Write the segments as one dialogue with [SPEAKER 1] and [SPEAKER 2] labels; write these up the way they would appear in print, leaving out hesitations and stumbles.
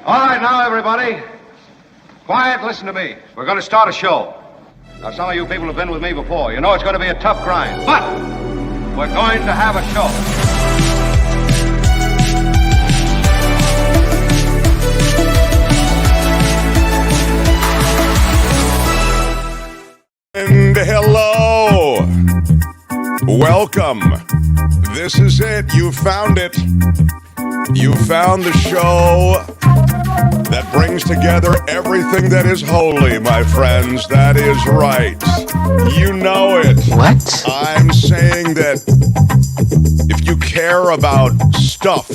[SPEAKER 1] All right, now, everybody. Quiet, listen to me. We're going to start a show. Now, some of you people have been with me before. You know it's going to be a tough grind, but we're going to have a show.
[SPEAKER 2] And hello. Welcome. This is it. You found it. You found the show that brings together everything that is holy, my friends. That is right. You know it.
[SPEAKER 3] What?
[SPEAKER 2] I'm saying that if you care about stuff,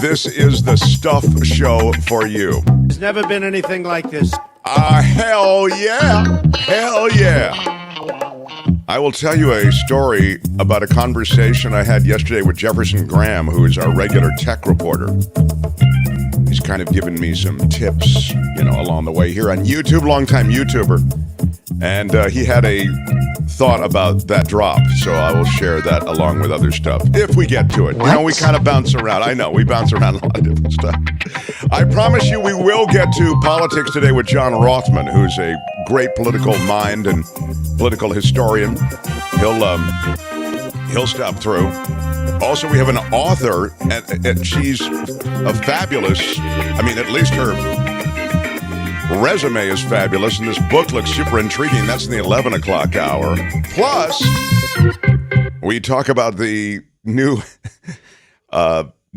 [SPEAKER 2] this is the stuff show for you.
[SPEAKER 4] There's never been anything like this.
[SPEAKER 2] Hell yeah. Hell yeah. I will tell you a story about a conversation I had yesterday with Jefferson Graham, who is our regular tech reporter. He's kind of given me some tips, along the way here on YouTube, longtime YouTuber. And he had a thought about that drop, so I will share that along with other stuff, if we get to it.
[SPEAKER 3] What?
[SPEAKER 2] We kind of bounce around. I know, we bounce around a lot of different stuff. I promise you we will get to politics today with John Rothmann, who's a great political mind and political historian. He'll stop through. Also, we have an author, and she's a fabulous, at least her resume is fabulous, and this book looks super intriguing. That's in the 11 o'clock hour. Plus, we talk about the new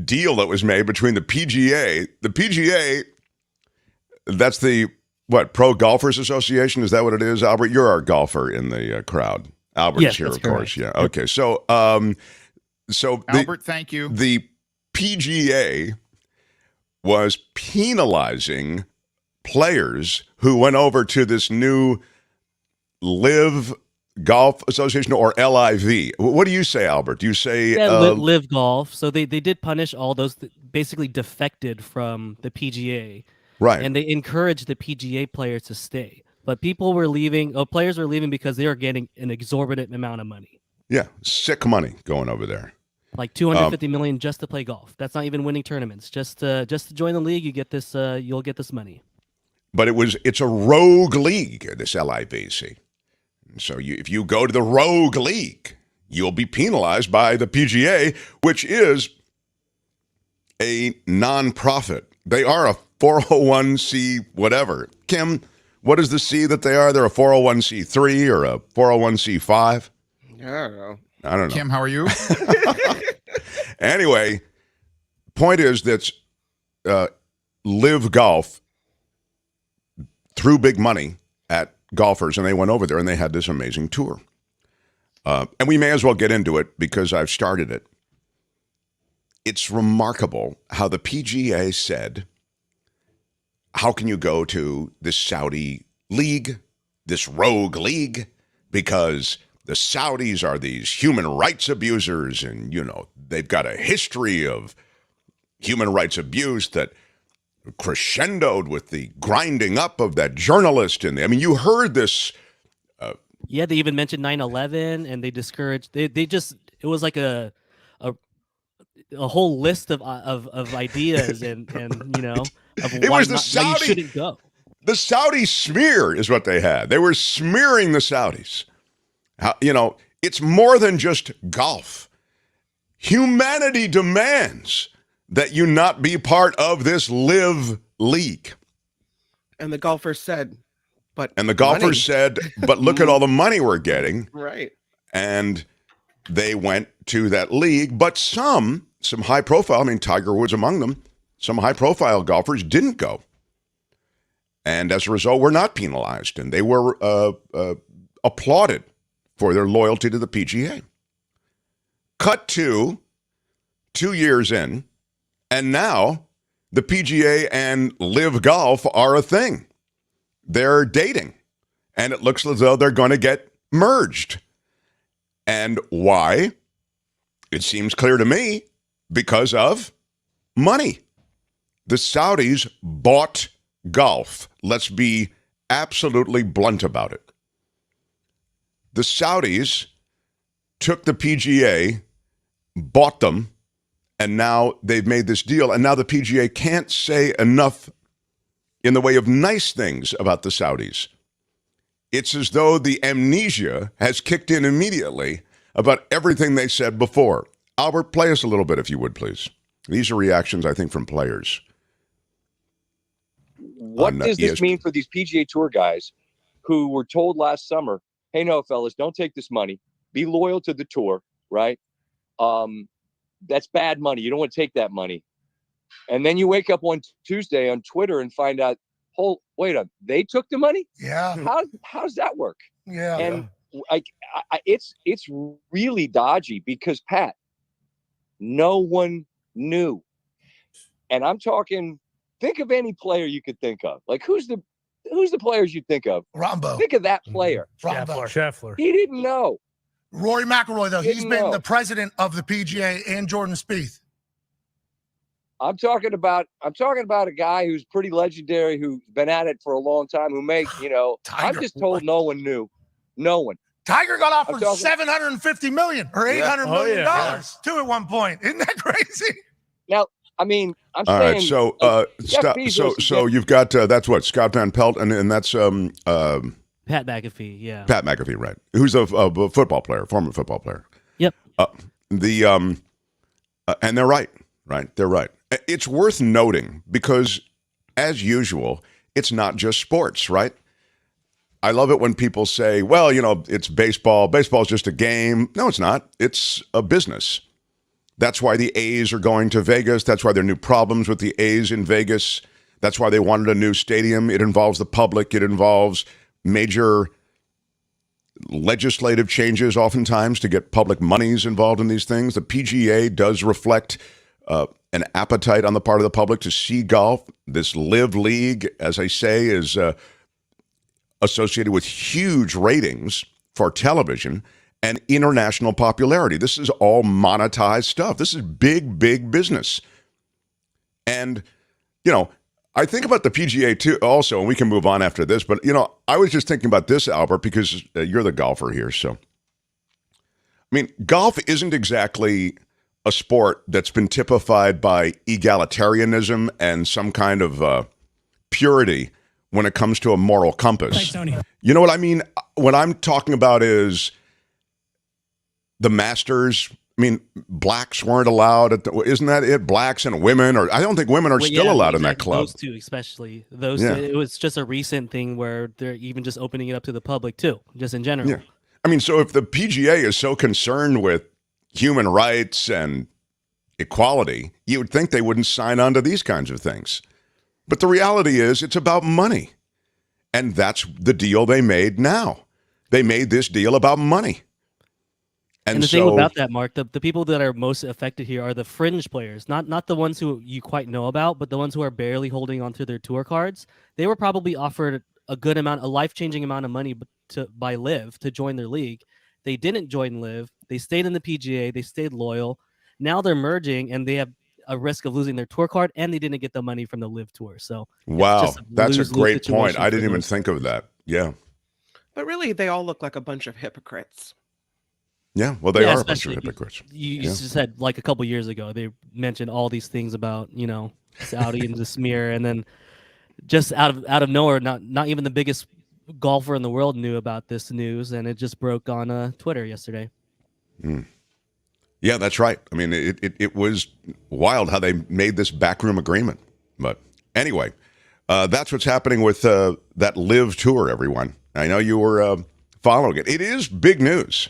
[SPEAKER 2] deal that was made between the PGA. The PGA, that's the, Pro Golfers Association? Is that what it is? Albert, you're our golfer in the crowd. Albert is here, of course. Yeah. Okay. So,
[SPEAKER 5] Albert, thank you.
[SPEAKER 2] The PGA was penalizing players who went over to this new LIV Golf Association, or LIV. What do you say, Albert? Do you say
[SPEAKER 6] LIV Golf? So they did punish all those that basically defected from the PGA,
[SPEAKER 2] right?
[SPEAKER 6] And they encouraged the PGA players to stay. But people were leaving. Players were leaving because they were getting an exorbitant amount of money.
[SPEAKER 2] Yeah, sick money going over there.
[SPEAKER 6] Like $250 million just to play golf. That's not even winning tournaments. Just to join the league, you get this. You'll get this money.
[SPEAKER 2] But it's a rogue league, this LIVC. So if you go to the rogue league, you'll be penalized by the PGA, which is a nonprofit. They are a 401c whatever. Kim, what is the C that they are? They're a 401c3 or a 401c5?
[SPEAKER 4] I don't know.
[SPEAKER 2] I don't know.
[SPEAKER 5] Kim, how are you?
[SPEAKER 2] Anyway, point is that LIV Golf threw big money at golfers, and they went over there and they had this amazing tour. And we may as well get into it because I've started it. It's remarkable how the PGA said, how can you go to this Saudi league, this rogue league, because the Saudis are these human rights abusers, and, they've got a history of human rights abuse that crescendoed with the grinding up of that journalist. You heard this.
[SPEAKER 6] Yeah, they even mentioned 9/11, and they discouraged. It was like a whole list of ideas and of
[SPEAKER 2] it
[SPEAKER 6] why,
[SPEAKER 2] was the
[SPEAKER 6] why you shouldn't go.
[SPEAKER 2] The Saudi smear is what they had. They were smearing the Saudis. It's more than just golf. Humanity demands that you not be part of this LIV league.
[SPEAKER 4] And the golfers said, but
[SPEAKER 2] look at all the money we're getting.
[SPEAKER 4] Right.
[SPEAKER 2] And they went to that league, but some high profile, Tiger Woods among them, some high profile golfers didn't go. And as a result, were not penalized, and they were applauded for their loyalty to the PGA. Cut to 2 years in, and now the PGA and LIV Golf are a thing. They're dating, and it looks as though they're going to get merged. And why? It seems clear to me, because of money. The Saudis bought golf. Let's be absolutely blunt about it. The Saudis took the PGA, bought them, And now they've made this deal, and now the PGA can't say enough in the way of nice things about the Saudis. It's as though the amnesia has kicked in immediately about everything they said before. Albert, play us a little bit, if you would, please. These are reactions, I think, from players.
[SPEAKER 3] What does this mean for these PGA Tour guys who were told last summer, hey, no, fellas, don't take this money. Be loyal to the tour, right? That's bad money. You don't want to take that money. And then you wake up on Tuesday on Twitter and find out, oh, wait a, they took the money?
[SPEAKER 7] Yeah.
[SPEAKER 3] How does that work?
[SPEAKER 7] Yeah.
[SPEAKER 3] And it's really dodgy because, Pat, no one knew. And I'm talking, think of any player you could think of. Like, who's the players you think of?
[SPEAKER 7] Rombo.
[SPEAKER 3] Think of that player.
[SPEAKER 7] Scheffler.
[SPEAKER 3] He didn't know.
[SPEAKER 7] Rory McIlroy, though, he's been the president of the PGA, and Jordan Spieth.
[SPEAKER 3] I'm talking about a guy who's pretty legendary, who's been at it for a long time, who makes, I'm just told no one knew. No one.
[SPEAKER 7] Tiger got offered $750 million or $800 million too at one point. Isn't that crazy?
[SPEAKER 3] Now, I mean, I'm
[SPEAKER 2] all
[SPEAKER 3] saying.
[SPEAKER 2] Right, so you've got that's what Scott Van Pelt, and that's
[SPEAKER 6] Pat McAfee, yeah.
[SPEAKER 2] Pat McAfee, right? Who's a football player, former football player.
[SPEAKER 6] Yep.
[SPEAKER 2] And they're right. They're right. It's worth noting because, as usual, it's not just sports, right? I love it when people say, well, it's baseball. Baseball's just a game. No, it's not. It's a business. That's why the A's are going to Vegas. That's why there are new problems with the A's in Vegas. That's why they wanted a new stadium. It involves the public. It involves major legislative changes oftentimes to get public monies involved in these things. The PGA does reflect an appetite on the part of the public to see golf. This LIV League, as I say, is associated with huge ratings for television and international popularity. This is all monetized stuff. This is big, big business. And, I think about the PGA too also, and we can move on after this, but, I was just thinking about this, Albert, because you're the golfer here. So, I mean, golf isn't exactly a sport that's been typified by egalitarianism and some kind of purity when it comes to a moral compass.
[SPEAKER 8] Thanks, Tony.
[SPEAKER 2] You know what I mean? What I'm talking about is the Masters. I mean, blacks weren't allowed. Isn't that it? Blacks and women, or I don't think women are still allowed in that club.
[SPEAKER 6] Those two, especially those two. It was just a recent thing where they're even just opening it up to the public too, just in general.
[SPEAKER 2] Yeah. I mean, so if the PGA is so concerned with human rights and equality, you would think they wouldn't sign on to these kinds of things. But the reality is it's about money. And that's the deal they made now. They made this deal about money.
[SPEAKER 6] And the thing about that, Mark, the people that are most affected here are the fringe players, not the ones who you quite know about, but the ones who are barely holding onto their tour cards. They were probably offered a life-changing amount of money by LIV to join their league. They didn't join LIV. They stayed in the PGA. They stayed loyal. Now they're merging, and they have a risk of losing their tour card, and they didn't get the money from the LIV tour. So
[SPEAKER 2] wow, that's a great point. I didn't even think of that. Yeah.
[SPEAKER 4] But really, they all look like a bunch of hypocrites.
[SPEAKER 2] Yeah, well, they are a bunch of hypocrites.
[SPEAKER 6] You just said, like a couple years ago, they mentioned all these things about, Saudi and the smear, and then just out of nowhere, not even the biggest golfer in the world knew about this news, and it just broke on Twitter yesterday.
[SPEAKER 2] Mm. Yeah, that's right. I mean, it was wild how they made this backroom agreement. But anyway, that's what's happening with that LIV tour, everyone. I know you were following it. It is big news.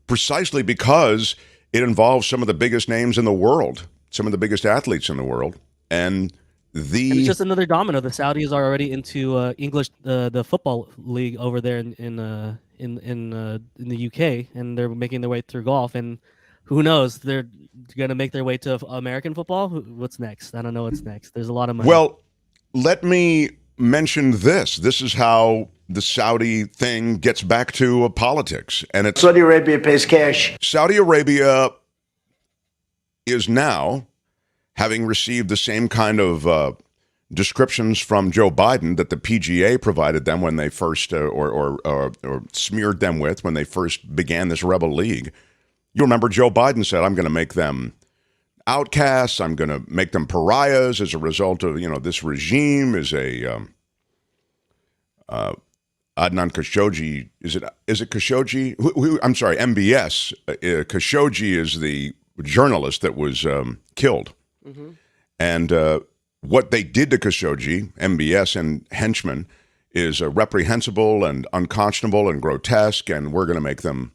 [SPEAKER 2] Precisely because it involves some of the biggest names in the world, some of the biggest athletes in the world, and it's
[SPEAKER 6] just another domino. The Saudis are already into English, the football league over there in the UK, and they're making their way through golf. And who knows? They're going to make their way to American football. What's next? I don't know what's next. There's a lot of money.
[SPEAKER 2] Well, let me mention this. This is how the Saudi thing gets back to politics. And it's
[SPEAKER 9] Saudi Arabia pays cash.
[SPEAKER 2] Saudi Arabia is now, having received the same kind of descriptions from Joe Biden that the PGA provided them when they first, or smeared them with when they first began this rebel league. You remember Joe Biden said, I'm going to make them outcasts. I'm going to make them pariahs as a result of, this regime is a Adnan Khashoggi. Is it Khashoggi? I'm sorry, MBS. Khashoggi is the journalist that was killed. Mm-hmm. And what they did to Khashoggi, MBS and henchmen, is reprehensible and unconscionable and grotesque, and we're going to make them,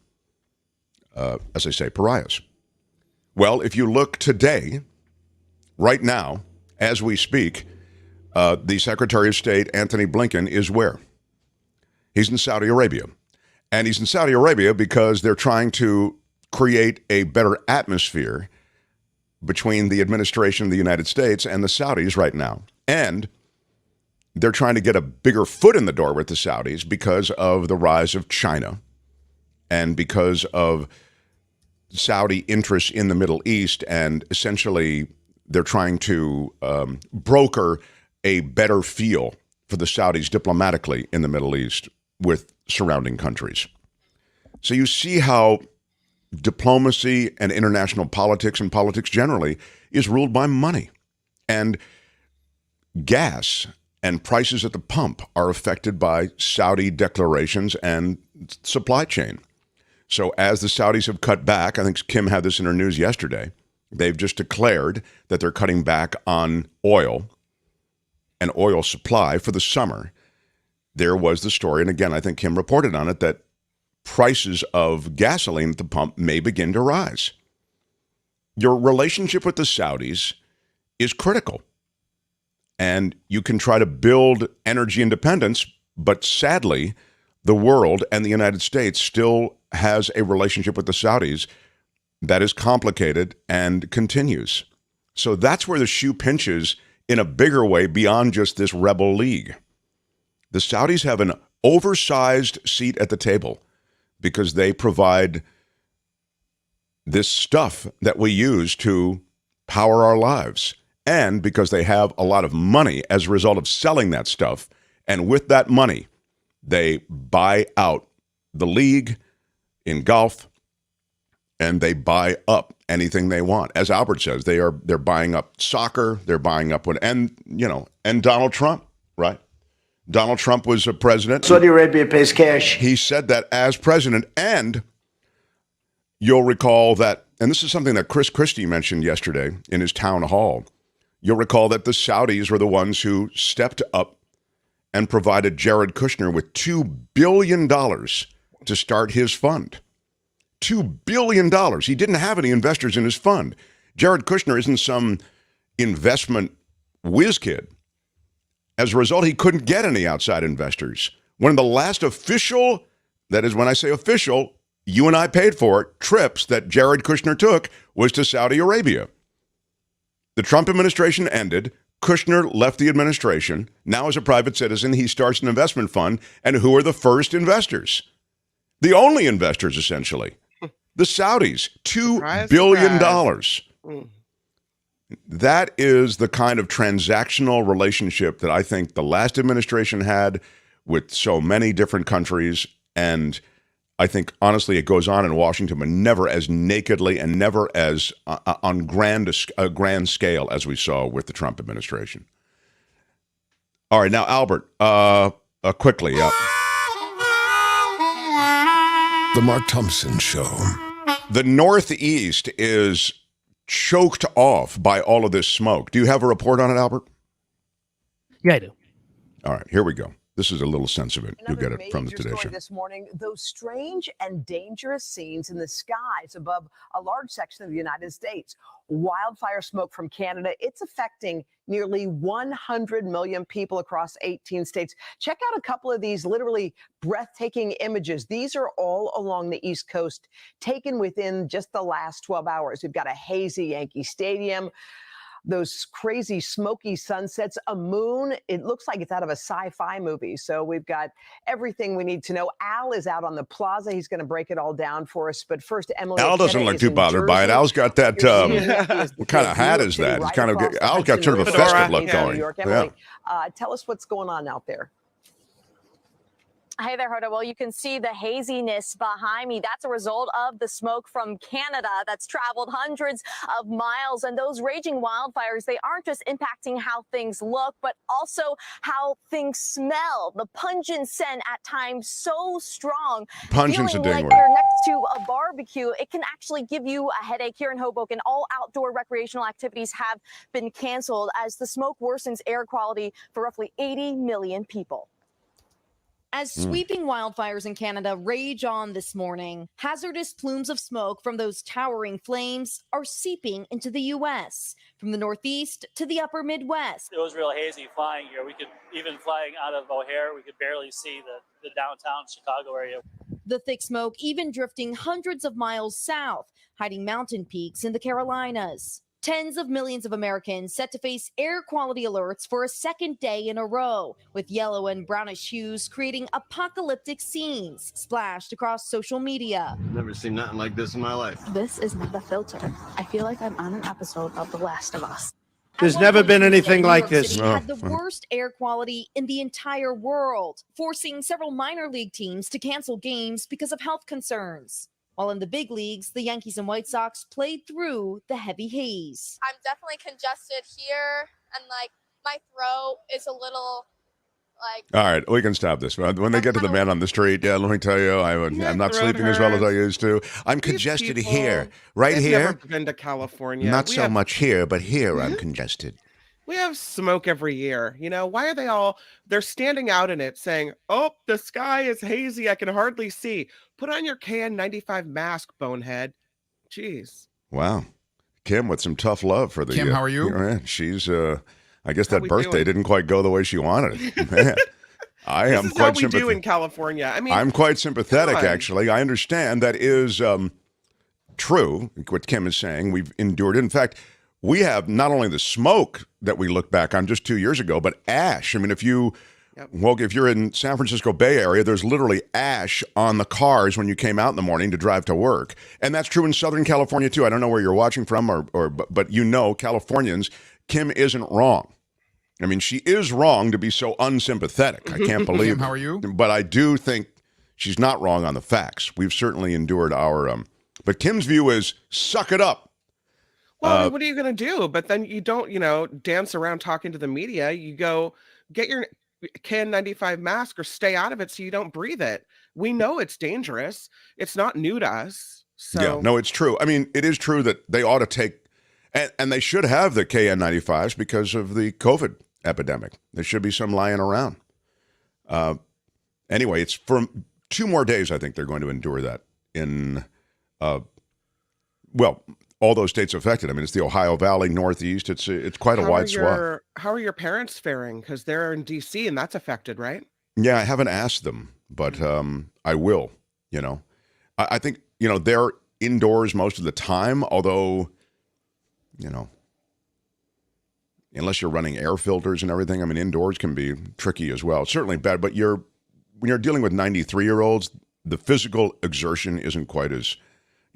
[SPEAKER 2] as I say, pariahs. Well, if you look today, right now, as we speak, the Secretary of State, Anthony Blinken, is where? He's in Saudi Arabia. And he's in Saudi Arabia because they're trying to create a better atmosphere between the administration of the United States and the Saudis right now. And they're trying to get a bigger foot in the door with the Saudis because of the rise of China and because of Saudi interests in the Middle East. And essentially, they're trying to broker a better feel for the Saudis diplomatically in the Middle East with surrounding countries. So you see how diplomacy and international politics and politics generally is ruled by money. And gas and prices at the pump are affected by Saudi declarations and supply chain. So as the Saudis have cut back, I think Kim had this in her news yesterday, they've just declared that they're cutting back on oil and oil supply for the summer. There was the story, and again, I think Kim reported on it, that prices of gasoline at the pump may begin to rise. Your relationship with the Saudis is critical. And you can try to build energy independence, but sadly, the world and the United States still has a relationship with the Saudis that is complicated and continues. So that's where the shoe pinches in a bigger way beyond just this rebel league. The Saudis have an oversized seat at the table because they provide this stuff that we use to power our lives. And because they have a lot of money as a result of selling that stuff. And with that money, they buy out the league in golf and they buy up anything they want. As Albert says, they're buying up soccer, they're buying up and Donald Trump, right? Donald Trump was a president.
[SPEAKER 8] Saudi Arabia pays cash.
[SPEAKER 2] He said that as president, and you'll recall that, and this is something that Chris Christie mentioned yesterday in his town hall. You'll recall that the Saudis were the ones who stepped up and provided Jared Kushner with $2 billion to start his fund. $2 billion. He didn't have any investors in his fund. Jared Kushner isn't some investment whiz kid. As a result, he couldn't get any outside investors. One of the last official, that is when I say official, you and I paid for it, trips that Jared Kushner took was to Saudi Arabia. The Trump administration ended. Kushner left the administration. Now, as a private citizen, he starts an investment fund. And who are the first investors? The only investors, essentially. The Saudis. $2 billion. That is the kind of transactional relationship that I think the last administration had with so many different countries. And I think, honestly, it goes on in Washington, but never as nakedly and never as on a grand scale as we saw with the Trump administration. All right, now, Albert, quickly.
[SPEAKER 9] The Mark Thompson Show.
[SPEAKER 2] The Northeast is choked off by all of this smoke. Do you have a report on it, Albert?
[SPEAKER 6] Yeah, I do.
[SPEAKER 2] All right, here we go. This is a little sense of it. You'll get it from the Today Show.
[SPEAKER 10] This morning, those strange and dangerous scenes in the skies above a large section of the United States. Wildfire smoke from Canada. It's affecting nearly 100 million people across 18 states. Check out a couple of these literally breathtaking images. These are all along the East Coast, taken within just the last 12 hours. We've got a hazy Yankee Stadium. Those crazy smoky sunsets, a moon. It looks like it's out of a sci-fi movie. So we've got everything we need to know. Al is out on the plaza. He's going to break it all down for us. But first, Emily.
[SPEAKER 2] Al doesn't look too bothered by it. Al's got that. What kind of hat is that? It's kind of. Al's got sort of a festive look going.
[SPEAKER 10] New York. Emily, tell us what's going on out there.
[SPEAKER 8] Hey there, Hoda. Well, you can see the haziness behind me. That's a result of the smoke from Canada that's traveled hundreds of miles. And those raging wildfires, they aren't just impacting how things look, but also how things smell. The pungent scent at times so strong.
[SPEAKER 2] Pungent's a
[SPEAKER 8] Feeling
[SPEAKER 2] ding
[SPEAKER 8] like
[SPEAKER 2] word.
[SPEAKER 8] you're next to a barbecue, it can actually give you a headache. Here in Hoboken, all outdoor recreational activities have been canceled as the smoke worsens air quality for roughly 80 million people.
[SPEAKER 11] As sweeping wildfires in Canada rage on this morning, hazardous plumes of smoke from those towering flames are seeping into the U.S. From the Northeast to the upper Midwest.
[SPEAKER 12] It was real hazy flying here. We could, even flying out of O'Hare, we could barely see the downtown Chicago area.
[SPEAKER 11] The thick smoke even drifting hundreds of miles south, hiding mountain peaks in the Carolinas. Tens of millions of Americans set to face air quality alerts for a second day in a row, with yellow and brownish hues creating apocalyptic scenes splashed across social media.
[SPEAKER 13] Never seen nothing like this in my life.
[SPEAKER 14] This is not a filter. I feel like I'm on an episode of The Last of Us.
[SPEAKER 15] There's never been anything like this.
[SPEAKER 11] City had the worst air quality in the entire world, forcing several minor league teams to cancel games because of health concerns. While in the big leagues, the Yankees and White Sox played through the heavy haze.
[SPEAKER 16] I'm definitely congested here, and like my throat is a little like.
[SPEAKER 2] All right, we can stop this. When they get to the man on the street, yeah, let me tell you, I'm not sleeping as well as I used to. I'm congested here, right here.
[SPEAKER 4] Never been to California.
[SPEAKER 2] Not so much here, but here I'm congested.
[SPEAKER 4] We have smoke every year. You know, why are they're standing out in it saying, oh, the sky is hazy. I can hardly see. Put on your KN95 mask, bonehead. Jeez.
[SPEAKER 2] Wow. Kim with some tough love for the...
[SPEAKER 5] Kim, how are you?
[SPEAKER 2] She's, I guess that birthday didn't quite go the way she wanted it. Man, I am quite sympathetic.
[SPEAKER 4] This is how we do in California. I mean,
[SPEAKER 2] I'm quite sympathetic, actually. I understand that is true, what Kim is saying. We've endured it. In fact, we have not only the smoke that we look back on just 2 years ago, but ash. I mean, if you're in San Francisco Bay Area, there's literally ash on the cars when you came out in the morning to drive to work. And that's true in Southern California, too. I don't know where you're watching from, but you know, Californians, Kim isn't wrong. I mean, she is wrong to be so unsympathetic. I can't believe
[SPEAKER 5] Kim, how are you?
[SPEAKER 2] But I do think she's not wrong on the facts. We've certainly endured our... but Kim's view is, suck it up.
[SPEAKER 4] Well, what are you going to do? But then you don't, dance around talking to the media. You go get your KN95 mask or stay out of it so you don't breathe it. We know it's dangerous. It's not new to us. So.
[SPEAKER 2] Yeah, no, it's true. I mean, it is true that they ought to take, and they should have the KN95s because of the COVID epidemic. There should be some lying around. Anyway, it's for 2 more days, I think they're going to endure that in, all those states affected. I mean, it's the Ohio Valley, Northeast. It's quite a wide swath.
[SPEAKER 4] How are your parents faring? Because they're in D.C. and that's affected, right?
[SPEAKER 2] Yeah, I haven't asked them, but I will. I think they're indoors most of the time. Although, unless you're running air filters and everything, I mean, indoors can be tricky as well. It's certainly bad. But when you're dealing with 93-year-olds, the physical exertion isn't quite as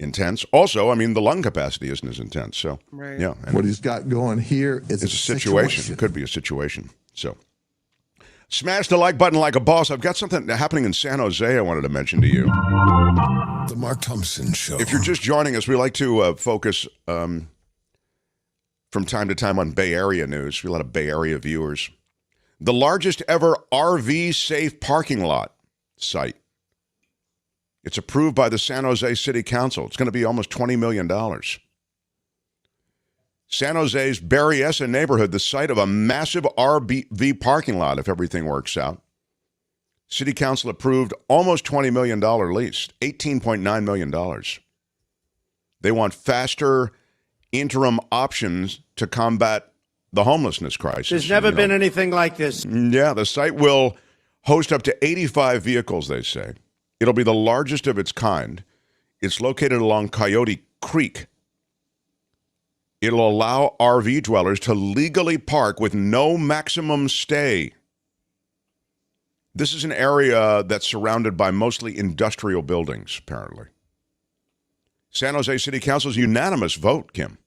[SPEAKER 2] intense. Also, I mean, the lung capacity isn't as intense. So,
[SPEAKER 4] right.
[SPEAKER 2] Yeah.
[SPEAKER 9] What he's got going here is
[SPEAKER 2] it's a situation. It could be a situation. So, smash the like button like a boss. I've got something happening in San Jose I wanted to mention to you.
[SPEAKER 9] The Mark Thompson Show.
[SPEAKER 2] If you're just joining us, we like to focus from time to time on Bay Area news. We have a lot of Bay Area viewers. The largest ever RV safe parking lot site. It's approved by the San Jose City Council. It's going to be almost $20 million. San Jose's Berryessa neighborhood, the site of a massive RV parking lot, if everything works out. City Council approved almost $20 million lease, $18.9 million. They want faster interim options to combat the homelessness crisis.
[SPEAKER 15] There's never been anything like this.
[SPEAKER 2] Yeah, the site will host up to 85 vehicles, they say. It'll be the largest of its kind. It's located along Coyote Creek. It'll allow RV dwellers to legally park with no maximum stay. This is an area that's surrounded by mostly industrial buildings, apparently. San Jose City Council's unanimous vote, Kim.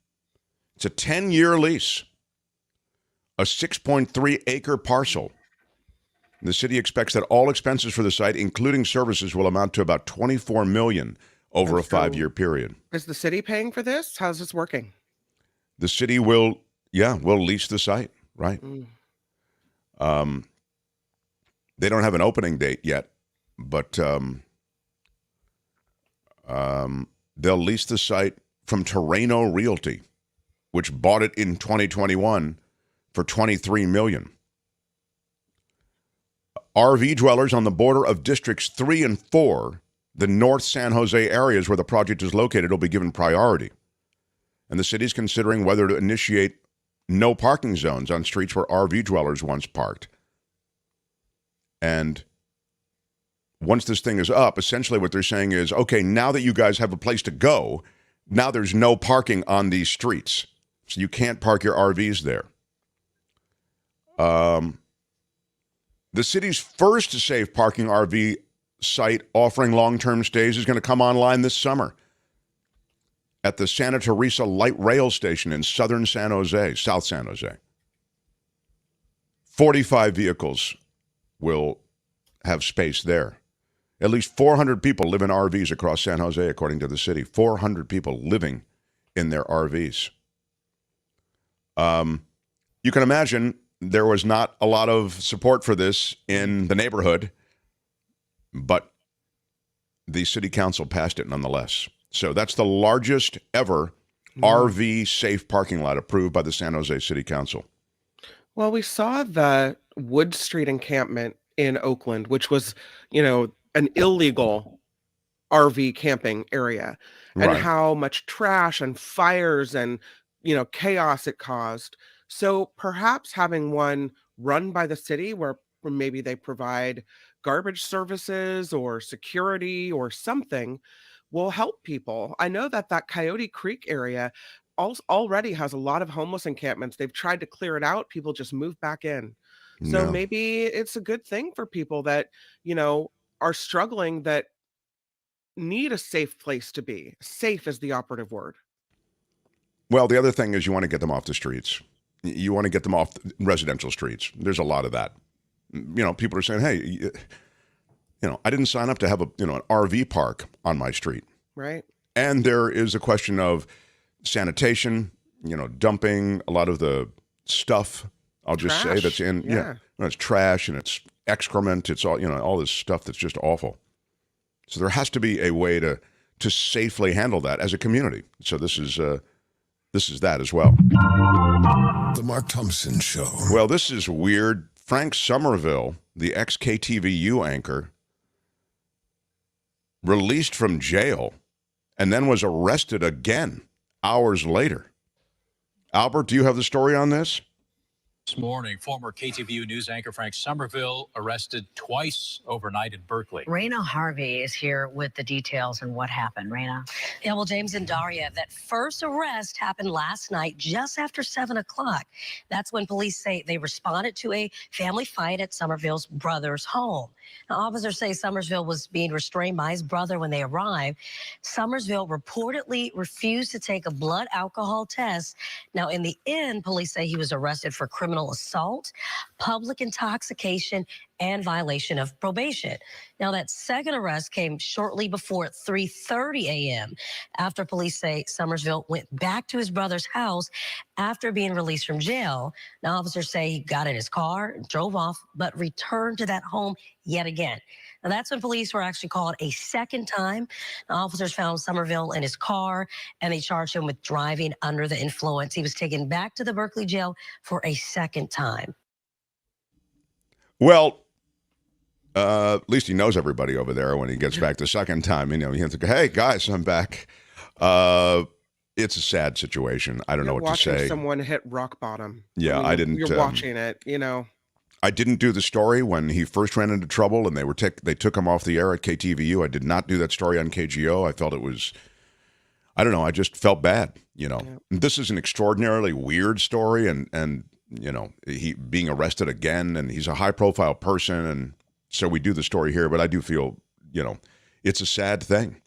[SPEAKER 2] It's a 10-year lease, a 6.3-acre parcel. The city expects that all expenses for the site, including services, will amount to about $24 million over a 5-year period.
[SPEAKER 4] Is the city paying for this? How's this working?
[SPEAKER 2] The city will lease the site, right? They don't have an opening date yet, but they'll lease the site from Terreno Realty, which bought it in 2021 for $23 million. RV dwellers on the border of Districts 3 and 4, the North San Jose areas where the project is located, will be given priority. And the city is considering whether to initiate no parking zones on streets where RV dwellers once parked. And once this thing is up, essentially what they're saying is, okay, now that you guys have a place to go, now there's no parking on these streets. So you can't park your RVs there. The city's first safe parking RV site offering long-term stays is going to come online this summer at the Santa Teresa Light Rail Station in south San Jose. 45 vehicles will have space there. At least 400 people live in RVs across San Jose, according to the city. 400 people living in their RVs. You can imagine there was not a lot of support for this in the neighborhood, but the city council passed it nonetheless. So that's the largest ever RV safe parking lot approved by the San Jose City Council.
[SPEAKER 4] Well, we saw the Wood Street encampment in Oakland, which was, an illegal RV camping area, and
[SPEAKER 2] Right.
[SPEAKER 4] how much trash and fires and, chaos it caused. So perhaps having one run by the city where maybe they provide garbage services or security or something will help people. I know that Coyote Creek area already has a lot of homeless encampments. They've tried to clear it out. People just move back in. So
[SPEAKER 2] No.
[SPEAKER 4] maybe it's a good thing for people that, are struggling, that need a safe place to be. Safe is the operative word.
[SPEAKER 2] Well, the other thing is you want to get them off the streets. You want to get them off the residential streets. There's a lot of that. People are saying, hey, I didn't sign up to have an RV park on my street.
[SPEAKER 4] Right.
[SPEAKER 2] And there is a question of sanitation, dumping a lot of the stuff, I'll just say,
[SPEAKER 4] Trash.
[SPEAKER 2] that's in,
[SPEAKER 4] Yeah.
[SPEAKER 2] it's trash and it's excrement. It's all, all this stuff that's just awful. So there has to be a way to safely handle that as a community. So this is that as well.
[SPEAKER 9] The Mark Thompson Show.
[SPEAKER 2] Well, this is weird. Frank Somerville, the ex-KTVU anchor, released from jail and then was arrested again hours later. Albert, do you have the story on this?
[SPEAKER 17] This morning, former KTVU news anchor Frank Somerville arrested twice overnight in Berkeley.
[SPEAKER 18] Raina Harvey is here with the details and what happened. Raina.
[SPEAKER 19] Yeah, well, James and Daria, that first arrest happened last night just after 7 o'clock. That's when police say they responded to a family fight at Somerville's brother's home. Now, officers say Somerville was being restrained by his brother when they arrived. Somerville reportedly refused to take a blood alcohol test. Now, in the end, police say he was arrested for criminal assault, public intoxication, and violation of probation. Now, that second arrest came shortly before 3:30 a.m. after police say Somerville went back to his brother's house after being released from jail. Now, officers say he got in his car, drove off, but returned to that home yet again. Now, that's when police were actually called a second time. Now, officers found Somerville in his car, and they charged him with driving under the influence. He was taken back to the Berkeley jail for a second time.
[SPEAKER 2] Well, at least he knows everybody over there when he gets back the second time. He has to go, hey, guys, I'm back. It's a sad situation. I don't know what to say.
[SPEAKER 4] Watching someone hit rock bottom.
[SPEAKER 2] Yeah, I didn't.
[SPEAKER 4] You're watching it,
[SPEAKER 2] I didn't do the story when he first ran into trouble and they took him off the air at KTVU. I did not do that story on KGO. I felt it was, I don't know, I just felt bad, Yeah. This is an extraordinarily weird story and he being arrested again, and he's a high-profile person, and so we do the story here, but I do feel, it's a sad thing.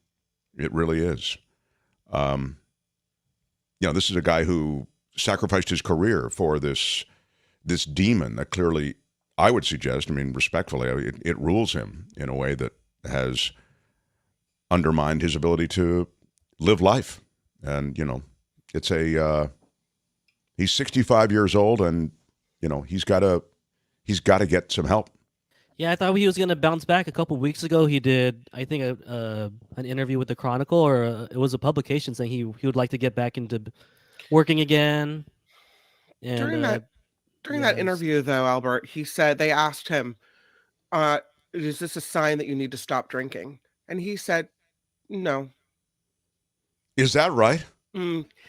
[SPEAKER 2] It really is. This is a guy who sacrificed his career for this demon that clearly I would suggest, I mean, respectfully, it rules him in a way that has undermined his ability to live life. And, it's he's 65 years old, and, he's got to get some help.
[SPEAKER 6] Yeah, I thought he was going to bounce back. A couple weeks ago, he did, I think, an interview with the Chronicle, or it was a publication saying he would like to get back into working again. And
[SPEAKER 4] during that interview, though, Albert, he said they asked him, "Is this a sign that you need to stop drinking?" And he said, "No."
[SPEAKER 2] Is that right?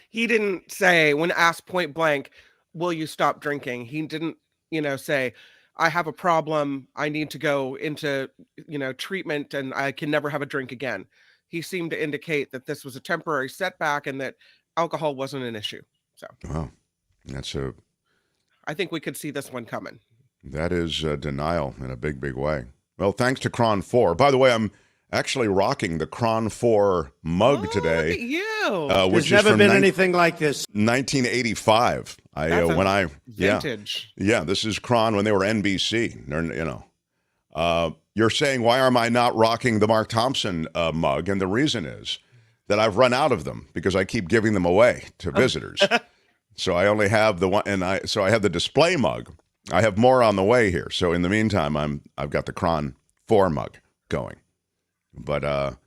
[SPEAKER 4] He didn't say, when asked point blank, "Will you stop drinking?" He didn't, say, "I have a problem. I need to go into, treatment, and I can never have a drink again." He seemed to indicate that this was a temporary setback and that alcohol wasn't an issue. So,
[SPEAKER 2] wow,
[SPEAKER 4] I think we could see this one coming.
[SPEAKER 2] That is denial in a big, big way. Well, thanks to Cron 4. By the way, I'm actually rocking the Cron 4 mug today.
[SPEAKER 4] Look at you.
[SPEAKER 2] Which
[SPEAKER 15] There's
[SPEAKER 2] is
[SPEAKER 15] never
[SPEAKER 2] from
[SPEAKER 15] been anything like this.
[SPEAKER 2] 1985.
[SPEAKER 4] Vintage.
[SPEAKER 2] Yeah, this is Cron when they were NBC. You're saying, why am I not rocking the Mark Thompson mug? And the reason is that I've run out of them because I keep giving them away to visitors. So I only have the one, and I have the display mug. I have more on the way here. So in the meantime, I've got the Cron 4 mug going. But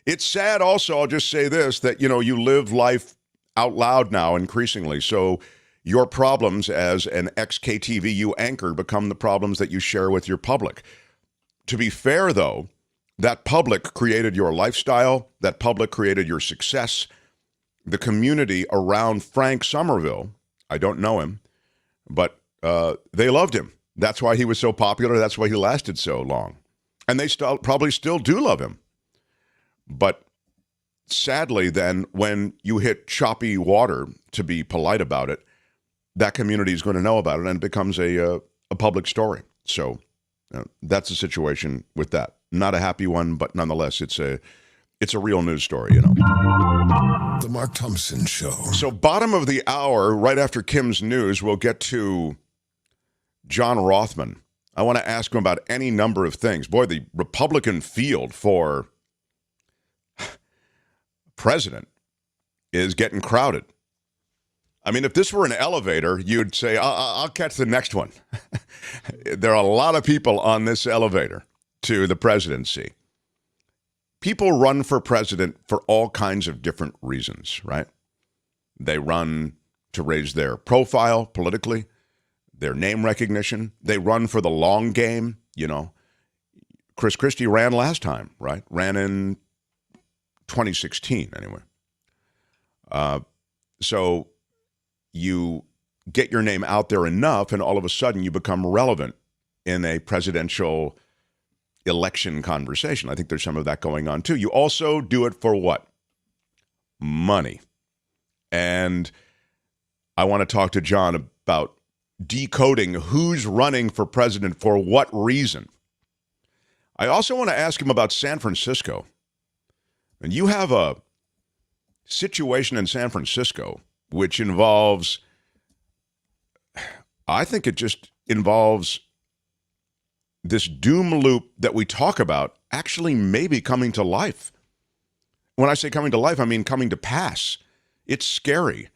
[SPEAKER 2] it's sad also, I'll just say this, that, you live life out loud now increasingly. So your problems as an ex-KTVU anchor become the problems that you share with your public. To be fair, though, that public created your lifestyle. That public created your success. The community around Frank Somerville, I don't know him, but they loved him. That's why he was so popular. That's why he lasted so long. And they probably still do love him. But sadly, then, when you hit choppy water, to be polite about it, that community is going to know about it, and it becomes a public story. So that's the situation with that. Not a happy one, but nonetheless, it's a real news story,
[SPEAKER 9] The Mark Thompson Show.
[SPEAKER 2] So bottom of the hour, right after Kim's news, we'll get to John Rothmann. I want to ask him about any number of things. Boy, the Republican field for president is getting crowded. I mean, if this were an elevator, you'd say, I'll catch the next one. There are a lot of people on this elevator to the presidency. People run for president for all kinds of different reasons, right? They run to raise their profile politically, their name recognition. They run for the long game, Chris Christie ran last time, right? Ran in 2016, anyway. So you get your name out there enough, and all of a sudden you become relevant in a presidential election conversation. I think there's some of that going on, too. You also do it for what? Money. And I want to talk to John about decoding who's running for president for what reason. I also want to ask him about San Francisco. And you have a situation in San Francisco which involves, I think it just involves this doom loop that we talk about actually maybe coming to life. When I say coming to life, I mean coming to pass. It's scary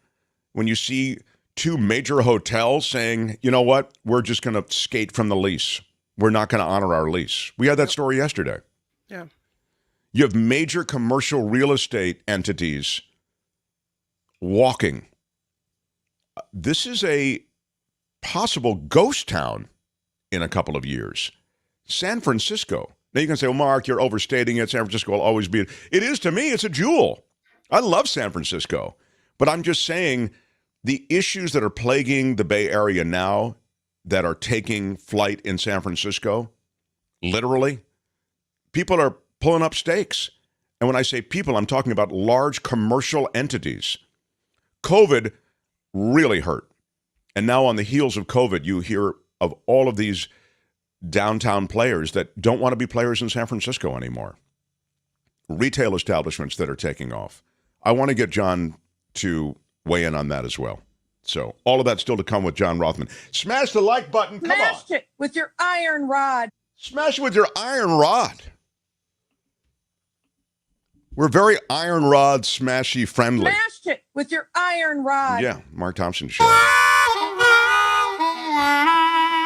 [SPEAKER 2] when you see two major hotels saying, you know what, we're just going to skate from the lease. We're not going to honor our lease. We had that story yesterday.
[SPEAKER 4] Yeah.
[SPEAKER 2] You have major commercial real estate entities walking. This is a possible ghost town in a couple of years. San Francisco. Now you can say, well, Mark, you're overstating it. San Francisco will always be. It is to me. It's a jewel. I love San Francisco. But I'm just saying the issues that are plaguing the Bay Area now that are taking flight in San Francisco, literally, people are pulling up stakes. And when I say people, I'm talking about large commercial entities. COVID really hurt. And now on the heels of COVID, you hear of all of these downtown players that don't want to be players in San Francisco anymore. Retail establishments that are taking off. I want to get John to weigh in on that as well. So all of that still to come with John Rothman. Smash the like button. Come on.
[SPEAKER 20] Smash it with your iron rod.
[SPEAKER 2] Smash it with your iron rod. We're very iron rod smashy friendly.
[SPEAKER 20] Smash it with your iron rod.
[SPEAKER 2] Yeah, Mark Thompson Show.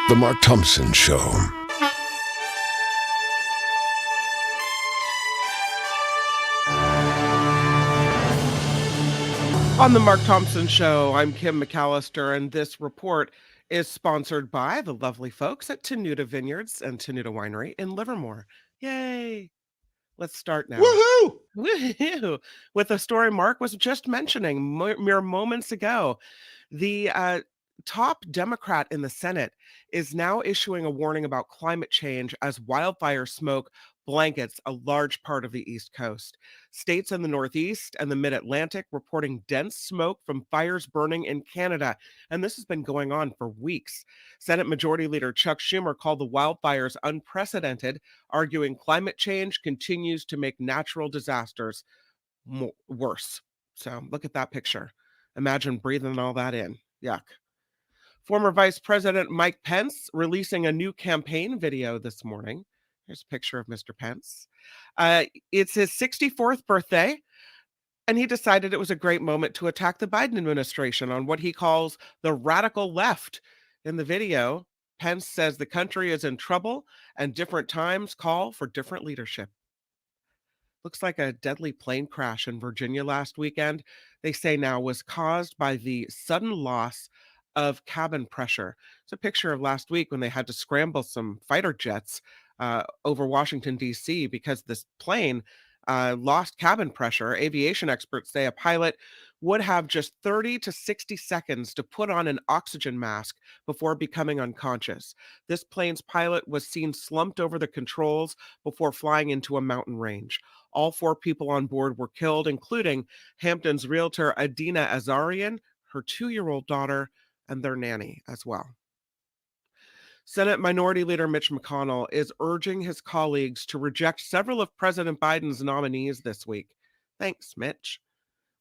[SPEAKER 9] The Mark Thompson Show.
[SPEAKER 4] On the Mark Thompson Show, I'm Kim McAllister, and this report is sponsored by the lovely folks at Tenuta Vineyards and Tenuta Winery in Livermore. Yay! Let's start now.
[SPEAKER 2] Woohoo!
[SPEAKER 4] Woohoo! With a story Mark was just mentioning mere moments ago. The top Democrat in the Senate is now issuing a warning about climate change as wildfire smoke blankets a large part of the East Coast. States in the Northeast and the Mid-Atlantic reporting dense smoke from fires burning in Canada, and this has been going on for weeks. Senate Majority Leader Chuck Schumer called the wildfires unprecedented, arguing climate change continues to make natural disasters worse. So look at that picture. Imagine breathing all that in. Yuck. Former Vice President Mike Pence releasing a new campaign video this morning. Here's a picture of Mr. Pence. It's his 64th birthday, and he decided it was a great moment to attack the Biden administration on what he calls the radical left. In the video, Pence says the country is in trouble and different times call for different leadership. Looks like a deadly plane crash in Virginia last weekend, they say now was caused by the sudden loss of cabin pressure. It's a picture of last week when they had to scramble some fighter jets over Washington, D.C. because this plane lost cabin pressure. Aviation experts say a pilot would have just 30 to 60 seconds to put on an oxygen mask before becoming unconscious. This plane's pilot was seen slumped over the controls before flying into a mountain range. All 4 people on board were killed, including Hampton's realtor Adina Azarian, her 2-year-old daughter, and their nanny as well. Senate Minority Leader Mitch McConnell is urging his colleagues to reject several of President Biden's nominees this week. Thanks, Mitch.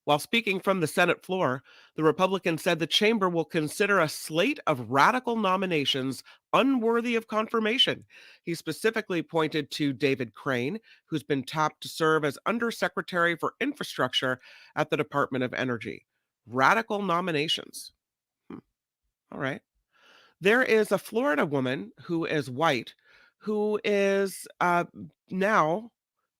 [SPEAKER 4] While speaking from the Senate floor, the Republican said the chamber will consider a slate of radical nominations unworthy of confirmation. He specifically pointed to David Crane, who's been tapped to serve as Undersecretary for Infrastructure at the Department of Energy. Radical nominations. All right. There is a Florida woman who is white who is now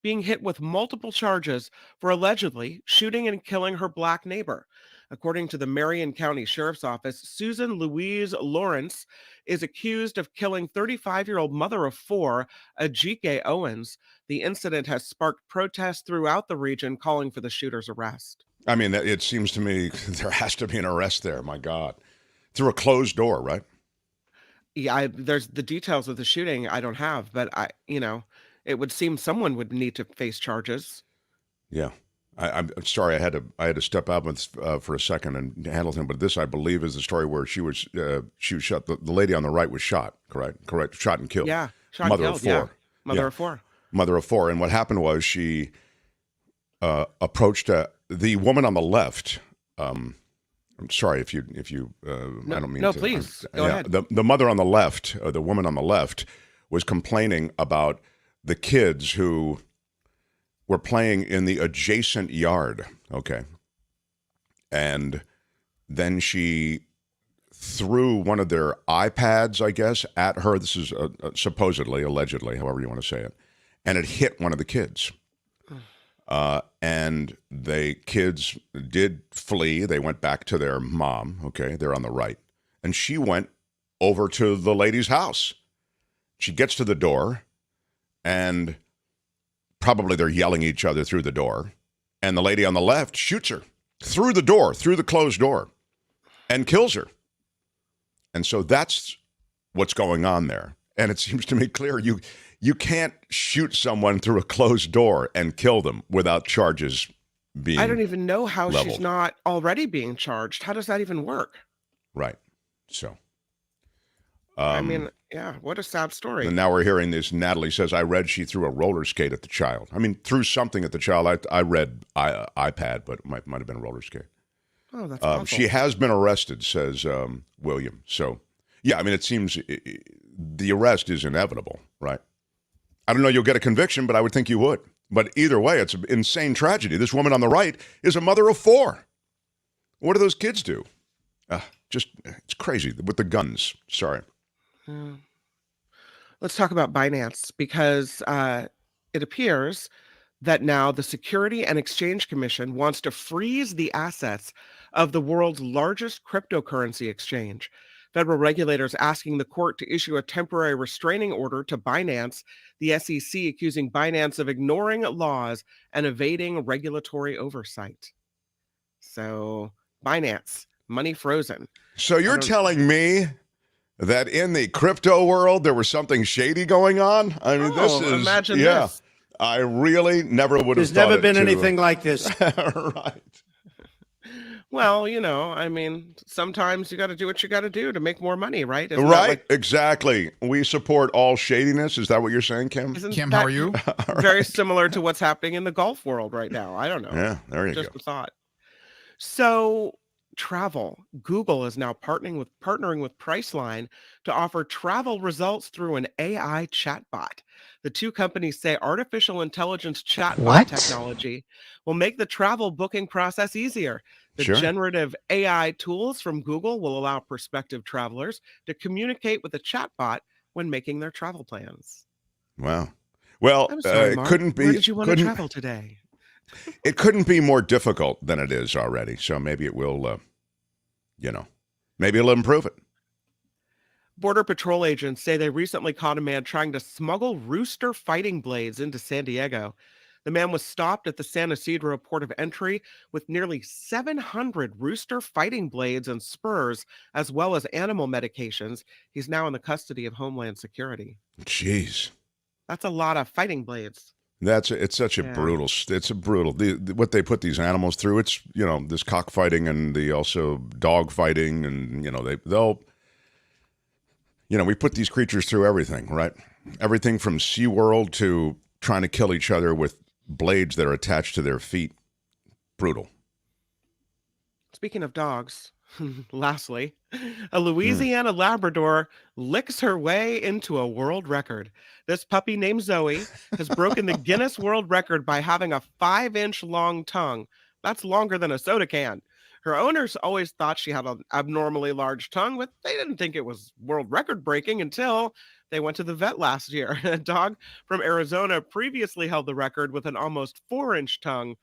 [SPEAKER 4] being hit with multiple charges for allegedly shooting and killing her black neighbor. According to the Marion County Sheriff's Office, Susan Louise Lawrence is accused of killing 35-year-old mother of 4, Ajike Owens. The incident has sparked protests throughout the region calling for the shooter's arrest.
[SPEAKER 2] I mean, it seems to me there has to be an arrest there. My God. Through a closed door, right?
[SPEAKER 4] Yeah, there's the details of the shooting I don't have, but it would seem someone would need to face charges.
[SPEAKER 2] Yeah, I'm sorry I had to step out for a second and handle him, but this I believe is the story where she was shot. The lady on the right was shot. Correct, shot and killed.
[SPEAKER 4] Yeah, shot
[SPEAKER 2] mother
[SPEAKER 4] and killed.
[SPEAKER 2] of 4.
[SPEAKER 4] Yeah. Mother of 4.
[SPEAKER 2] Mother of 4, and what happened was she approached the woman on the left. I'm sorry if you
[SPEAKER 4] No,
[SPEAKER 2] I don't mean
[SPEAKER 4] no,
[SPEAKER 2] to.
[SPEAKER 4] please, go ahead.
[SPEAKER 2] The mother on the left, the woman on the left, was complaining about the kids who were playing in the adjacent yard. Okay. And then she threw one of their iPads, I guess, at her. This is supposedly, allegedly, however you want to say it. And it hit one of the kids. And the kids did flee. They went back to their mom. Okay, they're on the right. And she went over to the lady's house. She gets to the door, and probably they're yelling at each other through the door. And the lady on the left shoots her through the door, through the closed door, and kills her. And so that's what's going on there. And it seems to me clear you can't shoot someone through a closed door and kill them without charges being
[SPEAKER 4] I don't even know how
[SPEAKER 2] leveled.
[SPEAKER 4] She's not already being charged. How does that even work?
[SPEAKER 2] Right. So.
[SPEAKER 4] I mean, yeah, what a sad story.
[SPEAKER 2] And now we're hearing this. Natalie says, I read she threw a roller skate at the child. I mean, threw something at the child. I read iPad, but it might have been a roller skate.
[SPEAKER 4] Oh, that's awful.
[SPEAKER 2] She has been arrested, says William. So, yeah, I mean, it seems the arrest is inevitable, right? I don't know you'll get a conviction, but I would think you would. But either way, it's an insane tragedy. This woman on the right is a mother of 4. What do those kids do? It's crazy with the guns. Sorry.
[SPEAKER 4] Let's talk about Binance, because it appears that now the Security and Exchange Commission wants to freeze the assets of the world's largest cryptocurrency exchange. Federal regulators asking the court to issue a temporary restraining order to Binance, the SEC accusing Binance of ignoring laws and evading regulatory oversight. So, Binance, money frozen.
[SPEAKER 2] So you're telling me that in the crypto world there was something shady going on? I mean, this is
[SPEAKER 4] imagine this.
[SPEAKER 2] I really never would have
[SPEAKER 15] There's
[SPEAKER 2] thought
[SPEAKER 15] never been
[SPEAKER 2] it too.
[SPEAKER 15] anything like this.
[SPEAKER 2] Right.
[SPEAKER 4] Well, I mean, sometimes you got to do what you got to do to make more money, right?
[SPEAKER 2] Right, exactly. We support all shadiness. Is that what you're saying, Kim?
[SPEAKER 5] Kim, how are you?
[SPEAKER 4] Very similar to what's happening in the golf world right now. I don't know.
[SPEAKER 2] Yeah, there you
[SPEAKER 4] Just
[SPEAKER 2] go.
[SPEAKER 4] a thought. So, travel. Google is now partnering with Priceline to offer travel results through an AI chatbot. The two companies say artificial intelligence chatbot technology will make the travel booking process easier. The generative AI tools from Google will allow prospective travelers to communicate with the chatbot when making their travel plans.
[SPEAKER 2] Wow. Well,
[SPEAKER 4] I'm sorry, Mark.
[SPEAKER 2] couldn't be.
[SPEAKER 4] Where did you want to travel today?
[SPEAKER 2] It couldn't be more difficult than it is already. So maybe it will, maybe it'll improve it.
[SPEAKER 4] Border Patrol agents say they recently caught a man trying to smuggle rooster fighting blades into San Diego. The man was stopped at the San Ysidro port of entry with nearly 700 rooster fighting blades and spurs, as well as animal medications. He's now in the custody of Homeland Security.
[SPEAKER 2] Jeez.
[SPEAKER 4] That's a lot of fighting blades.
[SPEAKER 2] It's such a brutal. It's a brutal. What they put these animals through. It's this cockfighting and the also dog fighting, and they'll. We put these creatures through everything, right? Everything from SeaWorld to trying to kill each other with blades that are attached to their feet. Brutal.
[SPEAKER 4] Speaking of dogs, lastly, a Louisiana Labrador licks her way into a world record. This puppy named Zoe has broken the Guinness World Record by having a 5-inch long tongue. That's longer than a soda can. Her owners always thought she had an abnormally large tongue, but they didn't think it was world record breaking until they went to the vet last year. A dog from Arizona previously held the record with an almost 4-inch tongue.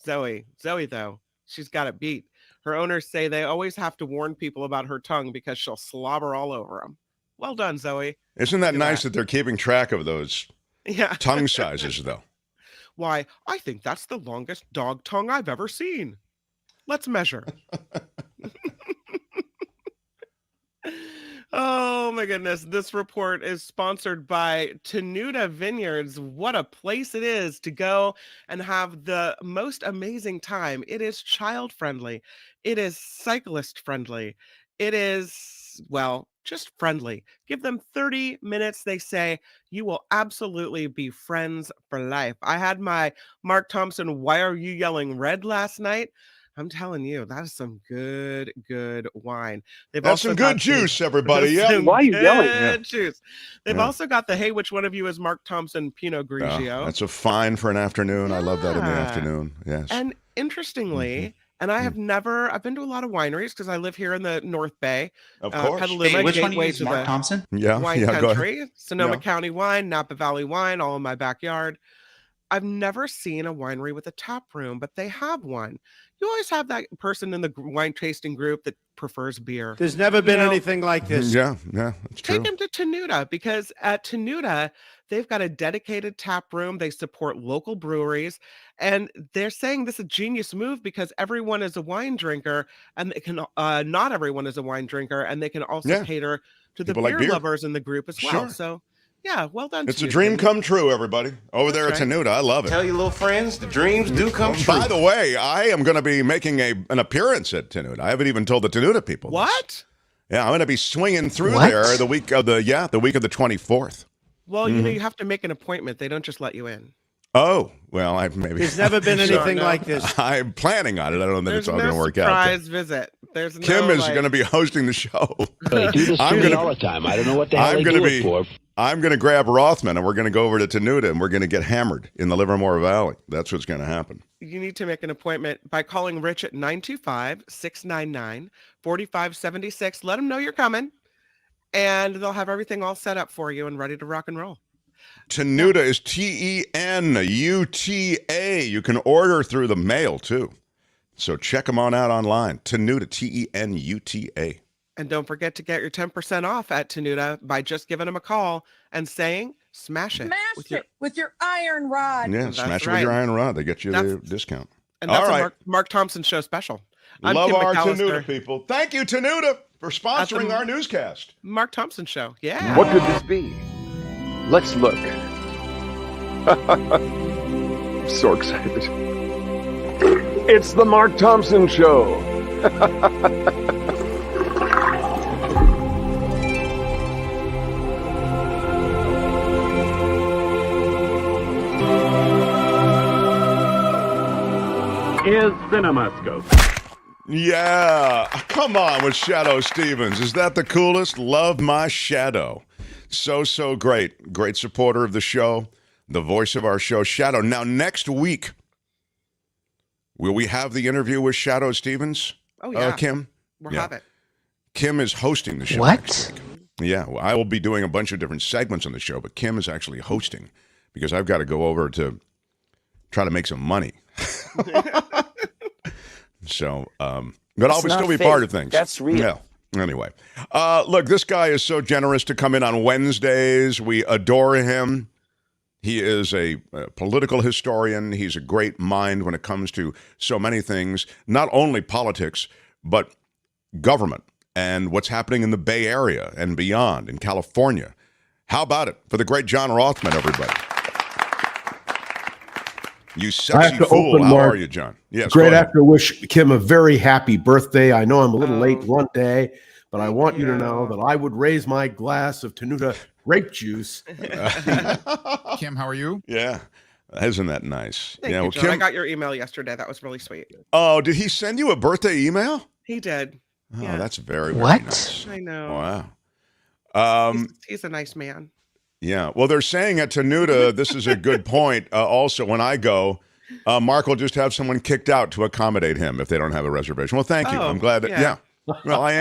[SPEAKER 4] Zoe, though, she's got it beat. Her owners say they always have to warn people about her tongue because she'll slobber all over them. Well done, Zoe.
[SPEAKER 2] Isn't that nice that they're keeping track of those tongue sizes, though?
[SPEAKER 4] Why, I think that's the longest dog tongue I've ever seen. Let's measure. Oh my goodness. This report is sponsored by Tenuta Vineyards. What a place it is to go and have the most amazing time. It is child friendly. It is cyclist friendly. It is, just friendly. Give them 30 minutes. They say you will absolutely be friends for life. I had my Mark Thompson, Why Are You Yelling Red last night. I'm telling you, that is some good wine.
[SPEAKER 2] That's some good juice, everybody. Yeah.
[SPEAKER 3] Why are you yelling?
[SPEAKER 4] Juice. They've also got the Hey, which one of you is Mark Thompson Pinot Grigio?
[SPEAKER 2] That's a fine for an afternoon. I love that in the afternoon. Yes.
[SPEAKER 4] And interestingly, and I've been to a lot of wineries because I live here in the North Bay.
[SPEAKER 2] Of course.
[SPEAKER 21] Hey, which one is Mark Thompson?
[SPEAKER 4] Wine country, Sonoma County wine, Napa Valley wine, all in my backyard. I've never seen a winery with a tap room, but they have one. You always have that person in the wine tasting group that prefers beer.
[SPEAKER 15] There's never been anything like this.
[SPEAKER 2] Yeah, it's true.
[SPEAKER 4] Take them to Tenuta, because at Tenuta, they've got a dedicated tap room. They support local breweries, and they're saying this is a genius move because everyone is a wine drinker, and they can not everyone is a wine drinker, and they can also cater to the beer lovers in the group as well.
[SPEAKER 2] Sure.
[SPEAKER 4] So, yeah, well done.
[SPEAKER 2] It's a dream come true, everybody. Over there at Tenuta. I love it.
[SPEAKER 13] Tell your little friends the dreams do come true.
[SPEAKER 2] By the way, I am going to be making an appearance at Tenuta. I haven't even told the Tenuta people.
[SPEAKER 4] What?
[SPEAKER 2] Yeah, I'm going to be swinging through there the week of the 24th.
[SPEAKER 4] Well, you have to make an appointment. They don't just let you in.
[SPEAKER 2] Oh, well, maybe.
[SPEAKER 15] There's never been anything like this.
[SPEAKER 2] I'm planning on it. I don't know that it's all going to work out.
[SPEAKER 4] Surprise visit. There's
[SPEAKER 2] Kim
[SPEAKER 4] no,
[SPEAKER 2] is going to be hosting the show.
[SPEAKER 1] They do this to me all the time. I don't know what the hell they do it for.
[SPEAKER 2] I'm going to grab Rothman, and we're going to go over to Tenuta, and we're going to get hammered in the Livermore Valley. That's what's going to happen.
[SPEAKER 4] You need to make an appointment by calling Rich at 925-699-4576. Let them know you're coming, and they'll have everything all set up for you and ready to rock and roll.
[SPEAKER 2] Tenuta is Tenuta. You can order through the mail, too. So check them on out online. Tenuta, Tenuta.
[SPEAKER 4] And don't forget to get your 10% off at Tenuta by just giving them a call and saying, smash it.
[SPEAKER 20] With your iron rod.
[SPEAKER 2] Yeah,
[SPEAKER 4] That's
[SPEAKER 2] smash it
[SPEAKER 4] right.
[SPEAKER 2] with your iron rod. They get you the discount.
[SPEAKER 4] And that's
[SPEAKER 2] all right.
[SPEAKER 4] a Mark Thompson Show special. I'm
[SPEAKER 2] Love
[SPEAKER 4] Kim
[SPEAKER 2] our
[SPEAKER 4] McAllister.
[SPEAKER 2] Tenuta people. Thank you, Tenuta, for sponsoring our newscast.
[SPEAKER 4] Mark Thompson Show. Yeah.
[SPEAKER 3] What could this be? Let's look. I'm so excited. It's the Mark Thompson Show.
[SPEAKER 22] Is CinemaScope.
[SPEAKER 2] Yeah, come on with Shadow Stevens. Is that the coolest? Love my Shadow. So great. Great supporter of the show, the voice of our show, Shadow. Now, next week, will we have the interview with Shadow Stevens?
[SPEAKER 4] Oh, yeah.
[SPEAKER 2] Kim?
[SPEAKER 4] We'll have it.
[SPEAKER 2] Kim is hosting the show.
[SPEAKER 1] What?
[SPEAKER 2] Yeah, well, I will be doing a bunch of different segments on the show, but Kim is actually hosting because I've got to go over to try to make some money. So, but I'll still be part of things.
[SPEAKER 3] That's real.
[SPEAKER 2] Yeah. Anyway, look, this guy is so generous to come in on Wednesdays. We adore him. He is a political historian. He's a great mind when it comes to so many things, not only politics, but government and what's happening in the Bay Area and beyond in California. How about it for the great John Rothman, everybody? You sexy fool. How are you, John? Yes.
[SPEAKER 23] Great. I have to wish Kim a very happy birthday. I know I'm a little late one day, but I want you to know that I would raise my glass of Tenuta grape juice.
[SPEAKER 5] Kim, how are you?
[SPEAKER 2] Yeah. Isn't that nice?
[SPEAKER 4] Thank
[SPEAKER 2] yeah.
[SPEAKER 4] you,
[SPEAKER 2] Well,
[SPEAKER 4] John.
[SPEAKER 2] Kim,
[SPEAKER 4] I got your email yesterday. That was really sweet.
[SPEAKER 2] oh, did he send you a birthday email?
[SPEAKER 4] He did.
[SPEAKER 2] Oh,
[SPEAKER 4] Yeah.
[SPEAKER 2] that's very
[SPEAKER 1] What?
[SPEAKER 2] nice.
[SPEAKER 4] I know.
[SPEAKER 2] Wow.
[SPEAKER 4] He's a nice man.
[SPEAKER 2] Yeah. Well, they're saying at Tenuta, this is a good point. Also, when I go, Mark will just have someone kicked out to accommodate him if they don't have a reservation. Well, thank you. I'm glad that. Yeah. Well, I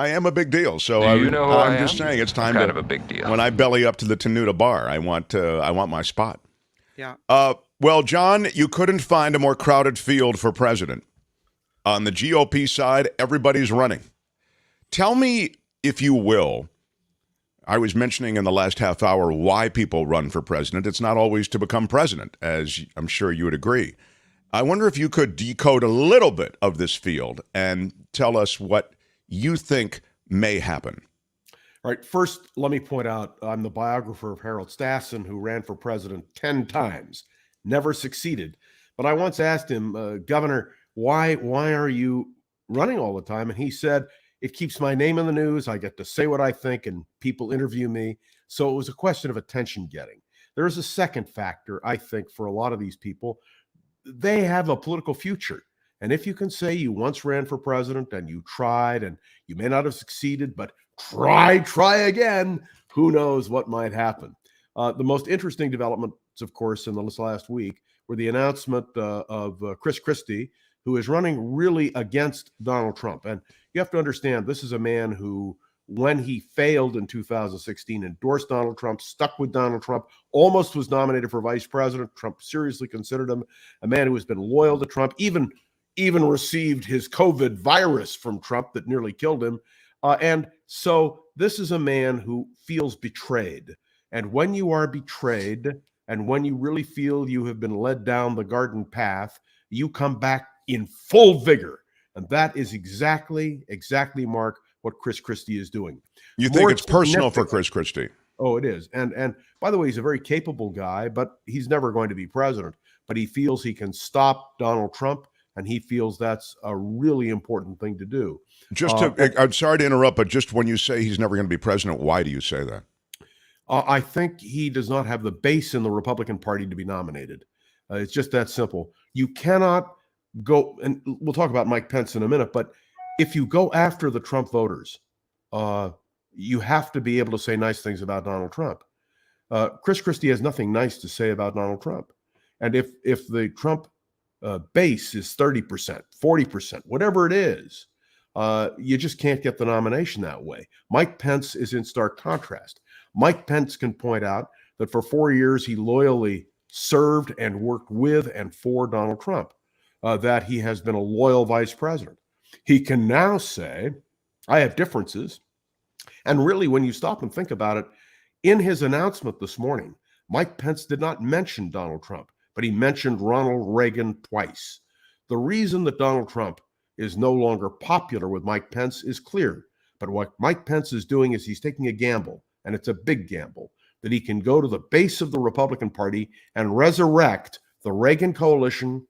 [SPEAKER 2] am a big deal. So I'm just saying it's time
[SPEAKER 24] kind of a big deal.
[SPEAKER 2] When I belly up to the Tenuta bar, I want my spot.
[SPEAKER 4] Yeah.
[SPEAKER 2] Well, John, you couldn't find a more crowded field for president. On the GOP side, everybody's running. Tell me, if you will, I was mentioning in the last half hour why people run for president. It's not always to become president, as I'm sure you would agree. I wonder if you could decode a little bit of this field and tell us what you think may happen.
[SPEAKER 23] All right. First, let me point out I'm the biographer of Harold Stassen, who ran for president 10 times, never succeeded. But I once asked him, Governor, why are you running all the time? And he said, it keeps my name in the news. I get to say what I think, and people interview me. So it was a question of attention getting. There is a second factor, I think, for a lot of these people. They have a political future. And if you can say you once ran for president and you tried and you may not have succeeded, but try again, who knows what might happen. The most interesting developments, of course, in this last week were the announcement of Chris Christie, who is running really against Donald Trump. And you have to understand, this is a man who, when he failed in 2016, endorsed Donald Trump, stuck with Donald Trump, almost was nominated for vice president. Trump seriously considered him a man who has been loyal to Trump, even received his COVID virus from Trump that nearly killed him. And so this is a man who feels betrayed. And when you are betrayed, and when you really feel you have been led down the garden path, you come back in full vigor. And that is exactly, Mark, what Chris Christie is doing.
[SPEAKER 2] You think it's personal for Chris Christie?
[SPEAKER 23] Oh, it is. And by the way, he's a very capable guy, but he's never going to be president. But he feels he can stop Donald Trump, and he feels that's a really important thing to do.
[SPEAKER 2] I'm sorry to interrupt, but just when you say he's never going to be president, why do you say that?
[SPEAKER 23] I think he does not have the base in the Republican Party to be nominated. It's just that simple. You cannot go, and we'll talk about Mike Pence in a minute, but if you go after the Trump voters, you have to be able to say nice things about Donald Trump. Chris Christie has nothing nice to say about Donald Trump. And if the Trump base is 30%, 40%, whatever it is, you just can't get the nomination that way. Mike Pence is in stark contrast. Mike Pence can point out that for 4 years he loyally served and worked with and for Donald Trump, that he has been a loyal vice president. He can now say, I have differences. And really, when you stop and think about it, in his announcement this morning, Mike Pence did not mention Donald Trump, but he mentioned Ronald Reagan twice. The reason that Donald Trump is no longer popular with Mike Pence is clear. But what Mike Pence is doing is he's taking a gamble, and it's a big gamble, that he can go to the base of the Republican Party and resurrect the Reagan coalition,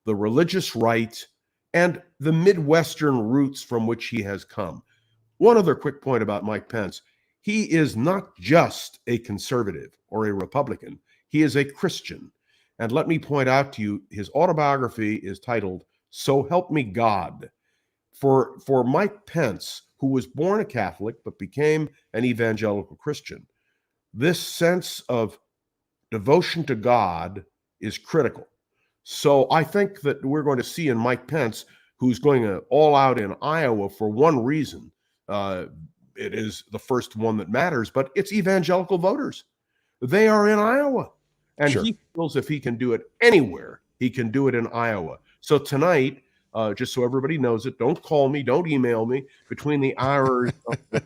[SPEAKER 23] the religious right, and the Midwestern roots from which he has come. One other quick point about Mike Pence. He is not just a conservative or a Republican. He is a Christian. And let me point out to you, his autobiography is titled, So Help Me God. For Mike Pence, who was born a Catholic but became an evangelical Christian, this sense of devotion to God is critical. So I think that we're going to see in Mike Pence, who's going all out in Iowa for one reason. It is the first one that matters, but it's evangelical voters. They are in Iowa. And he feels if he can do it anywhere, he can do it in Iowa. So tonight, just so everybody knows it, don't call me, don't email me. Between the hours of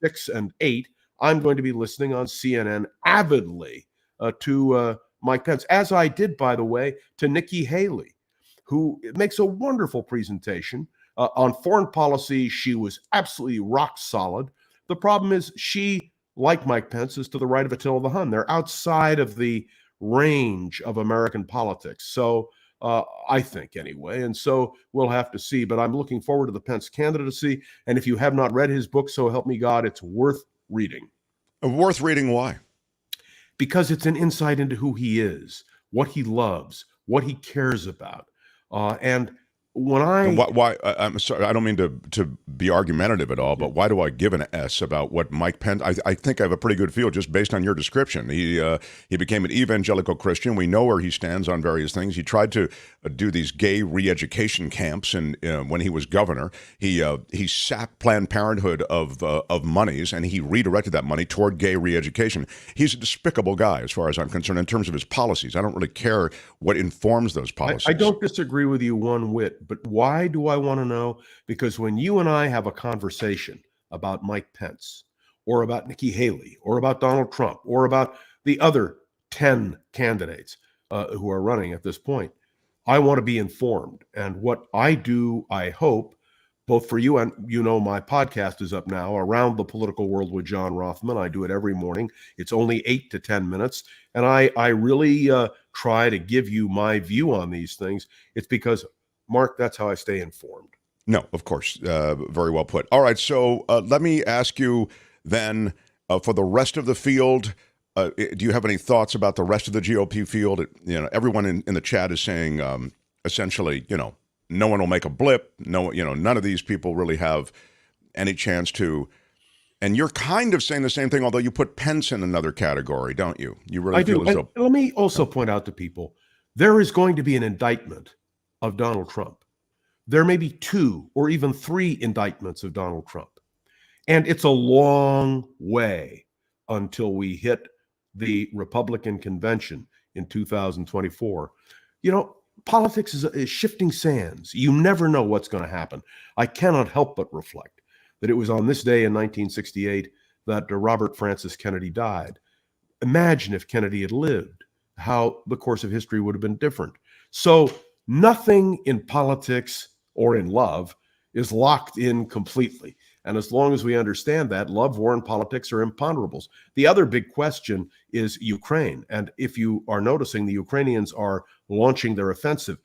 [SPEAKER 23] 6 and 8, I'm going to be listening on CNN avidly to Mike Pence, as I did, by the way, to Nikki Haley, who makes a wonderful presentation. On foreign policy, she was absolutely rock solid. The problem is she, like Mike Pence, is to the right of Attila the Hun. They're outside of the range of American politics. So I think anyway. And so we'll have to see. But I'm looking forward to the Pence candidacy. And if you have not read his book, So Help Me God, it's worth reading.
[SPEAKER 2] Worth reading, why?
[SPEAKER 23] Because it's an insight into who he is, what he loves, what he cares about. And when
[SPEAKER 2] why I'm sorry, I don't mean to be argumentative at all, but why do I give an S about what Mike Pence? I think I have a pretty good feel just based on your description. He became an evangelical Christian. We know where he stands on various things. He tried to do these gay re-education camps, and when he was governor, he sapped Planned Parenthood of monies, and he redirected that money toward gay re-education. He's a despicable guy, as far as I'm concerned, in terms of his policies. I don't really care what informs those policies.
[SPEAKER 23] I don't disagree with you one whit. But why do I want to know? Because when you and I have a conversation about Mike Pence or about Nikki Haley or about Donald Trump or about the other 10 candidates who are running at this point, I want to be informed. And what I do, I hope, both for you and, my podcast is up now, Around the Political World with John Rothman. I do it every morning. It's only 8 to 10 minutes. And I really try to give you my view on these things. It's because, Mark, that's how I stay informed.
[SPEAKER 2] No, of course. Very well put. All right. So let me ask you then, for the rest of the field, do you have any thoughts about the rest of the GOP field? Everyone in the chat is saying essentially, no one will make a blip. No, none of these people really have any chance to. And you're kind of saying the same thing, although you put Pence in another category, don't you? You really feel as though.
[SPEAKER 23] Let me also point out to people, there is going to be an indictment of Donald Trump. There may be 2 or even 3 indictments of Donald Trump. And it's a long way until we hit the Republican convention in 2024. Politics is shifting sands. You never know what's going to happen. I cannot help but reflect that it was on this day in 1968 that Robert Francis Kennedy died. Imagine if Kennedy had lived, how the course of history would have been different. So nothing in politics or in love is locked in completely. And as long as we understand that, love, war, and politics are imponderables. The other big question is Ukraine. And if you are noticing, the Ukrainians are launching their offensive.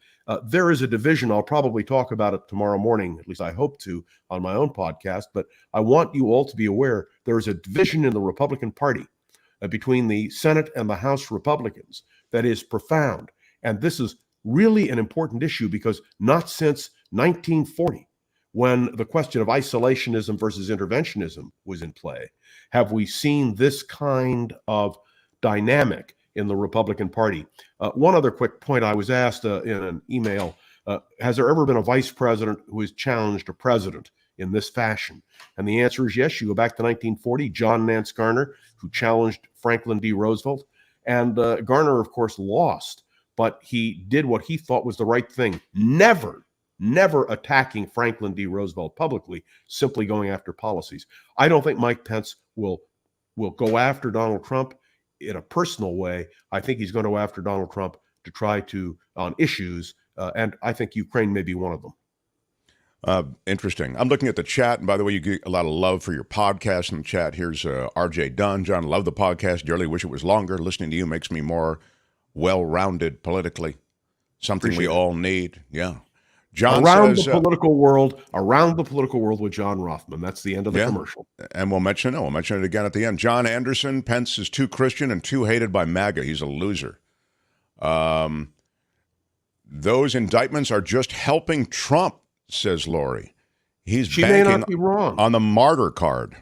[SPEAKER 23] There is a division. I'll probably talk about it tomorrow morning, at least I hope to, on my own podcast. But I want you all to be aware there is a division in the Republican Party. between the Senate and the House Republicans that is profound. And this is really an important issue because not since 1940, when the question of isolationism versus interventionism was in play, have we seen this kind of dynamic in the Republican Party. One other quick point I was asked in an email, has there ever been a vice president who has challenged a president in this fashion? And the answer is yes. You go back to 1940, John Nance Garner, who challenged Franklin D. Roosevelt. And Garner, of course, lost, but he did what he thought was the right thing. Never attacking Franklin D. Roosevelt publicly, simply going after policies. I don't think Mike Pence will go after Donald Trump in a personal way. I think he's going to go after Donald Trump to try to, on issues, and I think Ukraine may be one of them.
[SPEAKER 2] Interesting. I'm looking at the chat, and by the way, you get a lot of love for your podcast in the chat. Here's RJ Dunn. John, love the podcast. Dearly wish it was longer. Listening to you makes me more well-rounded politically. Something we all need. Yeah. John
[SPEAKER 23] around
[SPEAKER 2] says,
[SPEAKER 23] the political world with John Rothman. That's the end of the commercial.
[SPEAKER 2] And we'll mention it again at the end. John Anderson, Pence is too Christian and too hated by MAGA. He's a loser. Those indictments are just helping Trump, says Lori. She banking
[SPEAKER 23] may not be wrong
[SPEAKER 2] on the martyr card.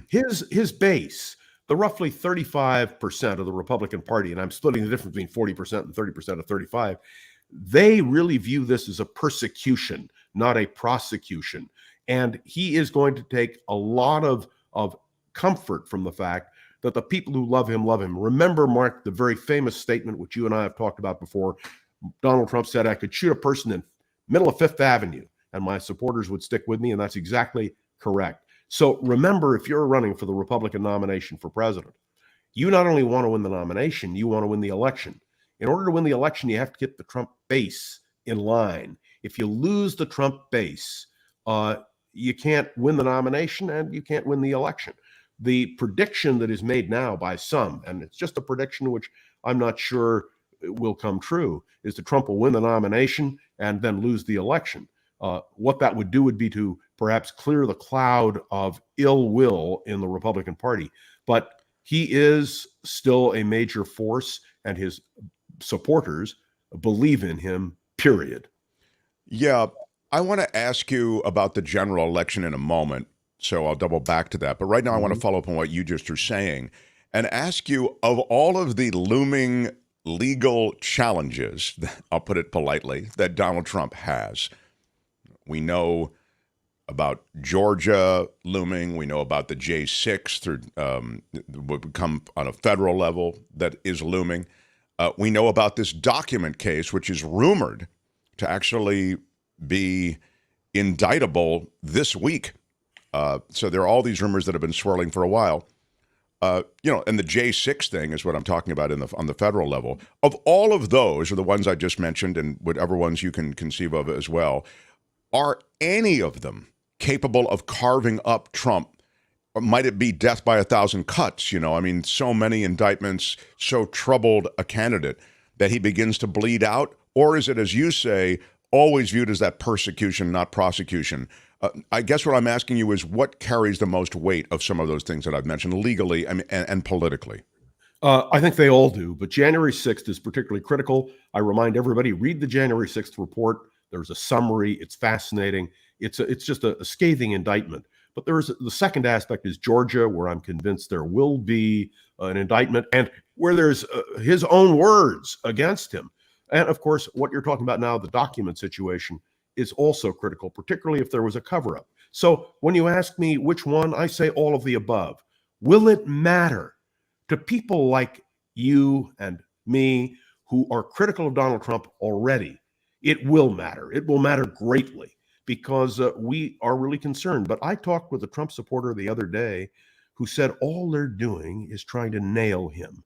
[SPEAKER 23] His base, the roughly 35% of the Republican Party, and I'm splitting the difference between 40% and 30% of 35%, they really view this as a persecution, not a prosecution. And he is going to take a lot of comfort from the fact that the people who love him. Remember, Mark, the very famous statement, which you and I have talked about before. Donald Trump said, I could shoot a person in middle of Fifth Avenue and my supporters would stick with me. And that's exactly correct. So remember, if you're running for the Republican nomination for president, you not only want to win the nomination, you want to win the election. In order to win the election, you have to get the Trump base in line. If you lose the Trump base, you can't win the nomination and you can't win the election. The prediction that is made now by some, and it's just a prediction which I'm not sure will come true, is that Trump will win the nomination and then lose the election. What that would do would be to perhaps clear the cloud of ill will in the Republican Party. But he is still a major force, and his supporters believe in him, period.
[SPEAKER 2] Yeah, I want to ask you about the general election in a moment, so I'll double back to that. But right now I want to follow up on what you just were saying and ask you, of all of the looming legal challenges, I'll put it politely, that Donald Trump has, we know about Georgia looming. We know about the J6 through would come on a federal level that is looming. We know about this document case, which is rumored to actually be indictable this week. So there are all these rumors that have been swirling for a while. And the J6 thing is what I'm talking about on the federal level. Of all of those, or the ones I just mentioned, and whatever ones you can conceive of as well, are any of them capable of carving up Trump? Or might it be death by 1,000 cuts? So many indictments, so troubled a candidate that he begins to bleed out? Or is it, as you say, always viewed as that persecution, not prosecution? I guess what I'm asking you is what carries the most weight of some of those things that I've mentioned legally and politically?
[SPEAKER 23] I think they all do, but January 6th is particularly critical. I remind everybody, read the January 6th report. There's a summary. It's fascinating. It's just a scathing indictment. But the second aspect is Georgia, where I'm convinced there will be an indictment, and where there's his own words against him. And of course, what you're talking about now, the document situation, is also critical, particularly if there was a cover-up. So when you ask me which one, I say all of the above. Will it matter to people like you and me who are critical of Donald Trump already? It will matter. It will matter greatly because we are really concerned. But I talked with a Trump supporter the other day who said all they're doing is trying to nail him.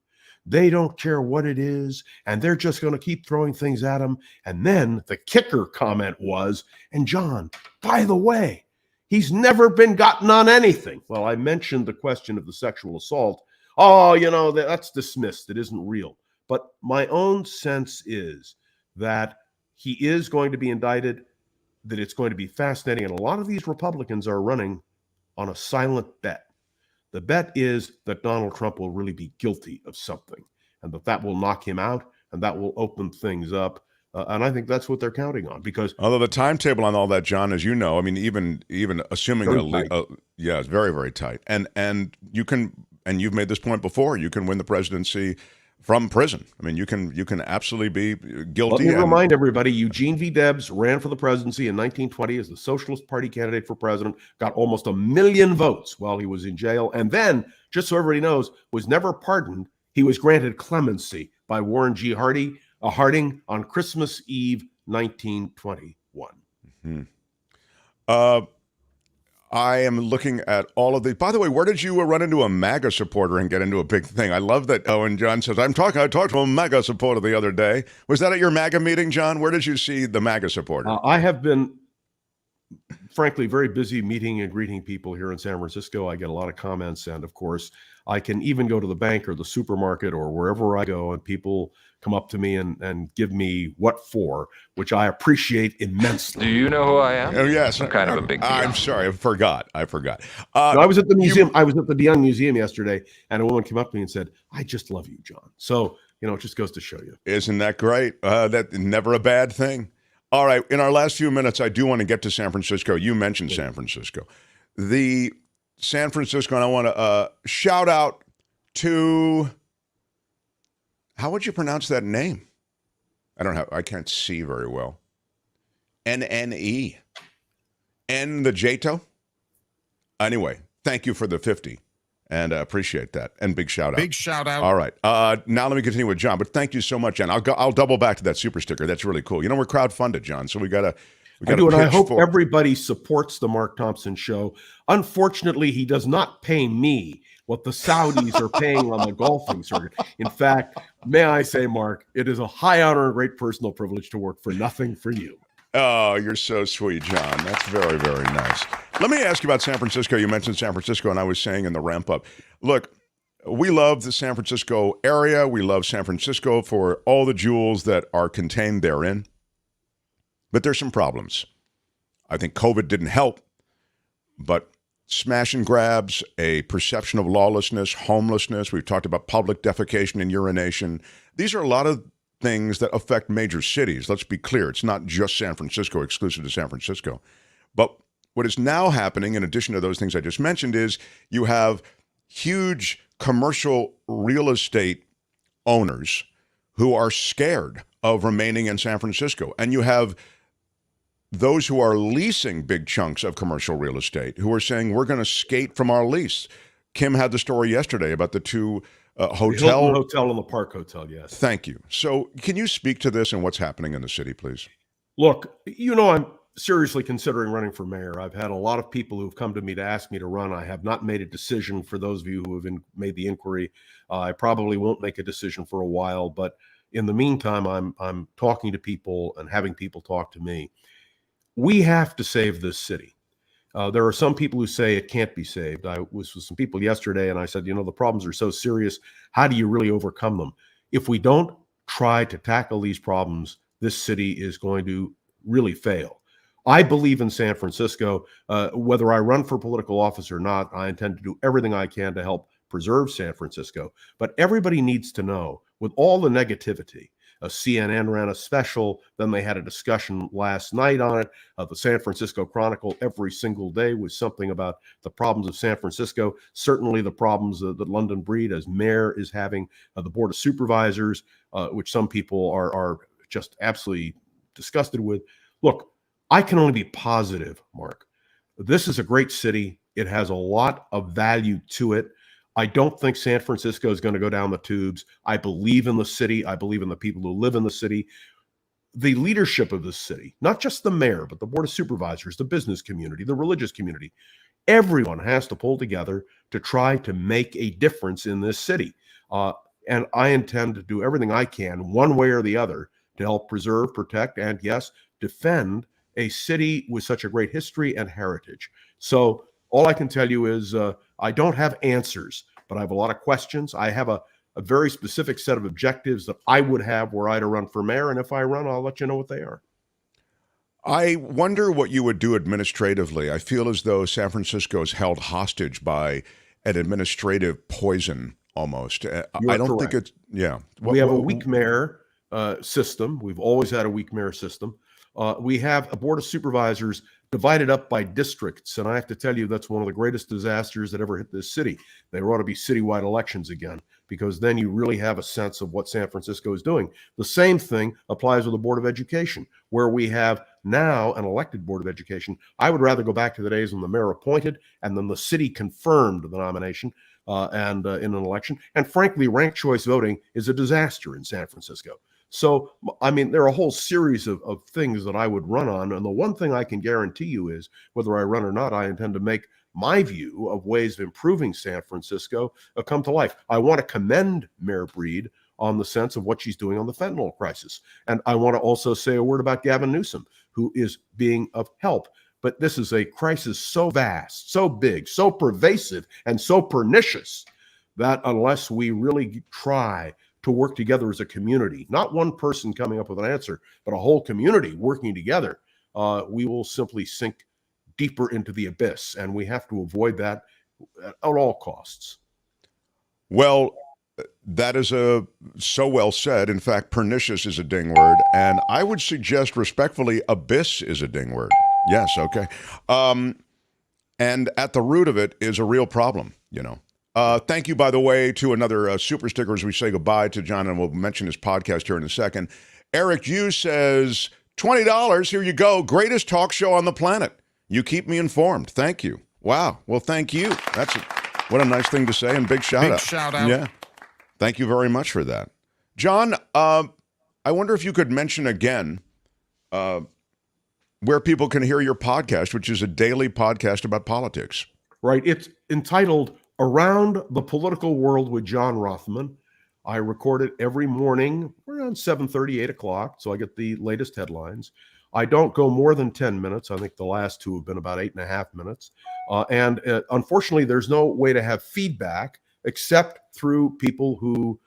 [SPEAKER 23] They don't care what it is, and they're just going to keep throwing things at him. And then the kicker comment was, and John, by the way, he's never been gotten on anything. Well, I mentioned the question of the sexual assault. Oh, that's dismissed. It isn't real. But my own sense is that he is going to be indicted, that it's going to be fascinating. And a lot of these Republicans are running on a silent bet The bet is that Donald Trump will really be guilty of something, and that will knock him out, and that will open things up. And I think that's what they're counting on, because
[SPEAKER 2] although the timetable on all that, John, as you know, I mean, even assuming it's very, very tight. And you can, and you've made this point before, you can win the presidency from prison. I mean, you can absolutely be guilty.
[SPEAKER 23] Let me remind everybody, Eugene V. Debs ran for the presidency in 1920 as the Socialist Party candidate for president, got almost 1 million votes while he was in jail, and then, just so everybody knows, was never pardoned. He was granted clemency by Warren G. Harding on Christmas Eve, 1921.
[SPEAKER 2] Mm-hmm. I am looking at all of the. By the way, where did you run into a MAGA supporter and get into a big thing? I love that. Oh, and John says, I talked to a MAGA supporter the other day. Was that at your MAGA meeting, John? Where did you see the MAGA supporter?
[SPEAKER 23] I have been, frankly, very busy meeting and greeting people here in San Francisco. I get a lot of comments, and of course, I can even go to the bank or the supermarket or wherever I go, and people come up to me and give me what for, which I appreciate immensely.
[SPEAKER 7] Do you know who I am?
[SPEAKER 2] Oh, yes.
[SPEAKER 7] I'm kind of a big deal.
[SPEAKER 2] I'm sorry. I forgot.
[SPEAKER 23] No, I was at the museum. I was at the DeYoung Museum yesterday, and a woman came up to me and said, I just love you, John. So, it just goes to show you.
[SPEAKER 2] Isn't that great? That's never a bad thing. All right. In our last few minutes, I do want to get to San Francisco. You mentioned San Francisco. The San Francisco, and I want to shout out to, how would you pronounce that name? I can't see very well. NNE. N the Jato? Anyway, thank you for the 50. And I appreciate that. And big shout out.
[SPEAKER 5] Big shout out.
[SPEAKER 2] All right. Now let me continue with John. But thank you so much, John. I'll double back to that super sticker. That's really cool. We're crowdfunded, John. So we got to.
[SPEAKER 23] And I hope everybody supports the Mark Thompson Show. Unfortunately, he does not pay me what the Saudis are paying on the golfing circuit. In fact, may I say, Mark, it is a high honor and great personal privilege to work for nothing for you.
[SPEAKER 2] Oh, you're so sweet, John. That's very, very nice. Let me ask you about San Francisco. You mentioned San Francisco, and I was saying in the ramp up, look, we love the San Francisco area. We love San Francisco for all the jewels that are contained therein. But there's some problems. I think COVID didn't help, but smash and grabs, a perception of lawlessness, homelessness. We've talked about public defecation and urination. These are a lot of things that affect major cities. Let's be clear. It's not just San Francisco, exclusive to San Francisco. But what is now happening, in addition to those things I just mentioned, is you have huge commercial real estate owners who are scared of remaining in San Francisco. And you have those who are leasing big chunks of commercial real estate who are saying, we're going to skate from our lease. Kim had the story yesterday about the two hotel.
[SPEAKER 23] The Hilton Hotel and the Park Hotel, yes.
[SPEAKER 2] Thank you. So can you speak to this and what's happening in the city, please?
[SPEAKER 23] Look, I'm seriously considering running for mayor. I've had a lot of people who've come to me to ask me to run. I have not made a decision. For those of you who have made the inquiry, I probably won't make a decision for a while. But in the meantime, I'm talking to people and having people talk to me. We have to save this city. There are some people who say it can't be saved. I was with some people yesterday and I said, the problems are so serious. How do you really overcome them? If we don't try to tackle these problems, this city is going to really fail. I believe in San Francisco. Whether I run for political office or not, I intend to do everything I can to help preserve San Francisco. But everybody needs to know, with all the negativity, CNN ran a special, then they had a discussion last night on it. The San Francisco Chronicle every single day was something about the problems of San Francisco, certainly the problems that London Breed as mayor is having, the Board of Supervisors, which some people are just absolutely disgusted with. Look, I can only be positive, Mark. This is a great city. It has a lot of value to it. I don't think San Francisco is going to go down the tubes. I believe in the city. I believe in the people who live in the city. The leadership of this city, not just the mayor, but the Board of Supervisors, the business community, the religious community, everyone has to pull together to try to make a difference in this city. And I intend to do everything I can, one way or the other, to help preserve, protect, and yes, defend a city with such a great history and heritage. So all I can tell you is I don't have answers, but I have a lot of questions. I have a very specific set of objectives that I would have were I to run for mayor. And if I run, I'll let you know what they are.
[SPEAKER 2] I wonder what you would do administratively. I feel as though San Francisco is held hostage by an administrative poison almost. I don't think it's, yeah.
[SPEAKER 23] We have a weak mayor system. We've always had a weak mayor system. We have a board of supervisors divided up by districts. And I have to tell you, that's one of the greatest disasters that ever hit this city. There ought to be citywide elections again, because then you really have a sense of what San Francisco is doing. The same thing applies with the Board of Education, where we have now an elected Board of Education. I would rather go back to the days when the mayor appointed and then the city confirmed the nomination and in an election. And frankly, ranked choice voting is a disaster in San Francisco. So, I mean, there are a whole series of things that I would run on. And the one thing I can guarantee you is, whether I run or not, I intend to make my view of ways of improving San Francisco come to life. I want to commend Mayor Breed on the sense of what she's doing on the fentanyl crisis. And I want to also say a word about Gavin Newsom, who is being of help. But this is a crisis so vast, so big, so pervasive, and so pernicious that unless we really try to work together as a community, not one person coming up with an answer, but a whole community working together, we will simply sink deeper into the abyss. And we have to avoid that at all costs.
[SPEAKER 2] Well, that is so well said. In fact, pernicious is a ding word. And I would suggest respectfully, abyss is a ding word. Yes, okay. And at the root of it is a real problem, you know. Thank you, by the way, to another super sticker as we say goodbye to John, and we'll mention his podcast here in a second. Eric Yu says, $20, here you go. Greatest talk show on the planet. You keep me informed. Thank you. Wow. Well, thank you. What a nice thing to say, and big shout out.
[SPEAKER 5] Big shout out.
[SPEAKER 2] Yeah. Thank you very much for that. John, I wonder if you could mention again where people can hear your podcast, which is a daily podcast about politics.
[SPEAKER 23] Right. It's entitled Around the Political World with John Rothmann. I record it every morning around 7:30, 8 o'clock, so I get the latest headlines. I don't go more than 10 minutes. I think the last two have been about 8.5 minutes. And unfortunately, there's no way to have feedback except through people who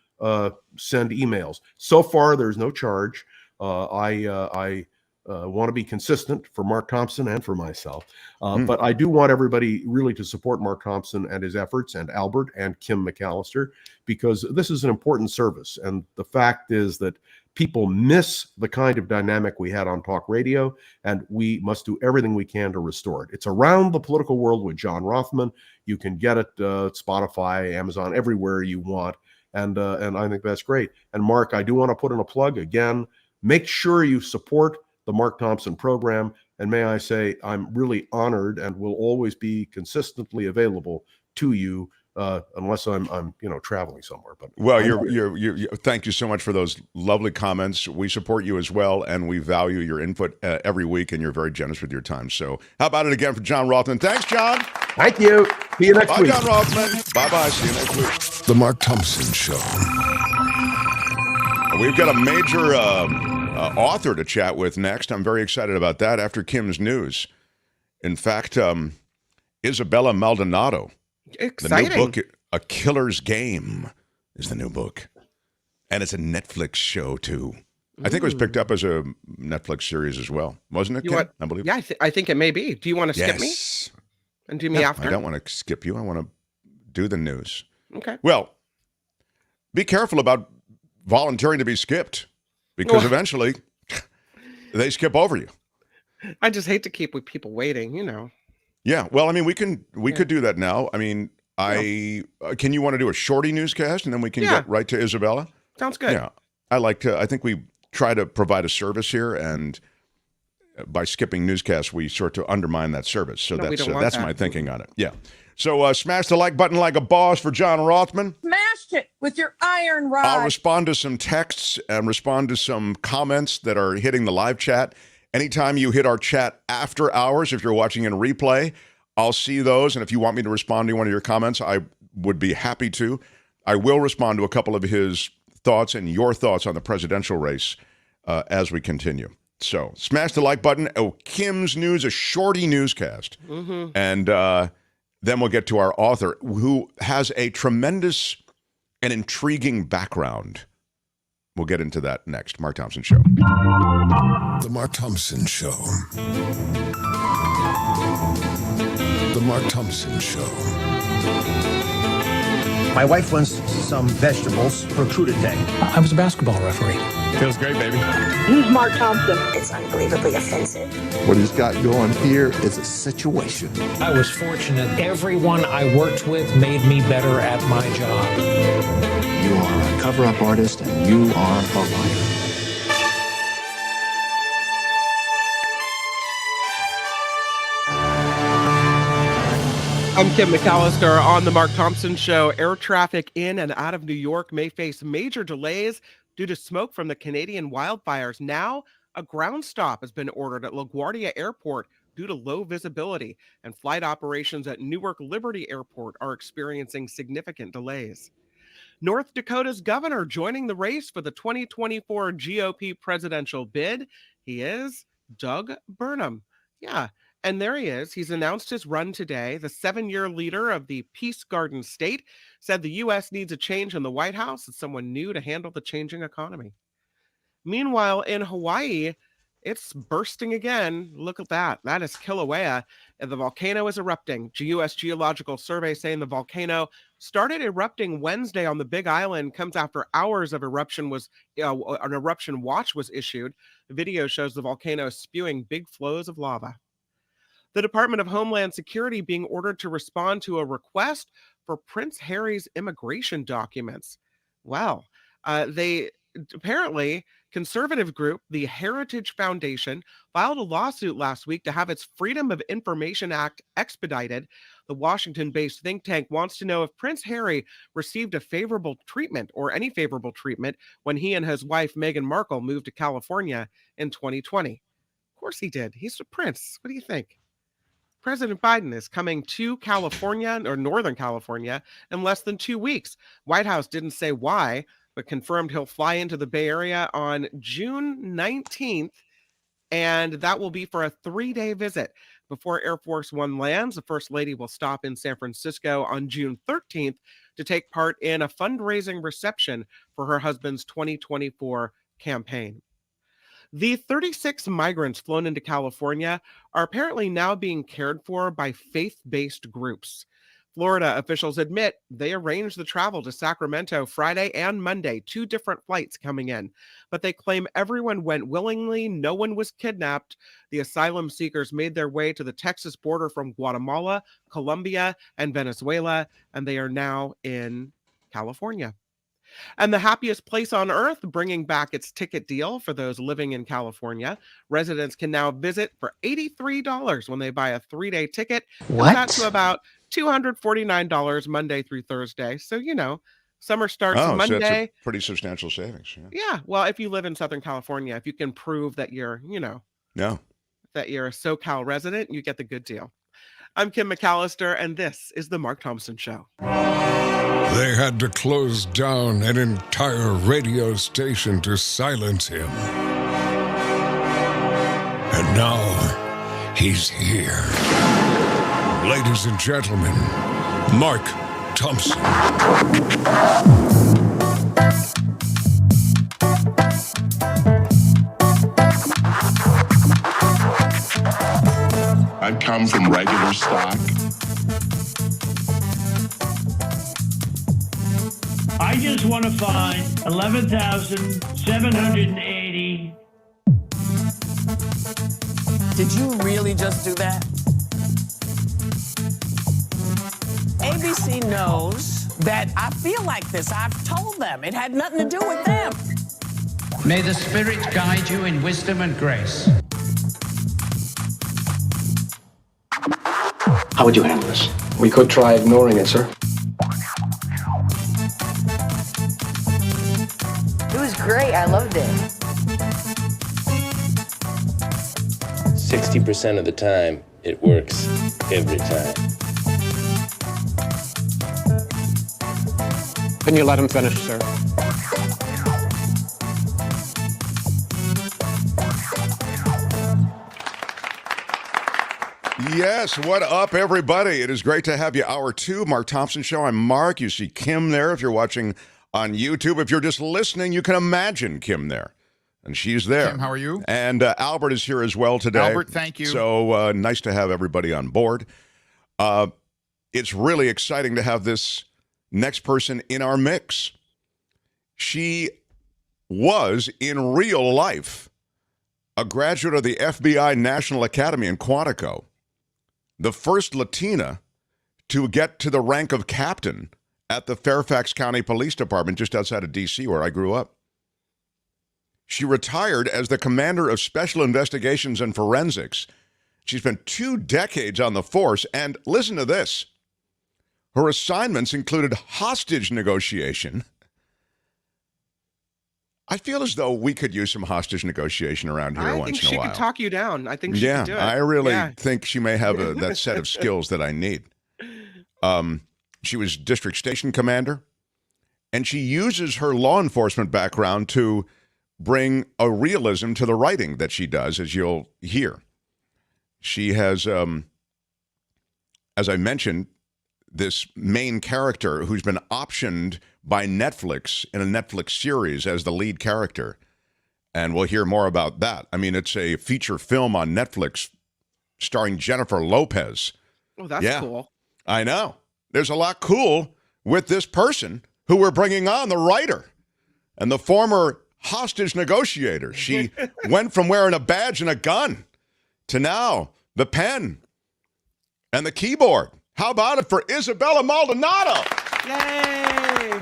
[SPEAKER 23] send emails. So far, there's no charge. I want to be consistent for Mark Thompson and for myself. But I do want everybody really to support Mark Thompson and his efforts, and Albert and Kim McAllister, because this is an important service. And the fact is that people miss the kind of dynamic we had on talk radio, and we must do everything we can to restore it. It's Around the Political World with John Rothmann. You can get it Spotify, Amazon, everywhere you want. And I think that's great. And Mark, I do want to put in a plug again. Make sure you support the Mark Thompson program. And may I say, I'm really honored and will always be consistently available to you unless I'm traveling somewhere. But
[SPEAKER 2] well, you're thank you so much for those lovely comments. We support you as well, and we value your input every week, and you're very generous with your time. So how about it again for John Rothmann? Thanks, John.
[SPEAKER 23] Thank you. See you next week.
[SPEAKER 2] Bye, John Rothmann. Bye-bye. See you next week.
[SPEAKER 9] The Mark Thompson Show.
[SPEAKER 2] We've got a major author to chat with next. I'm very excited about that after Kim's news. In fact, Isabella Maldonado.
[SPEAKER 4] Exciting.
[SPEAKER 2] The new book, A Killer's Game, is the new book. And it's a Netflix show, too. I think it was picked up as a Netflix series as well. Wasn't it, Kim? I believe.
[SPEAKER 4] Yeah, I think it may be. Do you want to skip me? And do me after?
[SPEAKER 2] I don't want to skip you. I want to do the news.
[SPEAKER 4] Okay.
[SPEAKER 2] Well, be careful about volunteering to be skipped, because eventually they skip over you.
[SPEAKER 4] I just hate to keep people waiting, you know.
[SPEAKER 2] Yeah, well, I mean, we could do that now. I mean, can you want to do a shorty newscast, and then we can get right to Isabella?
[SPEAKER 4] Sounds good.
[SPEAKER 2] Yeah, I think we try to provide a service here, and by skipping newscasts, we sort of undermine that service. So that's my thinking on it. Yeah. So smash the like button like a boss for John Rothmann.
[SPEAKER 20] Smashed it with your iron rod.
[SPEAKER 2] I'll respond to some texts and respond to some comments that are hitting the live chat. Anytime you hit our chat after hours, if you're watching in replay, I'll see those. And if you want me to respond to one of your comments, I would be happy to. I will respond to a couple of his thoughts and your thoughts on the presidential race as we continue. So smash the like button. Oh, Kim's News, a shorty newscast. Mm-hmm. And then we'll get to our author, who has a tremendous and intriguing background We'll get into that next. Mark Thompson Show.
[SPEAKER 9] The Mark Thompson Show. The Mark Thompson Show.
[SPEAKER 7] My wife wants some vegetables for Cruda Day.
[SPEAKER 17] I was a basketball referee.
[SPEAKER 8] Feels great, baby.
[SPEAKER 10] Use Mark Thompson.
[SPEAKER 24] It's unbelievably offensive.
[SPEAKER 25] What he's got going here is a situation.
[SPEAKER 26] I was fortunate. Everyone I worked with made me better at my job.
[SPEAKER 25] You are a cover-up artist and you are a liar.
[SPEAKER 4] I'm Kim McAllister on the Mark Thompson Show. Air traffic in and out of New York may face major delays due to smoke from the Canadian wildfires. Now, a ground stop has been ordered at LaGuardia Airport due to low visibility, and flight operations at Newark Liberty Airport are experiencing significant delays. North Dakota's governor joining the race for the 2024 GOP presidential bid. He is Doug Burnham. Yeah. And there he is. He's announced his run today. The 7-year leader of the Peace Garden state said the U.S. needs a change in the White House and someone new to handle the changing economy. Meanwhile, in Hawaii, it's bursting again. Look at that. That is Kilauea, and the volcano is erupting. U.S. Geological Survey saying the volcano started erupting Wednesday on the Big Island. Comes after hours of eruption an eruption watch was issued. The video shows the volcano spewing big flows of lava. The Department of Homeland Security being ordered to respond to a request for Prince Harry's immigration documents. Well, they apparently, conservative group, the Heritage Foundation, filed a lawsuit last week to have its Freedom of Information Act expedited. The Washington-based think tank wants to know if Prince Harry received a favorable treatment or any favorable treatment when he and his wife Meghan Markle moved to California in 2020. Of course he did. He's a prince. What do you think? President Biden is coming to California or Northern California in less than 2 weeks. White House didn't say why, but confirmed he'll fly into the Bay Area on June 19th, and that will be for a 3-day visit. Before Air Force One lands, the First Lady will stop in San Francisco on June 13th to take part in a fundraising reception for her husband's 2024 campaign. The 36 migrants flown into California are apparently now being cared for by faith-based groups. Florida officials admit they arranged the travel to Sacramento Friday and Monday, 2 different flights coming in, but they claim everyone went willingly, no one was kidnapped. The asylum seekers made their way to the Texas border from Guatemala, Colombia, and Venezuela, and they are now in California. And the happiest place on earth, bringing back its ticket deal for those living in California. Residents can now visit for $83 when they buy a 3-day ticket.
[SPEAKER 27] What?
[SPEAKER 4] That's to about $249 Monday through Thursday. So, summer starts Monday.
[SPEAKER 2] So that's a pretty substantial savings.
[SPEAKER 4] Yeah. Well, if you live in Southern California, if you can prove that you're, that you're a SoCal resident, you get the good deal. I'm Kim McAllister, and this is The Mark Thompson Show.
[SPEAKER 9] They had to close down an entire radio station to silence him. And now, he's here. Ladies and gentlemen, Mark Thompson.
[SPEAKER 28] I've come from regular stock.
[SPEAKER 29] I just want to find 11,780.
[SPEAKER 30] Did you really just do that? ABC knows that I feel like this. I've told them. It had nothing to do with them.
[SPEAKER 27] May the Spirit guide you in wisdom and grace.
[SPEAKER 31] How would you handle this? We could try ignoring it, sir.
[SPEAKER 32] It was great. I loved it.
[SPEAKER 1] 60% of the time, it works every time.
[SPEAKER 31] Can you let him finish, sir?
[SPEAKER 2] Yes, what up, everybody? It is great to have you. Hour 2, Mark Thompson Show. I'm Mark. You see Kim there if you're watching on YouTube. If you're just listening, you can imagine Kim there. And she's there.
[SPEAKER 5] Kim, how are you?
[SPEAKER 2] And Albert is here as well today.
[SPEAKER 5] Albert, thank you.
[SPEAKER 2] So nice to have everybody on board. It's really exciting to have this next person in our mix. She was, in real life, a graduate of the FBI National Academy in Quantico, the first Latina to get to the rank of captain at the Fairfax County Police Department just outside of D.C., where I grew up. She retired as the commander of Special Investigations and Forensics. She spent 2 decades on the force, and listen to this. Her assignments included hostage negotiation. I feel as though we could use some hostage negotiation around here once in a while.
[SPEAKER 4] I think she could talk you down. I think she could do it.
[SPEAKER 2] I really think she may have that set of skills that I need. She was district station commander, and she uses her law enforcement background to bring a realism to the writing that she does, as you'll hear. She has, as I mentioned, this main character who's been optioned by Netflix in a Netflix series as the lead character. And we'll hear more about that. I mean, it's a feature film on Netflix starring Jennifer Lopez.
[SPEAKER 4] Oh, that's cool.
[SPEAKER 2] I know. There's a lot cool with this person who we're bringing on, the writer and the former hostage negotiator. She went from wearing a badge and a gun to now the pen and the keyboard. How about it for Isabella Maldonado?
[SPEAKER 4] Yay!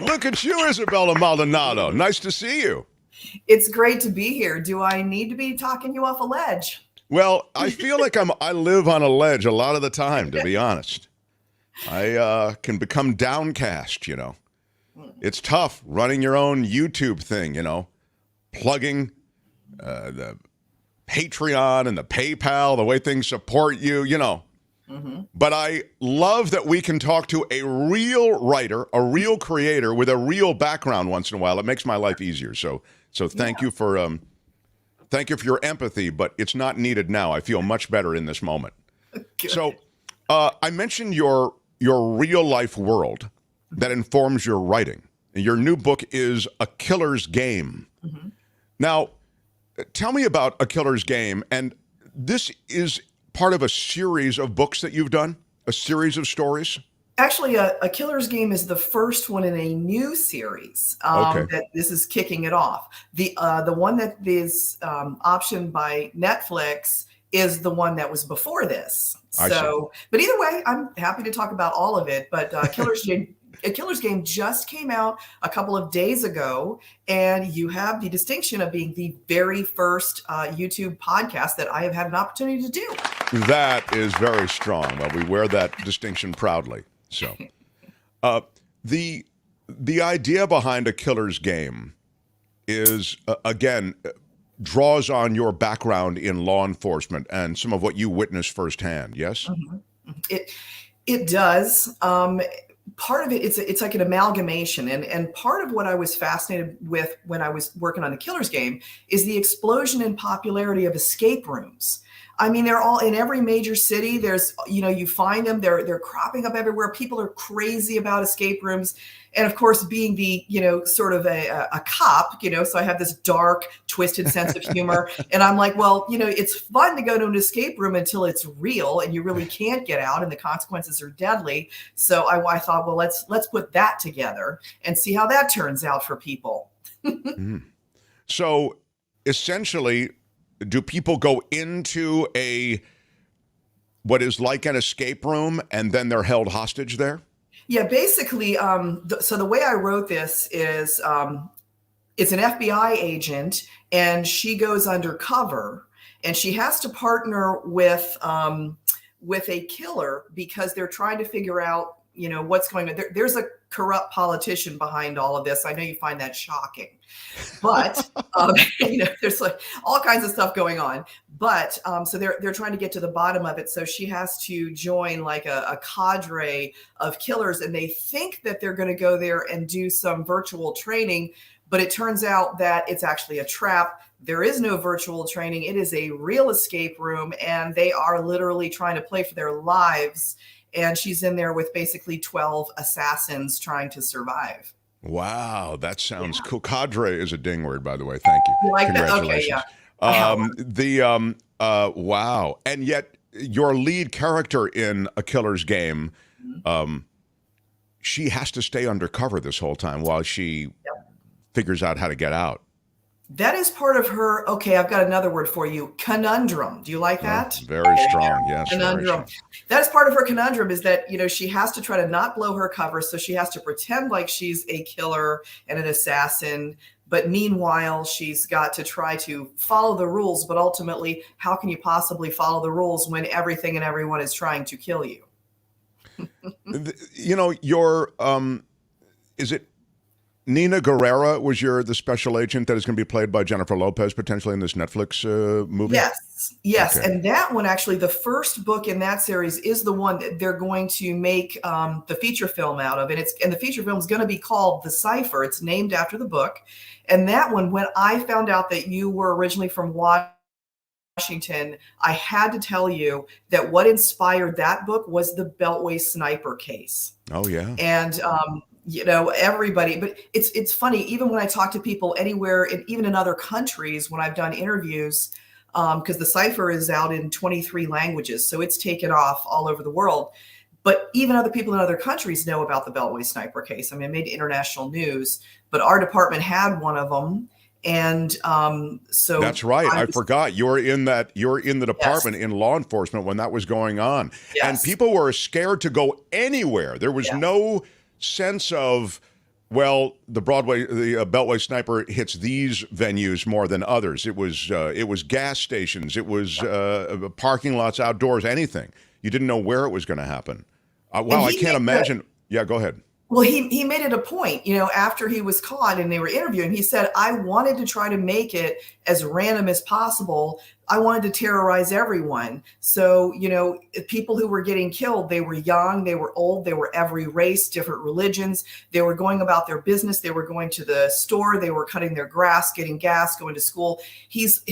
[SPEAKER 2] Look at you, Isabella Maldonado. Nice to see you.
[SPEAKER 6] It's great to be here. Do I need to be talking you off a ledge?
[SPEAKER 2] Well, I feel like I live on a ledge a lot of the time, to be honest. I can become downcast, you know. It's tough running your own YouTube thing, you know, plugging the Patreon and the PayPal, the way things support you, you know. But I love that we can talk to a real writer, a real creator with a real background once in a while. It makes my life easier. So thank you for your empathy, but it's not needed now. I feel much better in this moment.
[SPEAKER 6] Good.
[SPEAKER 2] So I mentioned your real life world that informs your writing. Your new book is A Killer's Game. Now, tell me about A Killer's Game. And this is part of a series of books that you've done, a series of stories?
[SPEAKER 6] Actually, A Killer's Game is the first one in a new series that this is kicking it off. The one that is optioned by Netflix is the one that was before this. So, but either way, I'm happy to talk about all of it. But A Killer's Game just came out a couple of days ago, and you have the distinction of being the very first YouTube podcast that I have had an opportunity to do.
[SPEAKER 2] That is very strong. Well, we wear that distinction proudly. So, the idea behind A Killer's Game is, again, draws on your background in law enforcement and some of what you witnessed firsthand, yes?
[SPEAKER 6] It does. Part of it, it's like an amalgamation. And part of what I was fascinated with when I was working on The Killer's Game is the explosion in popularity of escape rooms. I mean, they're all in every major city. There's, you find them, they're cropping up everywhere. People are crazy about escape rooms. And of course, being the, sort of a cop, so I have this dark, twisted sense of humor. And I'm like, well, it's fun to go to an escape room until it's real and you really can't get out and the consequences are deadly. So I thought, well, let's put that together and see how that turns out for people.
[SPEAKER 2] So essentially, do people go into what is like an escape room and then they're held hostage there?
[SPEAKER 6] Yeah, basically. So the way I wrote this is it's an FBI agent and she goes undercover and she has to partner with a killer because they're trying to figure out, what's going on. There's a corrupt politician behind all of this. I know you find that shocking, but there's like all kinds of stuff going on. But so they're trying to get to the bottom of it. So she has to join like a cadre of killers, and they think that they're going to go there and do some virtual training, but it turns out that it's actually a trap. There is no virtual training. It is a real escape room, and they are literally trying to play for their lives. and she's in there with basically 12 assassins trying to survive.
[SPEAKER 2] Wow, that sounds cool. Cadre is a ding word, by the way. Thank you.
[SPEAKER 6] You like that?
[SPEAKER 2] Congratulations.
[SPEAKER 6] Okay, yeah.
[SPEAKER 2] Wow. And yet your lead character in A Killer's Game, she has to stay undercover this whole time while she figures out how to get out.
[SPEAKER 6] That is part of her. Okay, I've got another word for you. Conundrum. Do you like that?
[SPEAKER 2] Very strong. Yes.
[SPEAKER 6] Conundrum. That is part of her conundrum, is that, she has to try to not blow her cover. So she has to pretend like she's a killer and an assassin. But meanwhile, she's got to try to follow the rules. But ultimately, how can you possibly follow the rules when everything and everyone is trying to kill you?
[SPEAKER 2] Is it Nina Guerrera was the special agent that is going to be played by Jennifer Lopez potentially in this Netflix movie?
[SPEAKER 6] Yes.
[SPEAKER 2] Okay.
[SPEAKER 6] And that one, actually, the first book in that series is the one that they're going to make the feature film out of. And the feature film is going to be called The Cipher. It's named after the book. And that one, when I found out that you were originally from Washington, I had to tell you that what inspired that book was the Beltway sniper case.
[SPEAKER 2] Oh, yeah.
[SPEAKER 6] And, everybody, but it's funny, even when I talk to people anywhere, even in other countries, when I've done interviews, because the Cipher is out in 23 languages, so it's taken off all over the world. But even other people in other countries know about the Beltway sniper case. I mean, it made international news, but our department had one of them. And so
[SPEAKER 2] that's right. I forgot you're in the department in law enforcement when that was going on.
[SPEAKER 6] Yes.
[SPEAKER 2] And people were scared to go anywhere. There was no sense of, well, the Beltway sniper hits these venues more than others. It was gas stations. It was parking lots, outdoors, anything. You didn't know where it was going to happen. Wow, I can't imagine. Yeah, go ahead.
[SPEAKER 6] Well, he made it a point, after he was caught and they were interviewing, he said, I wanted to try to make it as random as possible. I wanted to terrorize everyone. So, people who were getting killed, they were young, they were old, they were every race, different religions. They were going about their business. They were going to the store. They were cutting their grass, getting gas, going to school. His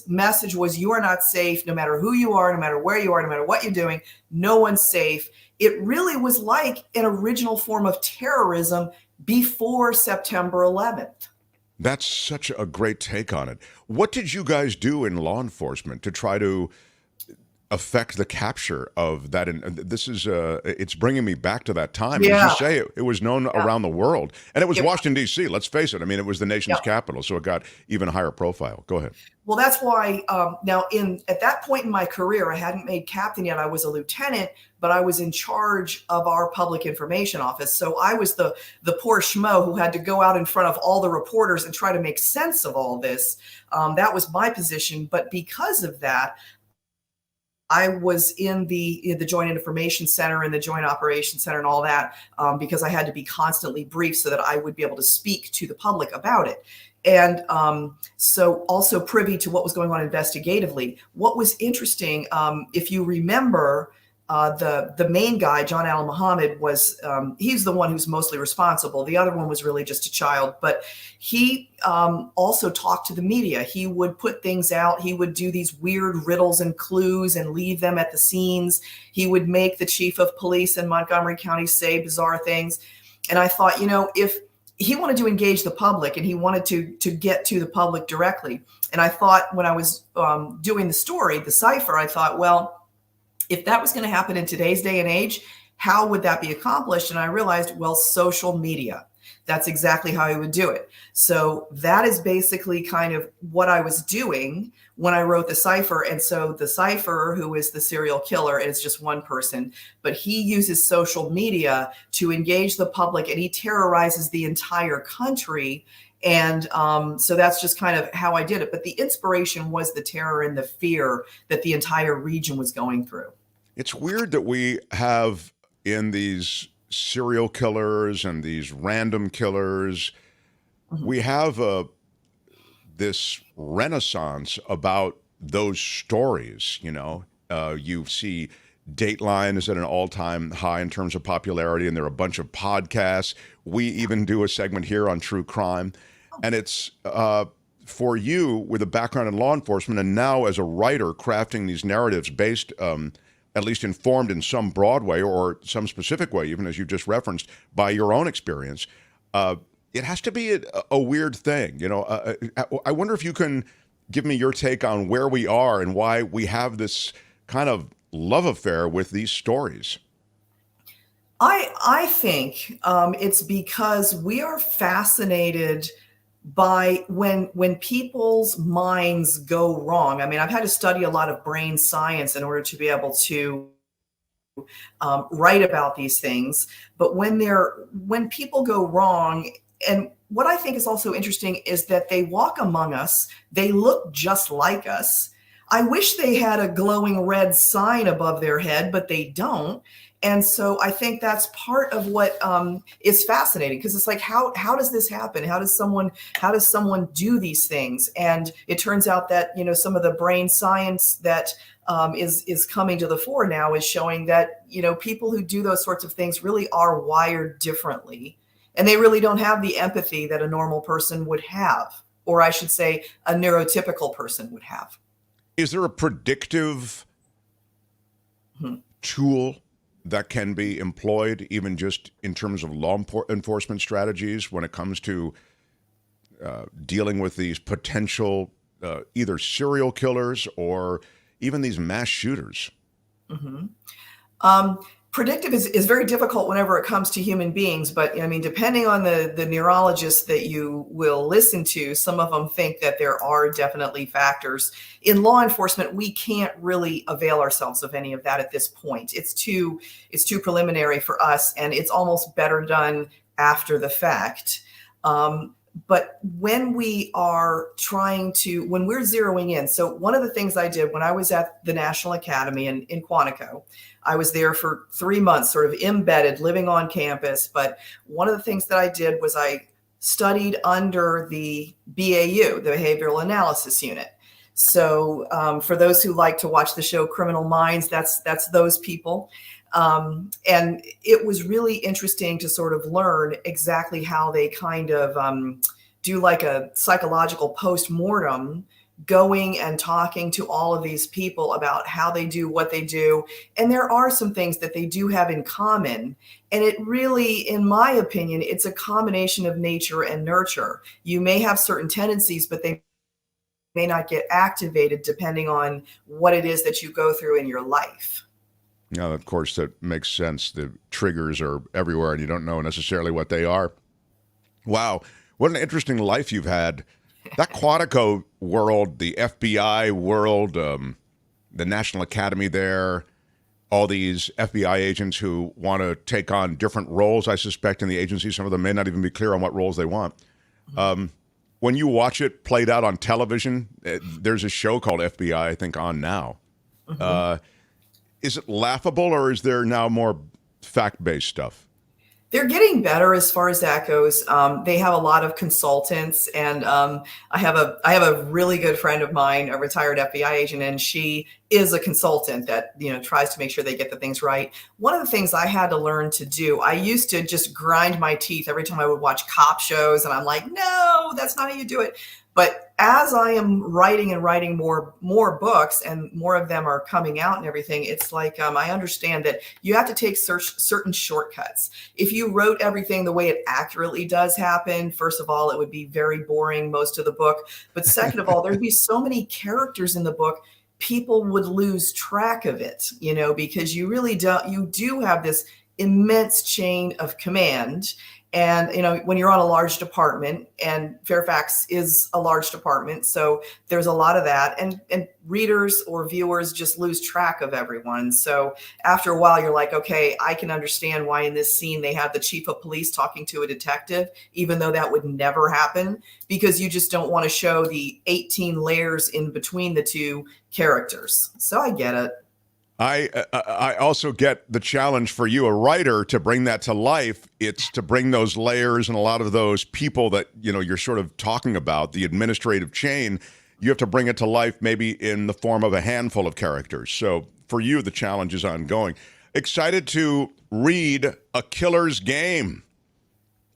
[SPEAKER 6] message was, you are not safe, no matter who you are, no matter where you are, no matter what you're doing. No one's safe. It really was like an original form of terrorism before September 11th.
[SPEAKER 2] That's such a great take on it. What did you guys do in law enforcement to try to affect the capture of that? And this is it's bringing me back to that time.
[SPEAKER 6] Yeah.
[SPEAKER 2] As you say, it was known around the world, and it was Washington D.C. Let's face it. I mean, it was the nation's capital, so it got even higher profile. Go ahead.
[SPEAKER 6] Well, that's why now at that point in my career, I hadn't made captain yet. I was a lieutenant, but I was in charge of our public information office. So I was the poor schmo who had to go out in front of all the reporters and try to make sense of all this. That was my position. But because of that, I was in the Joint Information Center and the Joint Operations Center and all that because I had to be constantly briefed so that I would be able to speak to the public about it. And so also privy to what was going on investigatively. What was interesting, if you remember, the main guy, John Allen Muhammad, was he's the one who's mostly responsible. The other one was really just a child, but he also talked to the media. He would put things out. He would do these weird riddles and clues and leave them at the scenes. He would make the chief of police in Montgomery County say bizarre things. And I thought, if he wanted to engage the public and he wanted to get to the public directly. And I thought when I was doing the story, The Cipher, I thought, well, if that was going to happen in today's day and age, how would that be accomplished? And I realized, well, social media. That's exactly how I would do it. So that is basically kind of what I was doing when I wrote The Cipher. And so The Cipher, who is the serial killer, is just one person, but he uses social media to engage the public and he terrorizes the entire country. And so that's just kind of how I did it. But the inspiration was the terror and the fear that the entire region was going through.
[SPEAKER 2] It's weird that we have in these serial killers and these random killers, we have this renaissance about those stories. You see Dateline is at an all-time high in terms of popularity, and there are a bunch of podcasts. We even do a segment here on true crime. And it's for you with a background in law enforcement and now as a writer crafting these narratives based at least informed in some broad way or some specific way, even as you just referenced, by your own experience. It has to be a weird thing. You know, I wonder if you can give me your take on where we are and why we have this kind of love affair with these stories.
[SPEAKER 6] I think it's because we are fascinated by when people's minds go wrong. I mean, I've had to study a lot of brain science in order to be able to write about these things. But when people go wrong, and what I think is also interesting is that they walk among us, they look just like us. I wish they had a glowing red sign above their head, but they don't. And so I think that's part of what is fascinating, because it's like, how does this happen? How does someone do these things? And it turns out that, you know, some of the brain science that is coming to the fore now is showing that, you know, people who do those sorts of things really are wired differently, and they really don't have the empathy that a normal person would have, or I should say a neurotypical person would have.
[SPEAKER 2] Is there a predictive tool that can be employed, even just in terms of law enforcement strategies, when it comes to dealing with these potential either serial killers or even these mass shooters?
[SPEAKER 6] Predictive is very difficult whenever it comes to human beings, but I mean, depending on the neurologists that you will listen to, some of them think that there are definitely factors. In law enforcement, we can't really avail ourselves of any of that at this point. It's too preliminary for us, and it's almost better done after the fact. But when we are when we're zeroing in, so one of the things I did when I was at the National Academy in Quantico, I was there for 3 months, sort of embedded, living on campus. But one of the things that I did was I studied under the BAU, the Behavioral Analysis Unit. So for those who like to watch the show Criminal Minds, that's those people. And it was really interesting to sort of learn exactly how they kind of do like a psychological post-mortem, going and talking to all of these people about how they do what they do. And there are some things that they do have in common. And it really, in my opinion, it's a combination of nature and nurture. You may have certain tendencies, but they may not get activated depending on what it is that you go through in your life.
[SPEAKER 2] Yeah, of course, that makes sense. The triggers are everywhere, and you don't know necessarily what they are. Wow, what an interesting life you've had. That Quantico world, the FBI world, the National Academy there, all these FBI agents who want to take on different roles, I suspect, in the agency. Some of them may not even be clear on what roles they want. When you watch it played out on television, there's a show called FBI, I think, on now. Is it laughable, or is there now more fact-based stuff?
[SPEAKER 6] They're getting better as far as that goes. They have a lot of consultants, and I have a really good friend of mine, a retired FBI agent, and she is a consultant that, you know, tries to make sure they get the things right. One of the things I had to learn to do, I used to just grind my teeth every time I would watch cop shows, and I'm like, no, that's not how you do it. But as I am writing more books, and more of them are coming out and everything, it's like I understand that you have to take certain shortcuts. If you wrote everything the way it accurately does happen, first of all, it would be very boring, most of the book. But second of all, there'd be so many characters in the book, people would lose track of it, you know, because you do have this immense chain of command. And, you know, when you're on a large department, and Fairfax is a large department, so there's a lot of that, and readers or viewers just lose track of everyone. So after a while, you're like, okay, I can understand why in this scene they have the chief of police talking to a detective, even though that would never happen, because you just don't want to show the 18 layers in between the two characters. So I get it.
[SPEAKER 2] I also get the challenge for you, a writer, to bring that to life. It's to bring those layers and a lot of those people that, you know, you're sort of talking about, the administrative chain. You have to bring it to life maybe in the form of a handful of characters. So for you, the challenge is ongoing. Excited to read A Killer's Game.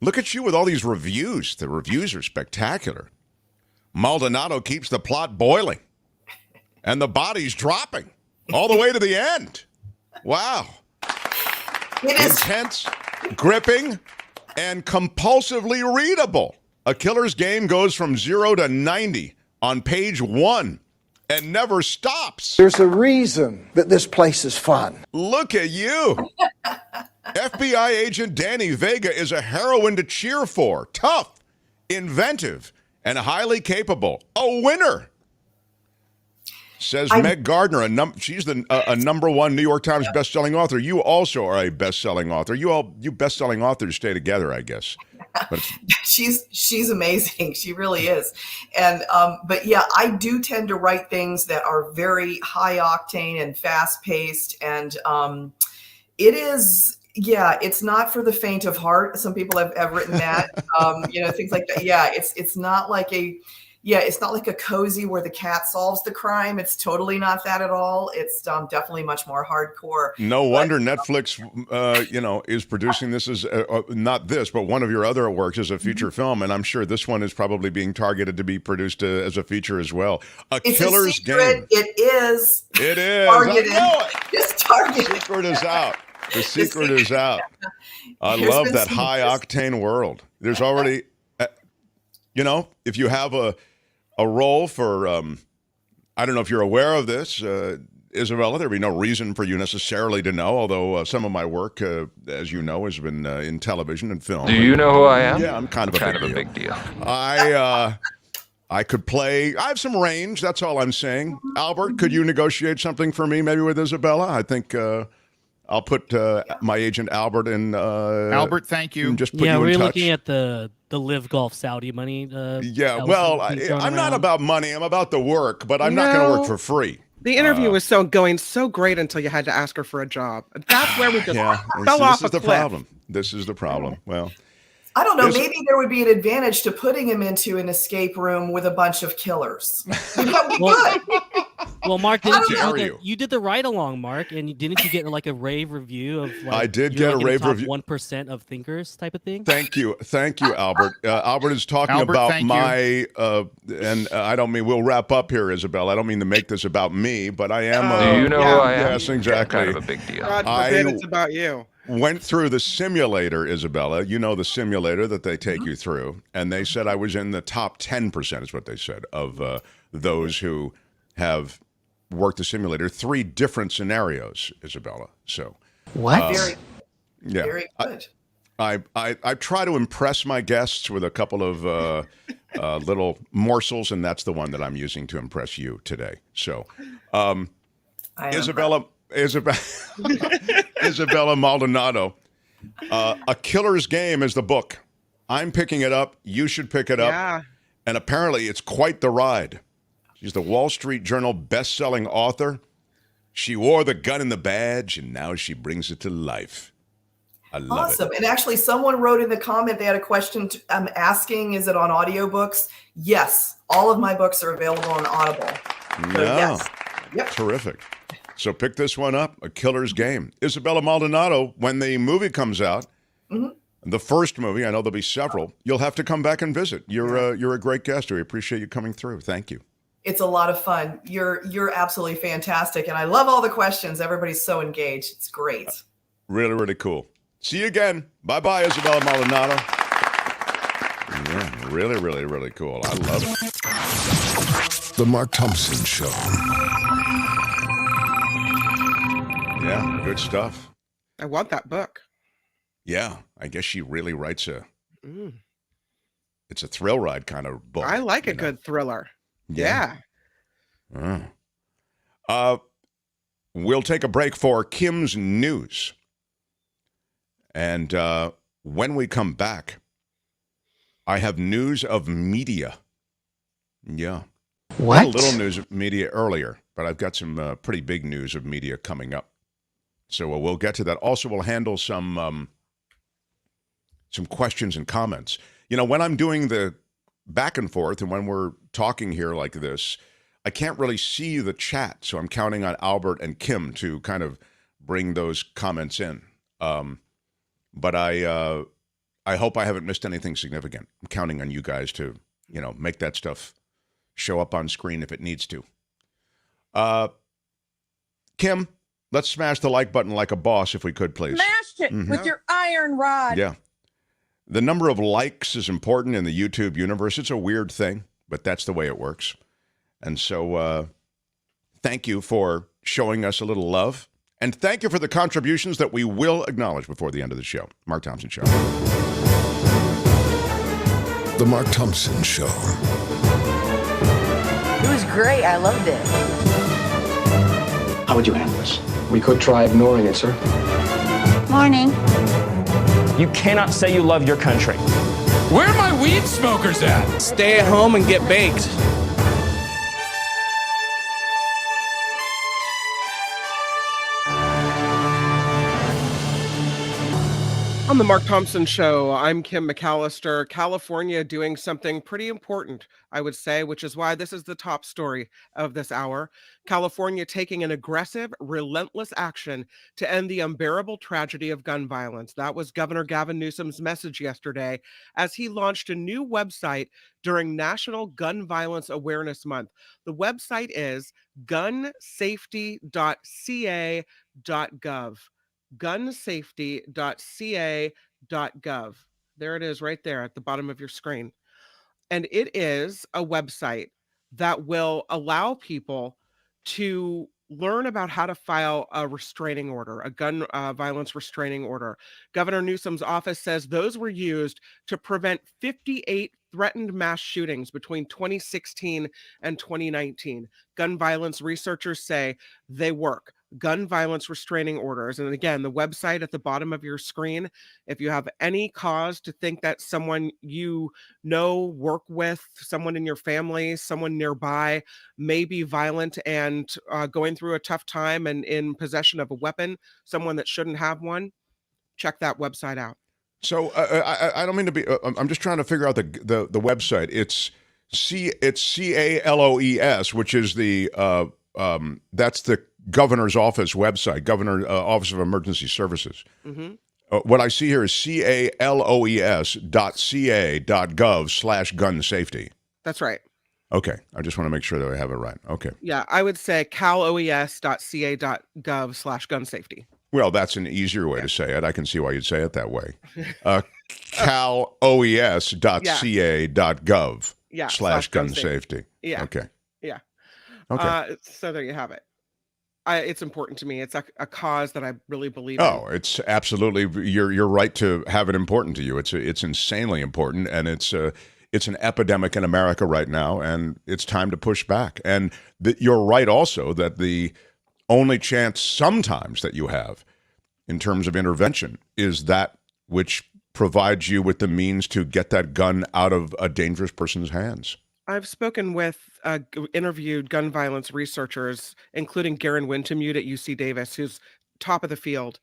[SPEAKER 2] Look at you with all these reviews. The reviews are spectacular. Maldonado keeps the plot boiling, and the body's dropping all the way to the end. Wow.
[SPEAKER 6] It is
[SPEAKER 2] intense, gripping, and compulsively readable. A Killer's Game goes from 0 to 90 on page 1 and never stops.
[SPEAKER 8] There's a reason that this place is fun.
[SPEAKER 2] Look at you. FBI agent Danny Vega is a heroine to cheer for. Tough, inventive, and highly capable. A winner. Says Meg Gardner, she's the number one New York Times bestselling author. You also are a bestselling author. You bestselling authors stay together, I guess. But
[SPEAKER 6] she's amazing. She really is. And but yeah, I do tend to write things that are very high octane and fast paced, and it is. Yeah, it's not for the faint of heart. Some people have written that, things like that. Yeah, it's not like it's not like a cozy where the cat solves the crime. It's totally not that at all. It's definitely much more hardcore.
[SPEAKER 2] No wonder Netflix, is producing this as not this, but one of your other works as a feature film, and I'm sure this one is probably being targeted to be produced as a feature as well.
[SPEAKER 6] It's
[SPEAKER 2] Killer's
[SPEAKER 6] a secret.
[SPEAKER 2] Game.
[SPEAKER 6] It is.
[SPEAKER 2] It is.
[SPEAKER 6] Targeted.
[SPEAKER 2] I know it.
[SPEAKER 6] It's targeted.
[SPEAKER 2] The secret is out. The secret is out. I love that high octane world. There's already, if you have a role for, I don't know if you're aware of this, Isabella, there'd be no reason for you necessarily to know, although some of my work, as you know, has been in television and film.
[SPEAKER 10] Do you know who I am?
[SPEAKER 2] Yeah, I'm kind of a big deal. I could play, I have some range, that's all I'm saying. Albert, could you negotiate something for me, maybe with Isabella? I think I'll put my agent Albert in.
[SPEAKER 5] Albert, thank you.
[SPEAKER 2] Just put you in
[SPEAKER 11] we're
[SPEAKER 2] touch.
[SPEAKER 11] looking at the Live Golf Saudi money.
[SPEAKER 2] I'm not about money. I'm about the work, but I'm not going to work for free.
[SPEAKER 4] The interview was going so great until you had to ask her for a job. That's where we just fell off a cliff.
[SPEAKER 2] Problem. This is the problem. Well,
[SPEAKER 6] I don't know. Maybe there would be an advantage to putting him into an escape room with a bunch of killers. That would be good.
[SPEAKER 11] Well, Mark, you did the ride along, Mark, and didn't you get like a rave review of? Like,
[SPEAKER 2] I did get a rave review.
[SPEAKER 11] 1% of thinkers type of thing.
[SPEAKER 2] Thank you, Albert. Albert is talking about my, and I don't mean we'll wrap up here, Isabel. I don't mean to make this about me, but I am.
[SPEAKER 10] Do you know who I am?
[SPEAKER 2] Yes, exactly.
[SPEAKER 10] Kind of a big deal.
[SPEAKER 4] God forbid it's about you.
[SPEAKER 2] Went through the simulator, Isabella. You know the simulator that they take you through, and they said I was in the top 10%, is what they said, of those who have worked the simulator. 3 different scenarios, Isabella. So
[SPEAKER 6] what? Very good.
[SPEAKER 2] I try to impress my guests with a couple of little morsels, and that's the one that I'm using to impress you today. So, Isabella Maldonado, A Killer's Game is the book. I'm picking it up. You should pick it up.
[SPEAKER 4] Yeah.
[SPEAKER 2] And apparently it's quite the ride. She's the Wall Street Journal best-selling author. She wore the gun and the badge, and now she brings it to life. I love
[SPEAKER 6] it. And actually, someone wrote in the comment, they had a question asking, is it on audiobooks? Yes. All of my books are available on Audible. So, yes. Yep.
[SPEAKER 2] Terrific. So pick this one up, A Killer's Game. Isabella Maldonado, when the movie comes out, the first movie, I know there'll be several, you'll have to come back and visit. You're a great guest. We appreciate you coming through. Thank you.
[SPEAKER 6] It's a lot of fun. You're absolutely fantastic. And I love all the questions. Everybody's so engaged. It's great.
[SPEAKER 2] Really, really cool. See you again. Bye-bye, Isabella Maldonado. Yeah, really, really, really cool. I love it.
[SPEAKER 9] The Mark Thompson Show.
[SPEAKER 2] Yeah, good stuff.
[SPEAKER 4] I want that book.
[SPEAKER 2] Yeah, I guess she really writes it's a thrill ride kind of book.
[SPEAKER 4] I like a good thriller. Yeah.
[SPEAKER 2] We'll take a break for Kim's News. And when we come back, I have news of media. Yeah.
[SPEAKER 8] What?
[SPEAKER 2] I had a little news of media earlier, but I've got some pretty big news of media coming up. So we'll get to that. Also, we'll handle some questions and comments. You know, when I'm doing the back and forth and when we're talking here like this, I can't really see the chat. So I'm counting on Albert and Kim to kind of bring those comments in. But I hope I haven't missed anything significant. I'm counting on you guys to, make that stuff show up on screen if it needs to. Kim, Let's smash the like button like a boss if we could, please.
[SPEAKER 20] Smashed it with your iron rod.
[SPEAKER 2] Yeah. The number of likes is important in the YouTube universe. It's a weird thing, but that's the way it works. And so thank you for showing us a little love. And thank you for the contributions that we will acknowledge before the end of the show. Mark Thompson Show.
[SPEAKER 9] The Mark Thompson Show.
[SPEAKER 32] It was great. I loved it.
[SPEAKER 31] How would you handle this? We could try ignoring it, sir.
[SPEAKER 24] Morning.
[SPEAKER 31] You cannot say you love your country.
[SPEAKER 3] Where are my weed smokers at?
[SPEAKER 30] Stay at home and get baked.
[SPEAKER 4] On the Mark Thompson Show, I'm Kim McAllister. California doing something pretty important, I would say, which is why this is the top story of this hour. California taking an aggressive, relentless action to end the unbearable tragedy of gun violence. That was Governor Gavin Newsom's message yesterday as he launched a new website during National Gun Violence Awareness Month. The website is gunsafety.ca.gov. gunsafety.ca.gov. There it is right there at the bottom of your screen. And it is a website that will allow people to learn about how to file a restraining order, a gun violence restraining order. Governor Newsom's office says those were used to prevent 58 threatened mass shootings between 2016 and 2019. Gun violence researchers say they work. Gun violence restraining orders. And again, the website at the bottom of your screen, if you have any cause to think that someone you know, work with, someone in your family, someone nearby may be violent and going through a tough time and in possession of a weapon, someone that shouldn't have one, check that website out.
[SPEAKER 2] So I don't mean to be, I'm just trying to figure out the website. It's CALOES, which is that's the governor's office website, Office of Emergency Services.
[SPEAKER 4] Mm-hmm.
[SPEAKER 2] What I see here is CALOES.ca.gov/gun safety.
[SPEAKER 4] That's right.
[SPEAKER 2] Okay. I just want to make sure that I have it right. Okay.
[SPEAKER 4] Yeah, I would say caloes.ca.gov/gun safety.
[SPEAKER 2] Well, that's an easier way to say it. I can see why you'd say it that way. caloes.ca.gov/gun safety.
[SPEAKER 4] Yeah.
[SPEAKER 2] Okay.
[SPEAKER 4] Yeah.
[SPEAKER 2] Okay.
[SPEAKER 4] So there you have it. It's important to me. It's a cause that I really believe
[SPEAKER 2] in. Oh,
[SPEAKER 4] in.
[SPEAKER 2] it's absolutely, you're right to have it important to you. It's insanely important, and it's an epidemic in America right now, and it's time to push back. And you're right also that the only chance sometimes that you have in terms of intervention is that which provides you with the means to get that gun out of a dangerous person's hands.
[SPEAKER 4] I've spoken with, interviewed gun violence researchers, including Garen Wintemute at UC Davis, who's top of the field.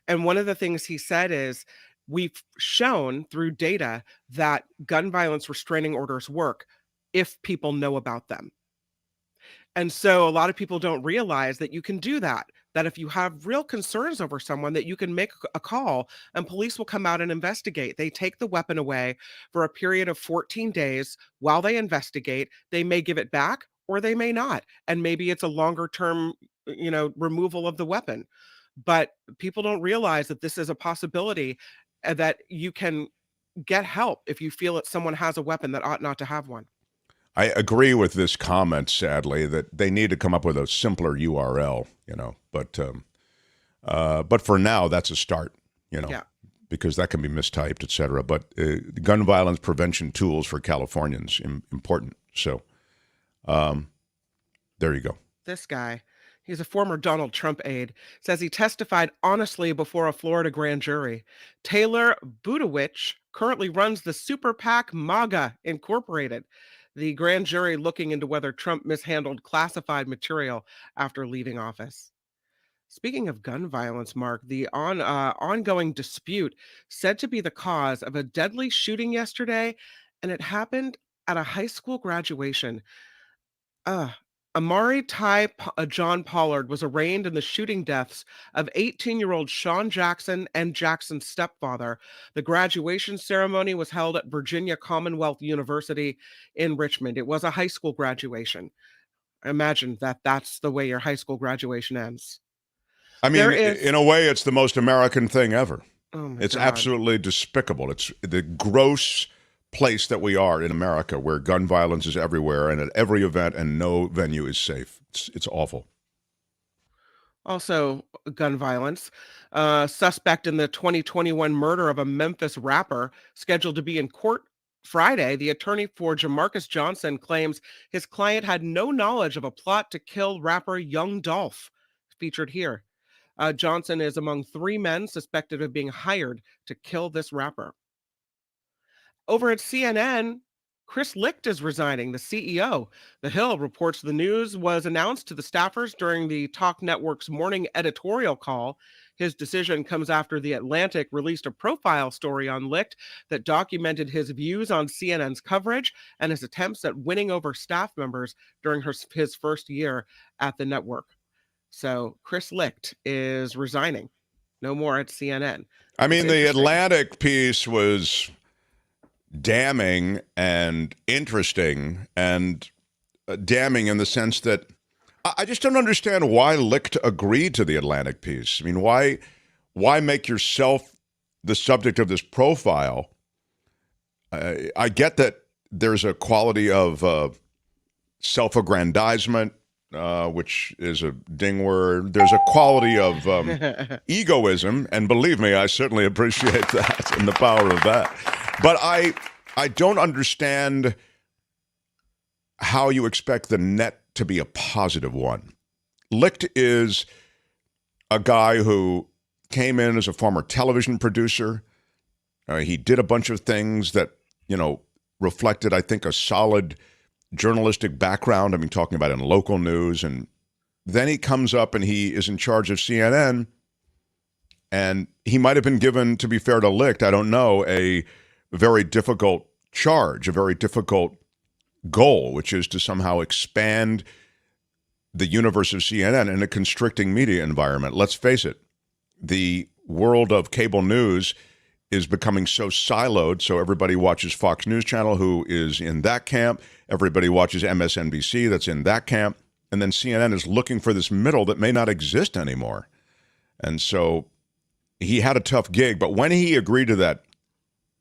[SPEAKER 4] And one of the things he said is, we've shown through data that gun violence restraining orders work if people know about them. And so a lot of people don't realize that you can do that if you have real concerns over someone, that you can make a call and police will come out and investigate. They take the weapon away for a period of 14 days while they investigate. They may give it back or they may not. And maybe it's a longer term, removal of the weapon. But people don't realize that this is a possibility, that you can get help if you feel that someone has a weapon that ought not to have one.
[SPEAKER 2] I agree with this comment, sadly, that they need to come up with a simpler URL, but for now, that's a start,
[SPEAKER 4] yeah.
[SPEAKER 2] Because that can be mistyped, et cetera. But gun violence prevention tools for Californians, important. So there you go.
[SPEAKER 4] This guy, he's a former Donald Trump aide, says he testified honestly before a Florida grand jury. Taylor Budowich currently runs the super PAC MAGA Incorporated, the grand jury looking into whether Trump mishandled classified material after leaving office. Speaking of gun violence, Mark, the ongoing dispute said to be the cause of a deadly shooting yesterday, and it happened at a high school graduation. Amari Ty John Pollard was arraigned in the shooting deaths of 18-year-old Sean Jackson and Jackson's stepfather. The graduation ceremony was held at Virginia Commonwealth University in Richmond. It was a high school graduation. Imagine that's the way your high school graduation ends.
[SPEAKER 2] I mean, in a way, it's the most American thing ever.
[SPEAKER 4] Oh
[SPEAKER 2] it's
[SPEAKER 4] God.
[SPEAKER 2] absolutely despicable. It's the gross place that we are in America, where gun violence is everywhere and at every event, and no venue is safe. It's awful.
[SPEAKER 4] Also, gun violence. Suspect in the 2021 murder of a Memphis rapper scheduled to be in court Friday. The attorney for Jamarcus Johnson claims his client had no knowledge of a plot to kill rapper Young Dolph. Featured here. Johnson is among 3 men suspected of being hired to kill this rapper. Over at CNN, Chris Licht is resigning, the CEO. The Hill reports the news was announced to the staffers during the Talk Network's morning editorial call. His decision comes after The Atlantic released a profile story on Licht that documented his views on CNN's coverage and his attempts at winning over staff members during his first year at the network. So Chris Licht is resigning. No more at CNN.
[SPEAKER 2] I mean, the Atlantic piece was damning and interesting, and damning in the sense that I just don't understand why Licht agreed to the Atlantic piece. I mean, why make yourself the subject of this profile? I get that there's a quality of self-aggrandizement, which is a ding word. There's a quality of egoism, and believe me, I certainly appreciate that and the power of that. But I don't understand how you expect the net to be a positive one. Licht is a guy who came in as a former television producer. He did a bunch of things that, reflected, I think, a solid journalistic background. I mean, talking about in local news. And then he comes up and he is in charge of CNN. And he might have been given, to be fair to Licht, I don't know, a very difficult charge, a very difficult goal, which is to somehow expand the universe of CNN in a constricting media environment. Let's face it, the world of cable news is becoming so siloed, so everybody watches Fox News Channel, who is in that camp. Everybody watches MSNBC, that's in that camp. And then CNN is looking for this middle that may not exist anymore. And so he had a tough gig, but when he agreed to that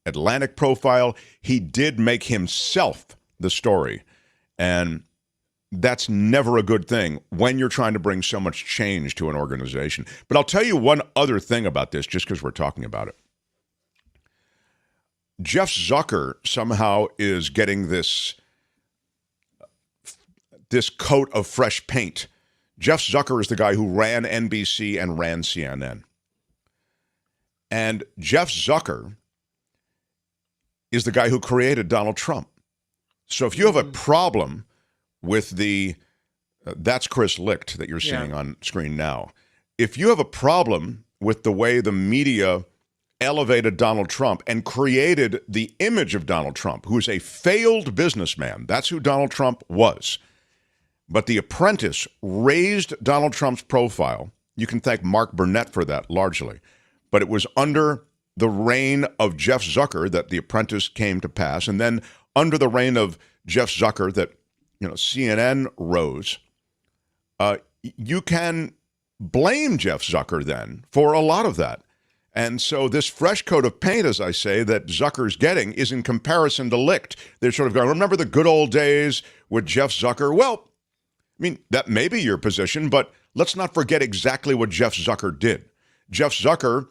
[SPEAKER 2] Atlantic profile, he did make himself the story. And that's never a good thing when you're trying to bring so much change to an organization. But I'll tell you one other thing about this, just because we're talking about it. Jeff Zucker somehow is getting this coat of fresh paint. Jeff Zucker is the guy who ran NBC and ran CNN. And Jeff Zucker is the guy who created Donald Trump. So if you have a problem with that's Chris Licht that you're seeing on screen now. If you have a problem with the way the media elevated Donald Trump and created the image of Donald Trump, who is a failed businessman, that's who Donald Trump was. But The Apprentice raised Donald Trump's profile. You can thank Mark Burnett for that largely. But it was under the reign of Jeff Zucker that The Apprentice came to pass, and then under the reign of Jeff Zucker that CNN rose. You can blame Jeff Zucker then for a lot of that. And so this fresh coat of paint, as I say, that Zucker's getting is in comparison to Licht. They're sort of going, remember the good old days with Jeff Zucker? Well, I mean, that may be your position, but let's not forget exactly what Jeff Zucker did. Jeff Zucker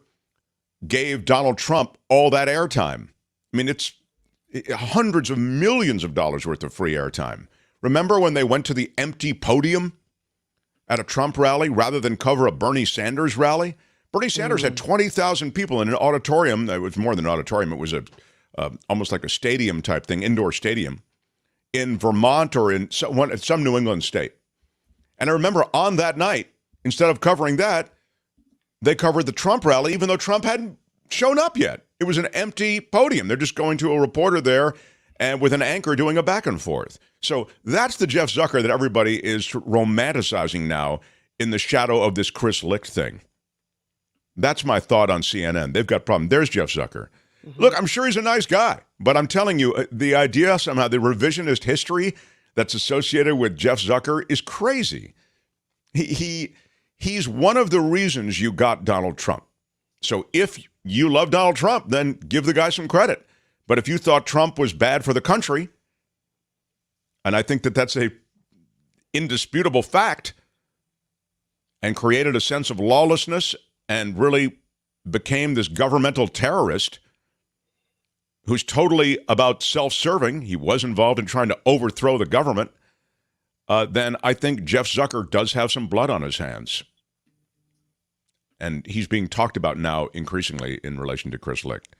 [SPEAKER 2] gave Donald Trump all that airtime. I mean, it's hundreds of millions of dollars worth of free airtime. Remember when they went to the empty podium at a Trump rally rather than cover a Bernie Sanders rally? Bernie Sanders had 20,000 people in an auditorium. It was more than an auditorium. It was almost like a stadium type thing, indoor stadium, in Vermont or in some New England state. And I remember on that night, instead of covering that, they covered the Trump rally, even though Trump hadn't shown up yet. It was an empty podium. They're just going to a reporter there and with an anchor doing a back and forth. So that's the Jeff Zucker that everybody is romanticizing now in the shadow of this Chris Licht thing. That's my thought on CNN. They've got a problem. There's Jeff Zucker. Mm-hmm. Look, I'm sure he's a nice guy, but I'm telling you, the idea somehow, the revisionist history that's associated with Jeff Zucker is crazy. He He's one of the reasons you got Donald Trump. So if you love Donald Trump, then give the guy some credit. But if you thought Trump was bad for the country, and I think that that's a indisputable fact, and created a sense of lawlessness and really became this governmental terrorist who's totally about self-serving, he was involved in trying to overthrow the government, then I think Jeff Zucker does have some blood on his hands. And he's being talked about now increasingly in relation to Chris Licht.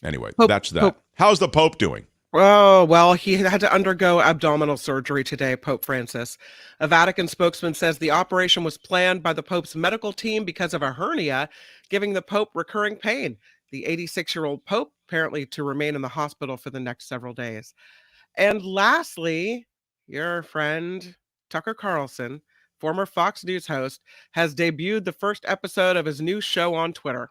[SPEAKER 2] Anyway, that's that. Pope. How's the Pope doing?
[SPEAKER 4] Oh, well, he had to undergo abdominal surgery today, Pope Francis. A Vatican spokesman says the operation was planned by the Pope's medical team because of a hernia, giving the Pope recurring pain. The 86-year-old Pope apparently to remain in the hospital for the next several days. And lastly, your friend Tucker Carlson, former Fox News host, has debuted the first episode of his new show on Twitter.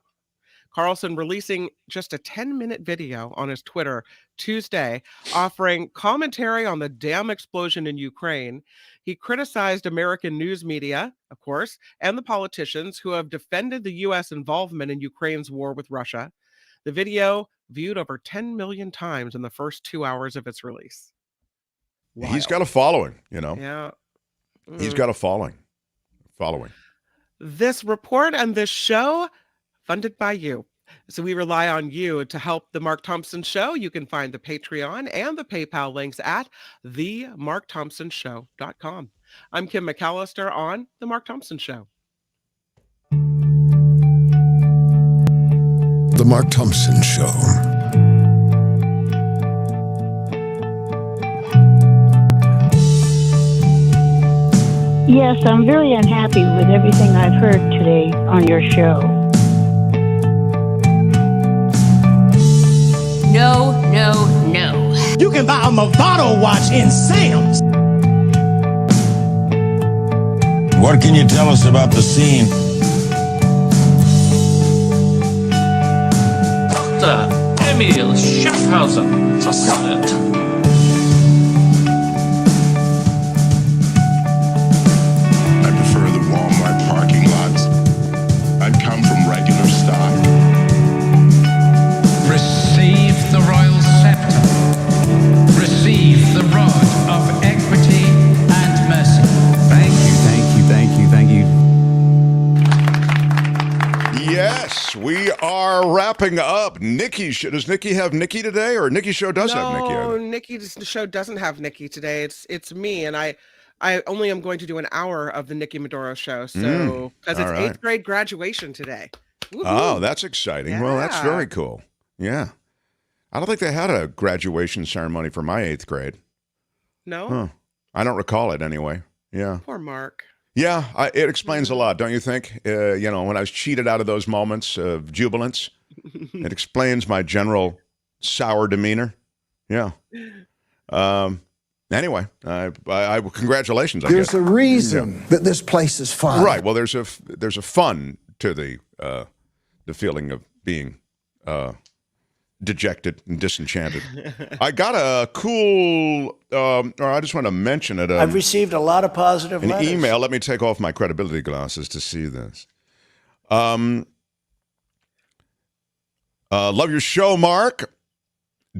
[SPEAKER 4] Carlson releasing just a 10-minute video on his Twitter Tuesday, offering commentary on the dam explosion in Ukraine. He criticized American news media, of course, and the politicians who have defended the U.S. involvement in Ukraine's war with Russia. The video viewed over 10 million times in the first 2 hours of its release. Wild.
[SPEAKER 2] He's got a following, you know.
[SPEAKER 4] Yeah.
[SPEAKER 2] He's got a following.
[SPEAKER 4] This report and this show funded by you. So we rely on you to help The Mark Thompson Show. You can find the Patreon and the PayPal links at themarkthompsonshow.com. I'm Kim McAllister on The Mark Thompson Show.
[SPEAKER 9] The Mark Thompson Show.
[SPEAKER 24] Yes, I'm very unhappy with everything I've heard today on your show.
[SPEAKER 7] No, no, no.
[SPEAKER 10] You can buy a Movado watch in Sam's.
[SPEAKER 12] What can you tell us about the scene?
[SPEAKER 7] Dr. Emil Schaffhausen, Assistant.
[SPEAKER 28] I prefer the Walmart parking lots. I'd come from regular stock.
[SPEAKER 27] Receive the royal scepter. Receive the rod of equity and mercy.
[SPEAKER 13] Thank you, thank you, thank you, thank you.
[SPEAKER 2] Yes, we are wrapping up. Does Nikki have Nikki today, or Nikki Show does have Nikki?
[SPEAKER 4] No, Nikki's show doesn't have Nikki today. It's me, and I only am going to do an hour of the Nikki Maduro show. So because it's
[SPEAKER 2] right.
[SPEAKER 4] 8th grade graduation today. Woo-hoo.
[SPEAKER 2] Oh, that's exciting.
[SPEAKER 4] Yeah.
[SPEAKER 2] Well, that's very cool. Yeah. I don't think they had a graduation ceremony for my 8th grade.
[SPEAKER 4] No?
[SPEAKER 2] Huh. I don't recall it anyway. Yeah.
[SPEAKER 4] Poor Mark.
[SPEAKER 2] Yeah, it explains a lot, don't you think? When I was cheated out of those moments of jubilance, it explains my general sour demeanor. Yeah. Anyway, I congratulations.
[SPEAKER 8] There's a reason that this place is fun.
[SPEAKER 2] Right. Well, there's a fun to the feeling of being dejected and disenchanted. I got a cool, or I just want to mention it.
[SPEAKER 14] I've received a lot of positive letters.
[SPEAKER 2] An email. Let me take off my credibility glasses to see this. Love your show, Mark.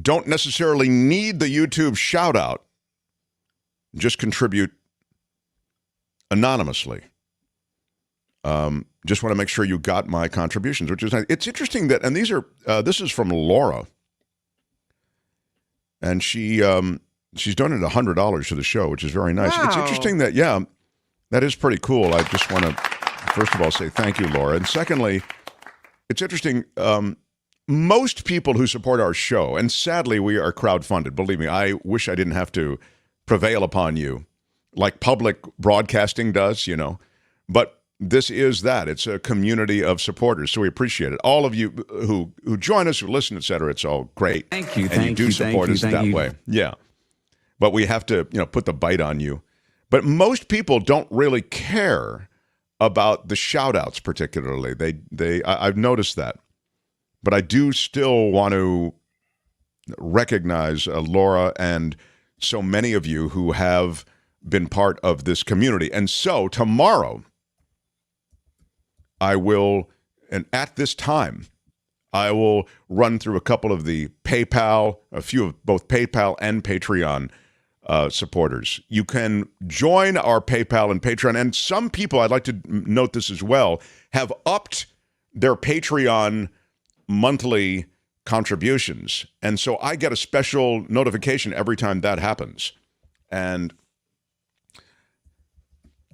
[SPEAKER 2] Don't necessarily need the YouTube shout out. Just contribute anonymously. Just want to make sure you got my contributions, which is nice. It's interesting that, and these are, this is from Laura, and she's donated $100 to the show, which is very nice.
[SPEAKER 4] Wow.
[SPEAKER 2] It's interesting that, yeah, that is pretty cool. I just want to, first of all, say thank you, Laura. And secondly, it's interesting, most people who support our show, and sadly we are crowdfunded, believe me, I wish I didn't have to prevail upon you like public broadcasting does, but this is that. It's a community of supporters, so we appreciate it. All of you who join us, who listen, et cetera, it's all great.
[SPEAKER 13] Thank you,
[SPEAKER 2] and you do support us that way. Yeah. But we have to, put the bite on you. But most people don't really care about the shout-outs particularly. I've noticed that. But I do still want to recognize Laura and so many of you who have been part of this community. And so tomorrow, I will, and at this time, I will run through a couple of the PayPal, a few of both PayPal and Patreon supporters. You can join our PayPal and Patreon, and some people, I'd like to note this as well, have upped their Patreon monthly contributions. And so I get a special notification every time that happens. And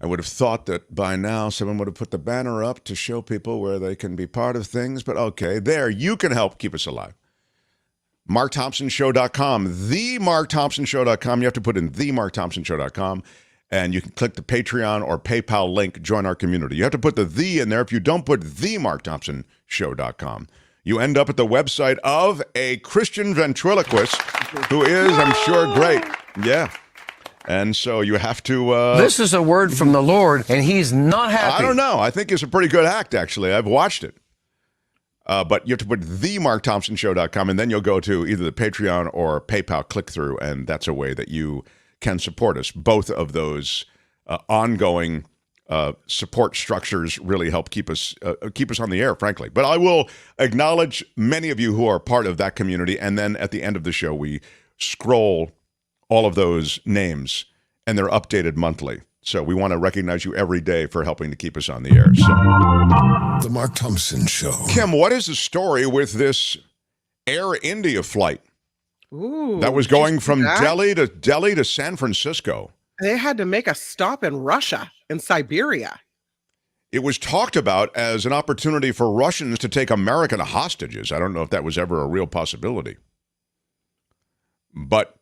[SPEAKER 2] I would have thought that by now someone would have put the banner up to show people where they can be part of things. But okay, there, you can help keep us alive. MarkThompsonShow.com, TheMarkThompsonShow.com. You have to put in TheMarkThompsonShow.com, and you can click the Patreon or PayPal link, join our community. You have to put the in there. If you don't put TheMarkThompsonShow.com, you end up at the website of a Christian ventriloquist who is, I'm sure, great. Yeah. And so you have to...
[SPEAKER 1] this is a word from the Lord, and he's not happy.
[SPEAKER 2] I don't know. I think it's a pretty good act, actually. I've watched it. But you have to put TheMarkThompsonShow.com, and then you'll go to either the Patreon or PayPal click-through, and that's a way that you can support us. Both of those ongoing support structures really help keep us on the air, frankly. But I will acknowledge many of you who are part of that community, and then at the end of the show, we scroll all of those names, and they're updated monthly. So we want to recognize you every day for helping to keep us on the air. So,
[SPEAKER 9] The Mark Thompson Show.
[SPEAKER 2] Kim, what is the story with this Air India flight that was going from Delhi to San Francisco?
[SPEAKER 4] They had to make a stop in Russia, in Siberia.
[SPEAKER 2] It was talked about as an opportunity for Russians to take American hostages. I don't know if that was ever a real possibility. But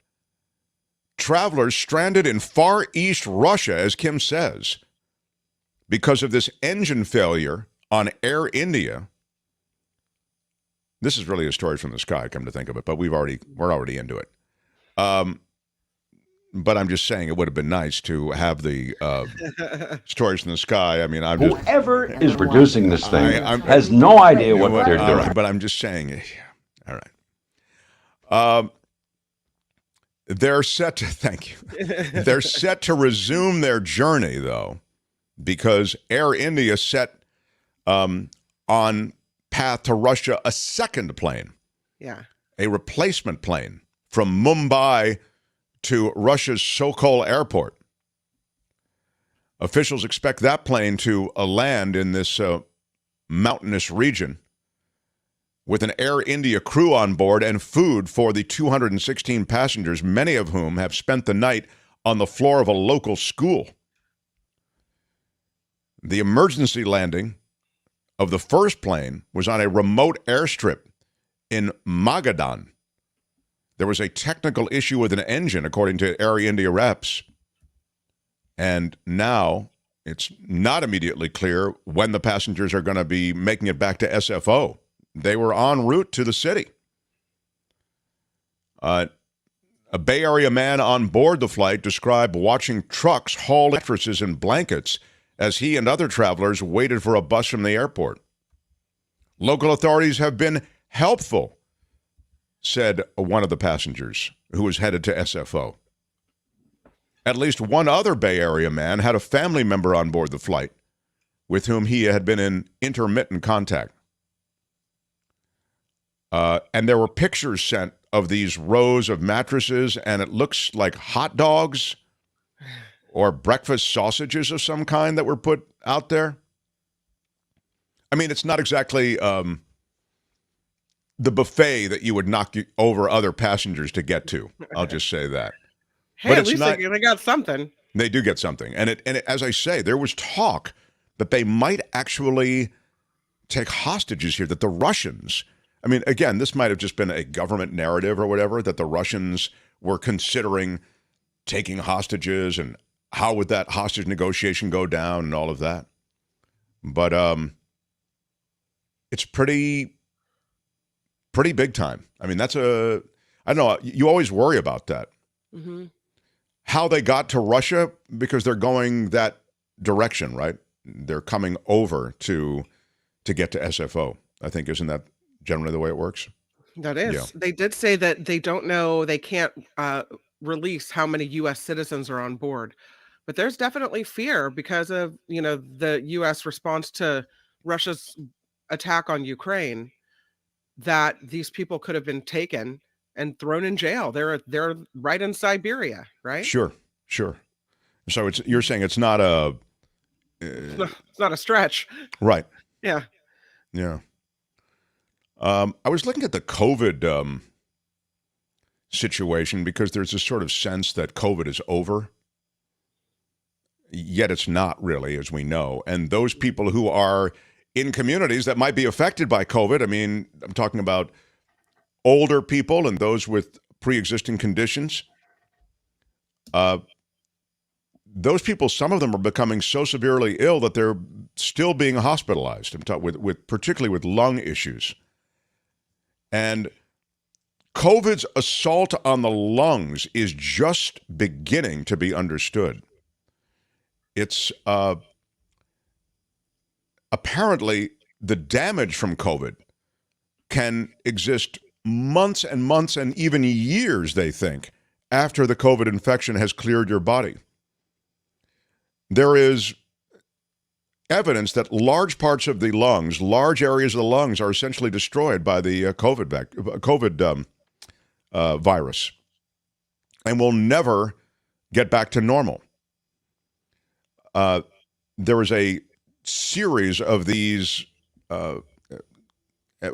[SPEAKER 2] travelers stranded in Far East Russia, as Kim says, because of this engine failure on Air India. This is really a story from the sky, come to think of it, but we're already into it. But I'm just saying it would have been nice to have the stories from the sky. I mean,
[SPEAKER 15] whoever is producing this thing has no idea what they're doing.
[SPEAKER 2] Right, but I'm just saying. All right. They're set to, thank you. They're set to resume their journey, though, because Air India set on path to Russia a second plane.
[SPEAKER 4] Yeah.
[SPEAKER 2] A replacement plane from Mumbai to Russia's Sokol airport. Officials expect that plane to land in this mountainous region with an Air India crew on board and food for the 216 passengers, many of whom have spent the night on the floor of a local school. The emergency landing of the first plane was on a remote airstrip in Magadan. There was a technical issue with an engine, according to Air India reps. And now it's not immediately clear when the passengers are going to be making it back to SFO. They were en route to the city. A Bay Area man on board the flight described watching trucks haul mattresses and blankets as he and other travelers waited for a bus from the airport. Local authorities have been helpful, said one of the passengers who was headed to SFO. At least one other Bay Area man had a family member on board the flight with whom he had been in intermittent contact. And there were pictures sent of these rows of mattresses, and it looks like hot dogs or breakfast sausages of some kind that were put out there. I mean, it's not exactly the buffet that you would knock over other passengers to get to. I'll just say that.
[SPEAKER 4] Hey, but at least they got something.
[SPEAKER 2] They do get something. And it, as I say, there was talk that they might actually take hostages here, that the Russians... I mean, again, this might have just been a government narrative or whatever, that the Russians were considering taking hostages and how would that hostage negotiation go down and all of that. But it's pretty big time. I mean, I don't know, you always worry about that.
[SPEAKER 4] Mm-hmm. How
[SPEAKER 2] they got to Russia, because they're going that direction, right? They're coming over to get to SFO. I think, isn't that generally the way it works?
[SPEAKER 4] That is.
[SPEAKER 2] Yeah.
[SPEAKER 4] They did say that they don't know, they can't release how many U.S. citizens are on board. But there's definitely fear because of, the U.S. response to Russia's attack on Ukraine, that these people could have been taken and thrown in jail. They're right in Siberia, right?
[SPEAKER 2] Sure. So you're saying it's not a
[SPEAKER 4] it's not a stretch,
[SPEAKER 2] right?
[SPEAKER 4] Yeah.
[SPEAKER 2] I was looking at the COVID situation because there's this sort of sense that COVID is over, yet it's not really, as we know. And those people who are in communities that might be affected by COVID, I mean, I'm talking about older people and those with pre-existing conditions. Those people, some of them are becoming so severely ill that they're still being hospitalized. I'm talking with particularly with lung issues. And COVID's assault on the lungs is just beginning to be understood. It's apparently the damage from COVID can exist months and months and even years, they think, after the COVID infection has cleared your body. There is evidence that large parts of the lungs, large areas of the lungs, are essentially destroyed by the COVID virus and will never get back to normal. There is a series of these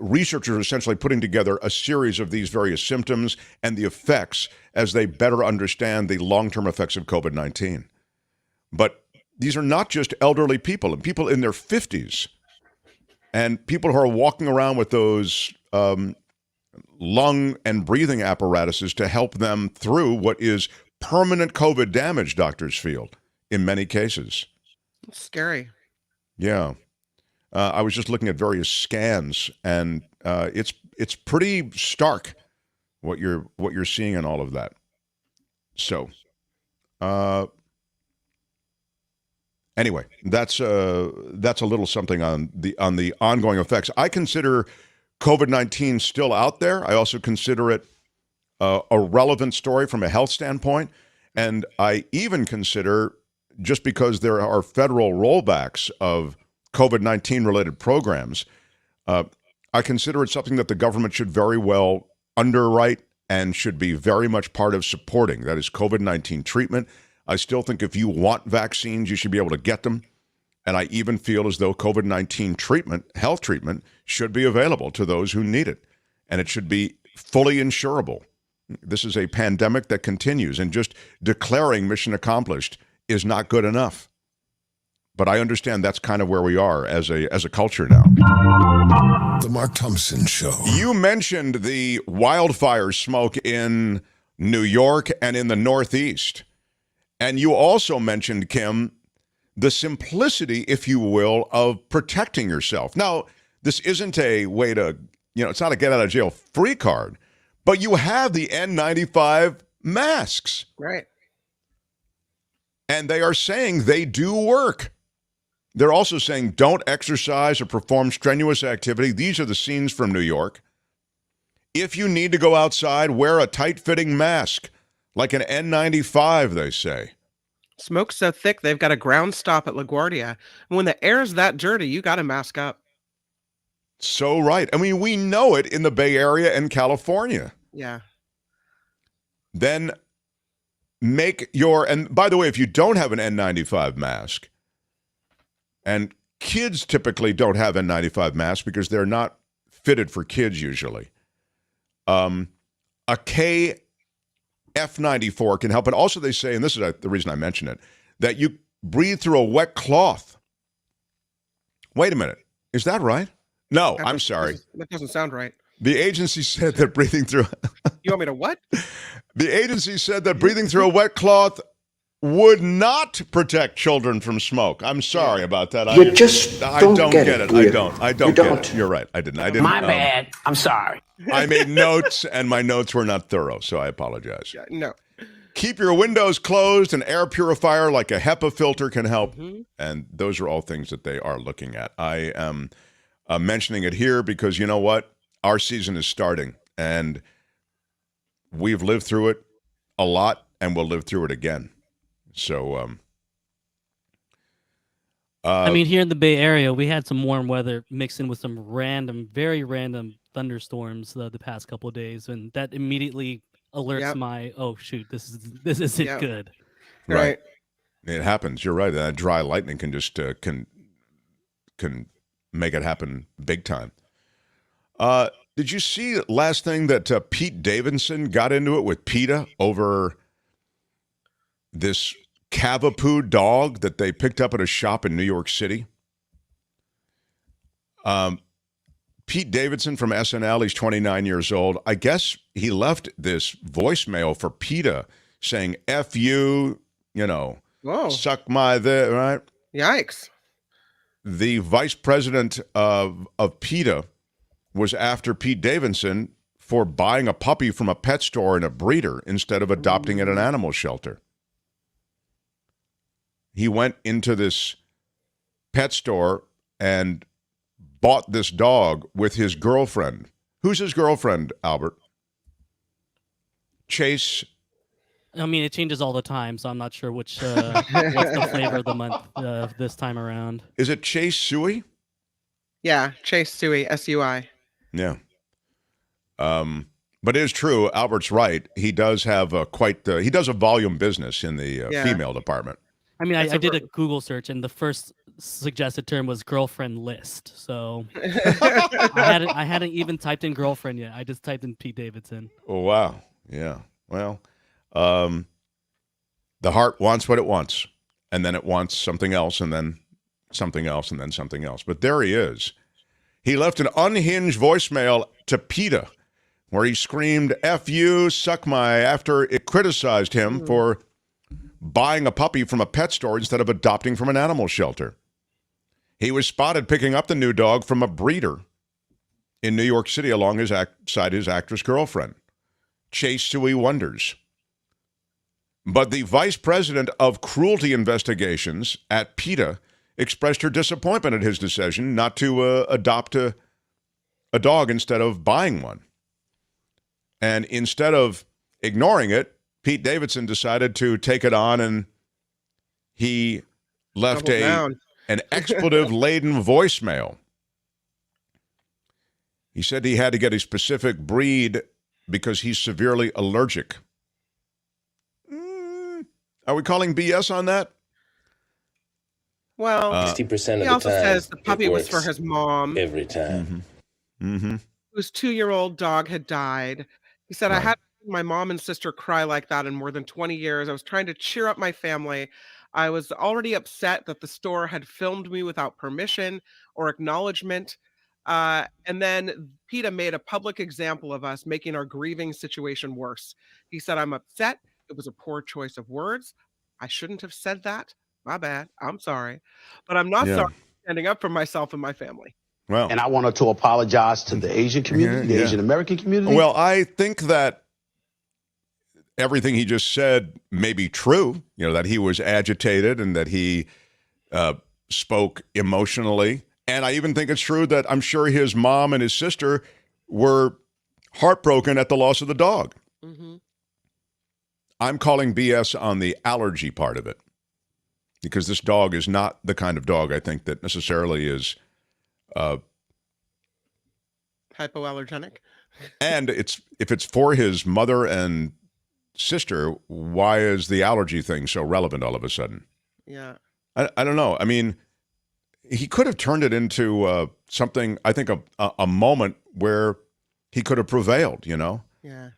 [SPEAKER 2] researchers essentially putting together a series of these various symptoms and the effects as they better understand the long-term effects of COVID-19. But these are not just elderly people and people in their 50s and people who are walking around with those lung and breathing apparatuses to help them through what is permanent COVID damage, doctors feel, in many cases.
[SPEAKER 4] It's scary.
[SPEAKER 2] Yeah. I was just looking at various scans, and it's pretty stark what you're seeing in all of that. So, anyway, that's a little something on the ongoing effects. I consider COVID-19 still out there. I also consider it a relevant story from a health standpoint, and I even consider, just because there are federal rollbacks of COVID-19 related programs, I consider it something that the government should very well underwrite and should be very much part of supporting. That is COVID-19 treatment. I still think if you want vaccines, you should be able to get them. And I even feel as though COVID-19 treatment, health treatment, should be available to those who need it. And it should be fully insurable. This is a pandemic that continues, and just declaring mission accomplished is not good enough. But I understand that's kind of where we are as a culture now.
[SPEAKER 9] The Mark Thompson Show.
[SPEAKER 2] You mentioned the wildfire smoke in New York and in the Northeast. And you also mentioned, Kim, the simplicity, if you will, of protecting yourself. Now, this isn't a way to, it's not a get out of jail free card, but you have the N95 masks.
[SPEAKER 4] Right.
[SPEAKER 2] And they are saying they do work. They're also saying don't exercise or perform strenuous activity. These are the scenes from New York. If you need to go outside, wear a tight-fitting mask, like an N95, they say.
[SPEAKER 4] Smoke's so thick, they've got a ground stop at LaGuardia. And when the air's that dirty, you got to mask up.
[SPEAKER 2] So right. I mean, we know it in the Bay Area and California.
[SPEAKER 4] Yeah.
[SPEAKER 2] Then and by the way, if you don't have an N95 mask, and kids typically don't have N95 masks because they're not fitted for kids usually, a KF94 can help. And also they say, and this is the reason I mention it, that you breathe through a wet cloth. Wait a minute. Is that right? No, I'm sorry.
[SPEAKER 4] That doesn't sound right.
[SPEAKER 2] The agency said that breathing through...
[SPEAKER 4] You want me to what?
[SPEAKER 2] The agency said that breathing through a wet cloth would not protect children from smoke. I'm sorry about that.
[SPEAKER 31] You I don't get it.
[SPEAKER 2] I don't get it. You're right. I didn't.
[SPEAKER 30] My bad. I'm sorry.
[SPEAKER 2] I made notes, and my notes were not thorough, so I apologize.
[SPEAKER 4] Yeah, no.
[SPEAKER 2] Keep your windows closed. An air purifier like a HEPA filter can help. Mm-hmm. And those are all things that they are looking at. I am mentioning it here because you know what? Our season is starting, and we've lived through it a lot, and we'll live through it again. So
[SPEAKER 5] I mean, here in the Bay Area, we had some warm weather mixed in with some very random thunderstorms the past couple of days, and that immediately alerts my, oh shoot, this isn't good.
[SPEAKER 2] Right. It happens. You're right. That dry lightning can just can make it happen big time. Did you see last thing that Pete Davidson got into it with PETA over this Cavapoo dog that they picked up at a shop in New York City? Pete Davidson from SNL, he's 29 years old. I guess he left this voicemail for PETA saying, F you, suck my right?
[SPEAKER 4] Yikes.
[SPEAKER 2] The vice president of PETA was after Pete Davidson for buying a puppy from a pet store and a breeder instead of adopting at an animal shelter. He went into this pet store and bought this dog with his girlfriend. Who's his girlfriend, Albert? Chase.
[SPEAKER 5] I mean, it changes all the time, so I'm not sure which what's the flavor of the month this time around.
[SPEAKER 2] Is it Chase Sui?
[SPEAKER 4] Yeah, Chase Sui, S-U-I.
[SPEAKER 2] Yeah. But it is true. Albert's right. He does have he does a volume business in the female department.
[SPEAKER 5] I mean, I did a Google search, and the first suggested term was girlfriend list. So I hadn't even typed in girlfriend yet. I just typed in Pete Davidson.
[SPEAKER 2] Oh, wow. Yeah. Well, the heart wants what it wants, and then it wants something else, and then something else, and then something else. But there he is. He left an unhinged voicemail to PETA where he screamed, F you, suck my, after it criticized him for buying a puppy from a pet store instead of adopting from an animal shelter. He was spotted picking up the new dog from a breeder in New York City alongside his actress girlfriend. Chase Sui wonders. But the vice president of cruelty investigations at PETA expressed her disappointment at his decision not to adopt a dog instead of buying one. And instead of ignoring it, Pete Davidson decided to take it on, and he left an expletive-laden voicemail. He said he had to get a specific breed because he's severely allergic. Are we calling BS on that?
[SPEAKER 4] Well,
[SPEAKER 11] 60% of the time.
[SPEAKER 4] He also says the puppy was for his mom.
[SPEAKER 11] Every time.
[SPEAKER 4] Whose 2-year-old dog had died. He said, I had my mom and sister cry like that in more than 20 years. I was trying to cheer up my family. I was already upset that the store had filmed me without permission or acknowledgement. And then PETA made a public example of us, making our grieving situation worse. He said, I'm upset. It was a poor choice of words. I shouldn't have said that. My bad. I'm sorry. But I'm not sorry for standing up for myself and my family.
[SPEAKER 2] Well,
[SPEAKER 16] and I wanted to apologize to the Asian community, the Asian American community.
[SPEAKER 2] Well, I think that everything he just said may be true, that he was agitated and that he spoke emotionally. And I even think it's true that I'm sure his mom and his sister were heartbroken at the loss of the dog. I'm calling BS on the allergy part of it, because this dog is not the kind of dog I think that necessarily is
[SPEAKER 4] hypoallergenic.
[SPEAKER 2] And if it's for his mother and sister, why is the allergy thing so relevant all of a sudden?
[SPEAKER 4] Yeah.
[SPEAKER 2] I don't know. I mean, he could have turned it into something, I think, a moment where he could have prevailed,
[SPEAKER 4] Yeah.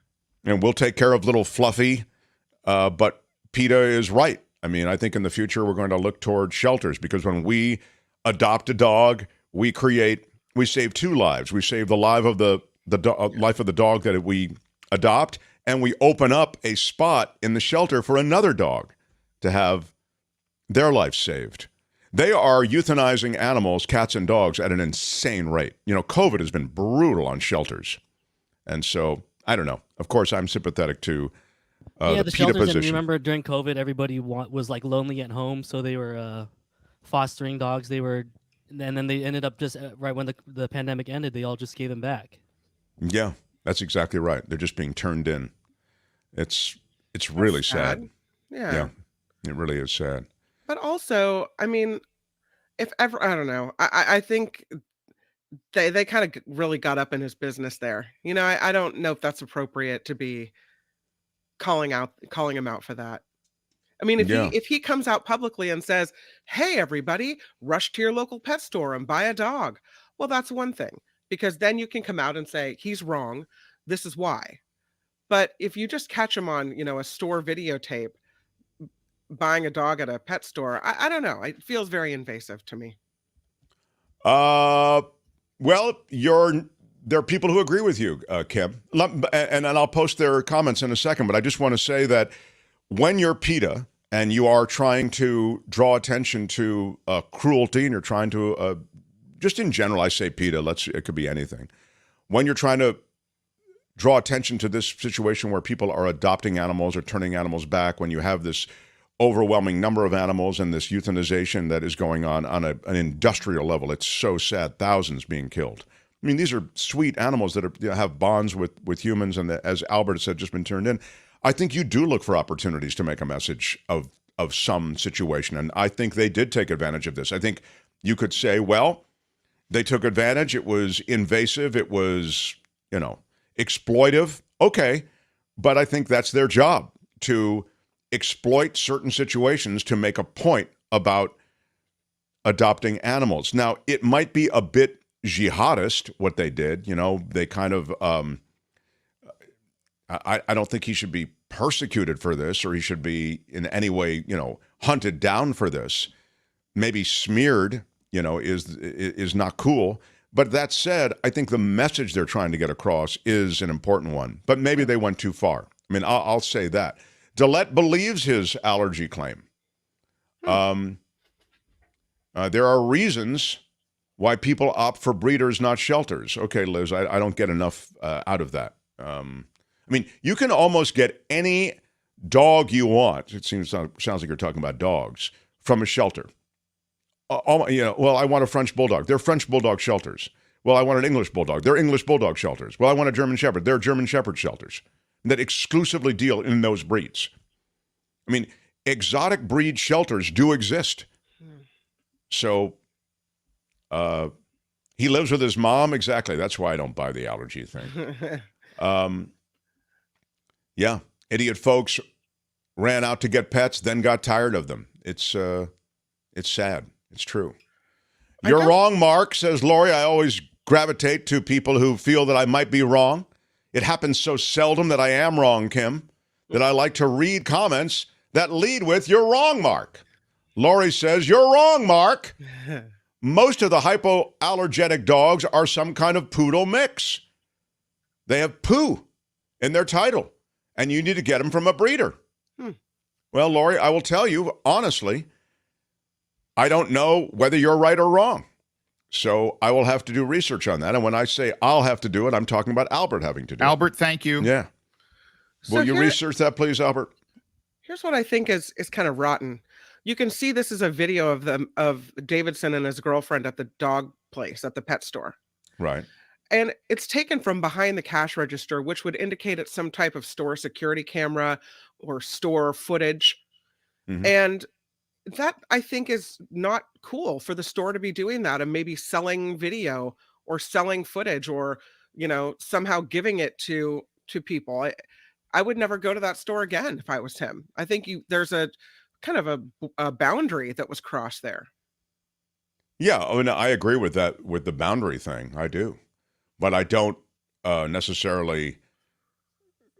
[SPEAKER 2] And we'll take care of little Fluffy, but PETA is right. I mean, I think in the future we're going to look toward shelters, because when we adopt a dog, we save 2 lives. We save the life of the life of the dog that we adopt, and we open up a spot in the shelter for another dog to have their life saved. They are euthanizing animals, cats and dogs, at an insane rate. COVID has been brutal on shelters. And so, I don't know. Of course, I'm sympathetic to the PETA
[SPEAKER 5] shelters,
[SPEAKER 2] position.
[SPEAKER 5] and remember during COVID, everybody was like lonely at home, so they were fostering dogs. And then they ended up just right when the pandemic ended, they all just gave them back.
[SPEAKER 2] Yeah, that's exactly right. They're just being turned in. It's really sad.
[SPEAKER 4] Yeah,
[SPEAKER 2] it really is sad.
[SPEAKER 4] But also, I mean, if ever, I don't know. I think they kind of really got up in his business there. You know, I don't know if that's appropriate to be calling him out for that. I mean,
[SPEAKER 2] Yeah.
[SPEAKER 4] if he comes out publicly and says, "Hey, everybody, rush to your local pet store and buy a dog," well, that's one thing, because then you can come out and say he's wrong. This is why. But if you just catch him on, a store videotape buying a dog at a pet store, I don't know. It feels very invasive to me.
[SPEAKER 2] Well, there are people who agree with you, Kim, and I'll post their comments in a second. But I just want to say that when you're PETA and you are trying to draw attention to cruelty, and you're trying to, just in general, I say PETA. It could be anything. When you're trying to draw attention to this situation where people are adopting animals or turning animals back, when you have this overwhelming number of animals and this euthanization that is going on an industrial level, it's so sad. Thousands being killed. I mean, these are sweet animals that have bonds with humans, and that, as Albert said, just been turned in. I think you do look for opportunities to make a message of some situation, and I think they did take advantage of this. I think you could say, well, they took advantage. It was invasive. It was, exploitive. Okay, but I think that's their job, to exploit certain situations to make a point about adopting animals. Now, it might be a bit jihadist what they did. They kind of, I don't think he should be persecuted for this, or he should be in any way, hunted down for this. Maybe smeared, is not cool. But that said, I think the message they're trying to get across is an important one. But maybe they went too far. I mean, I'll say that. Dillette believes his allergy claim. There are reasons why people opt for breeders, not shelters. Okay, Liz, I don't get enough out of that. I mean, you can almost get any dog you want. It sounds like you're talking about dogs from a shelter. Well, I want a French bulldog. They're French bulldog shelters. Well, I want an English bulldog. They're English bulldog shelters. Well, I want a German shepherd. They're German shepherd shelters that exclusively deal in those breeds. I mean, exotic breed shelters do exist. So he lives with his mom. Exactly. That's why I don't buy the allergy thing. Yeah. Idiot folks ran out to get pets, then got tired of them. It's sad. It's true. You're wrong, Mark, says Lori. I always gravitate to people who feel that I might be wrong. It happens so seldom that I am wrong, Kim, that I like to read comments that lead with, "You're wrong, Mark." Lori says, "You're wrong, Mark." Most of the hypoallergenic dogs are some kind of poodle mix. They have poo in their title, and you need to get them from a breeder. Well, Lori, I will tell you, honestly, I don't know whether you're right or wrong. So I will have to do research on that. And when I say I'll have to do it, I'm talking about Albert having to do it.
[SPEAKER 6] Albert, thank you.
[SPEAKER 2] Yeah.
[SPEAKER 4] So
[SPEAKER 2] will you research that, please, Albert?
[SPEAKER 4] Here's what I think is kind of rotten. You can see this is a video of Davidson and his girlfriend at the dog place at the pet store.
[SPEAKER 2] Right.
[SPEAKER 4] And it's taken from behind the cash register, which would indicate it's some type of store security camera or store footage. And that, I think, is not cool for the store to be doing that and maybe selling video or selling footage or, somehow giving it to people. I would never go to that store again if I was him. I think there's a kind of a boundary that was crossed there.
[SPEAKER 2] Yeah, I mean, I agree with that, with the boundary thing. I do. But I don't necessarily...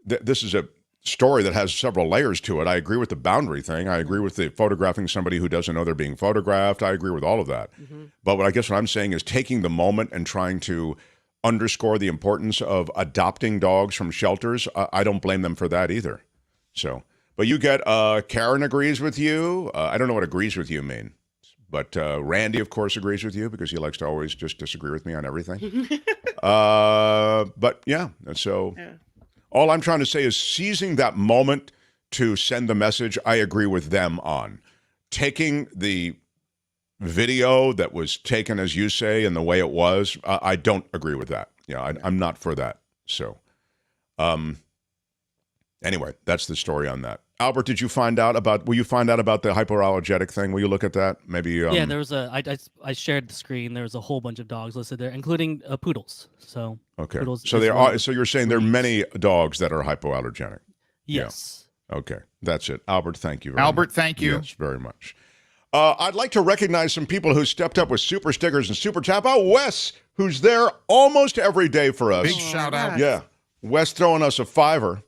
[SPEAKER 2] This is a story that has several layers to it. I agree with the boundary thing. I agree with the photographing somebody who doesn't know they're being photographed. I agree with all of that. But what I'm saying is taking the moment and trying to underscore the importance of adopting dogs from shelters. I don't blame them for that either. So, but you get Karen agrees with you. I don't know what agrees with you mean. But Randy, of course, agrees with you because he likes to always just disagree with me on everything. But yeah, so... Yeah. All I'm trying to say is seizing that moment to send the message I agree with them on. Taking the video that was taken, as you say, and the way it was, I don't agree with that. I'm not for that. So, anyway, that's the story on that. Albert, did you find out about? Will you find out about the hypoallergenic thing? Will you look at that? Maybe.
[SPEAKER 5] Yeah, there was I shared the screen. There was a whole bunch of dogs listed there, including poodles. So
[SPEAKER 2] okay.
[SPEAKER 5] Poodles
[SPEAKER 2] So there are. So you're saying there are many dogs that are hypoallergenic.
[SPEAKER 5] Yes.
[SPEAKER 2] Yeah. Okay, that's it. Albert, thank you. Very
[SPEAKER 3] Albert,
[SPEAKER 2] much.
[SPEAKER 3] thank you.
[SPEAKER 2] Yes, very much. I'd like to recognize some people who stepped up with super stickers and super tap out. Wes, who's there almost every day for us.
[SPEAKER 3] Big shout out.
[SPEAKER 2] Yeah, Wes throwing us a $5.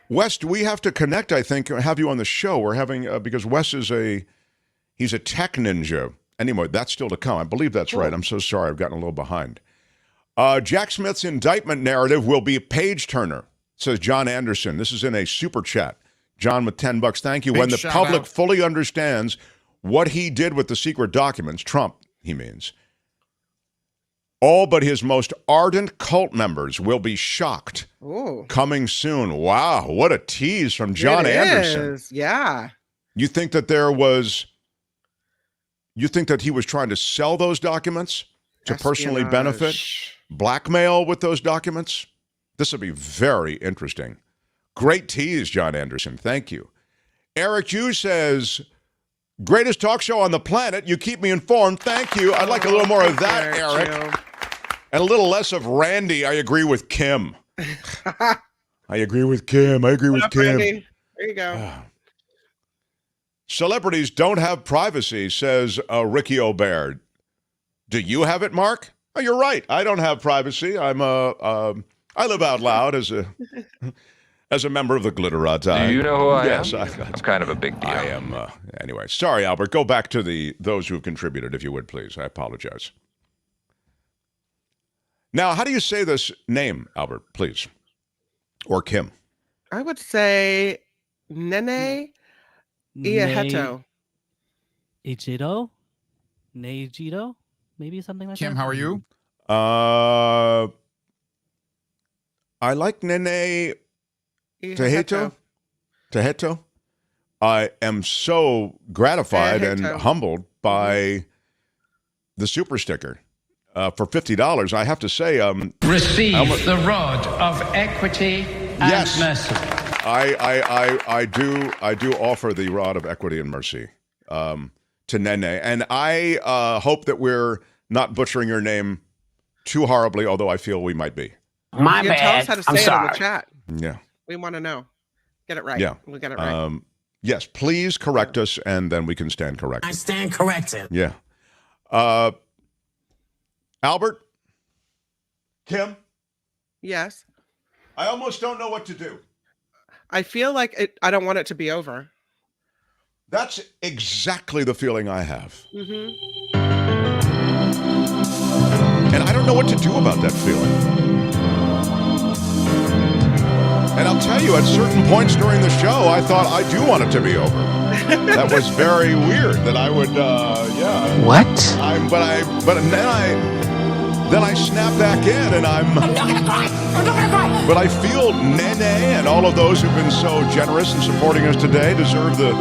[SPEAKER 2] Wes, do we have to connect, I think, have you on the show? We're having, because Wes is he's a tech ninja. Anyway, that's still to come. I believe that's right. I'm so sorry. I've gotten a little behind. Jack Smith's indictment narrative will be page turner, says John Anderson. This is in a super chat. John with $10. Thank you. When the public fully understands what he did with the secret documents, Trump, he means, all but his most ardent cult members will be shocked.
[SPEAKER 4] Ooh.
[SPEAKER 2] Coming soon. Wow, what a tease from John Anderson.
[SPEAKER 4] Yeah.
[SPEAKER 2] You think that he was trying to sell those documents to personally benefit? Blackmail with those documents? This will be very interesting. Great tease, John Anderson. Thank you. Eric Jew says, greatest talk show on the planet. You keep me informed. Thank you. I'd like a little more of that, Eric. And a little less of Randy. I agree with Kim. I agree with Kim.
[SPEAKER 4] Randy. There you go.
[SPEAKER 2] Celebrities don't have privacy, says Ricky O'Baird. Do you have it, Mark? Oh, you're right. I don't have privacy. I live out loud as a member of the Glitterati.
[SPEAKER 6] Do you know who I am?
[SPEAKER 2] Yes,
[SPEAKER 6] I'm kind of a big deal.
[SPEAKER 2] I am. Anyway, sorry, Albert. Go back to those who have contributed, if you would, please. I apologize. Now, how do you say this name, Albert, please? Or Kim?
[SPEAKER 4] I would say Nene Iaheto.
[SPEAKER 5] Ichido? Nejido? Maybe something like
[SPEAKER 3] Kim,
[SPEAKER 5] that?
[SPEAKER 3] how are you?
[SPEAKER 2] I like Nene Teheto. I am so gratified and humbled by the super sticker. For $50, I have to say,
[SPEAKER 27] receive the rod of equity and mercy.
[SPEAKER 2] I do offer the rod of equity and mercy to Nene, and I hope that we're not butchering your name too horribly, although I feel we might be.
[SPEAKER 30] My bad.
[SPEAKER 4] Tell us how to say it in the chat.
[SPEAKER 2] Yeah,
[SPEAKER 4] we want to know. Get it right.
[SPEAKER 2] Yeah,
[SPEAKER 4] we'll get it right.
[SPEAKER 2] Yes, please correct us, and then we can stand corrected.
[SPEAKER 30] I stand corrected.
[SPEAKER 2] Yeah. Albert? Kim?
[SPEAKER 4] Yes.
[SPEAKER 2] I almost don't know what to do.
[SPEAKER 4] I feel like I don't want it to be over.
[SPEAKER 2] That's exactly the feeling I have.
[SPEAKER 4] Mm-hmm.
[SPEAKER 2] And I don't know what to do about that feeling. And I'll tell you, at certain points during the show, I thought I do want it to be over. That was very weird that I would, yeah.
[SPEAKER 30] What?
[SPEAKER 2] Then I snap back in and I'm not gonna cry. But I feel Nene and all of those who've been so generous in supporting us today deserve the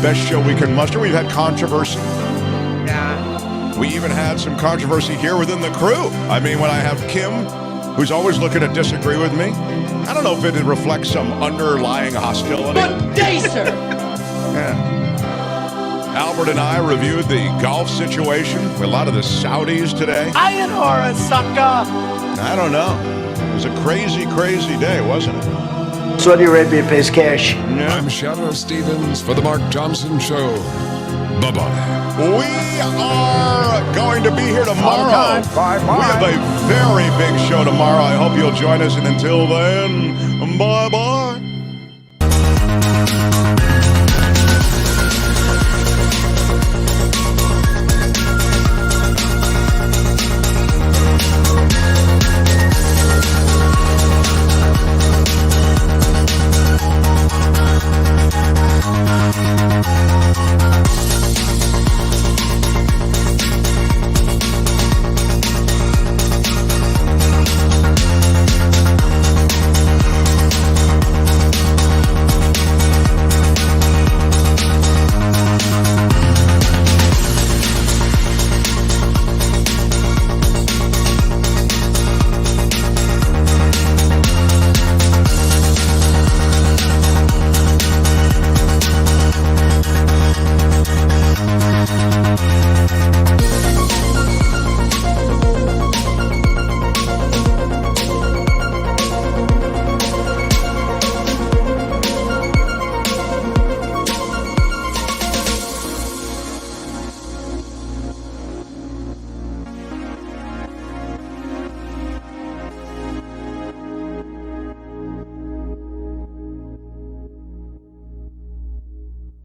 [SPEAKER 2] best show we can muster. We've had controversy.
[SPEAKER 4] Yeah.
[SPEAKER 2] We even had some controversy here within the crew. I mean, when I have Kim, who's always looking to disagree with me, I don't know if it reflects some underlying hostility.
[SPEAKER 30] Good day, sir.
[SPEAKER 2] Yeah. Albert and I reviewed the golf situation with a lot of the Saudis today.
[SPEAKER 30] Iron horror, sucker.
[SPEAKER 2] I don't know. It was a crazy, crazy day, wasn't it?
[SPEAKER 14] Saudi Arabia pays cash.
[SPEAKER 2] Yeah.
[SPEAKER 9] I'm Shadow Stevens for The Mark Thompson Show. Bye-bye.
[SPEAKER 2] We are going to be here tomorrow. Bye-bye. We have a very big show tomorrow. I hope you'll join us. And until then, bye-bye.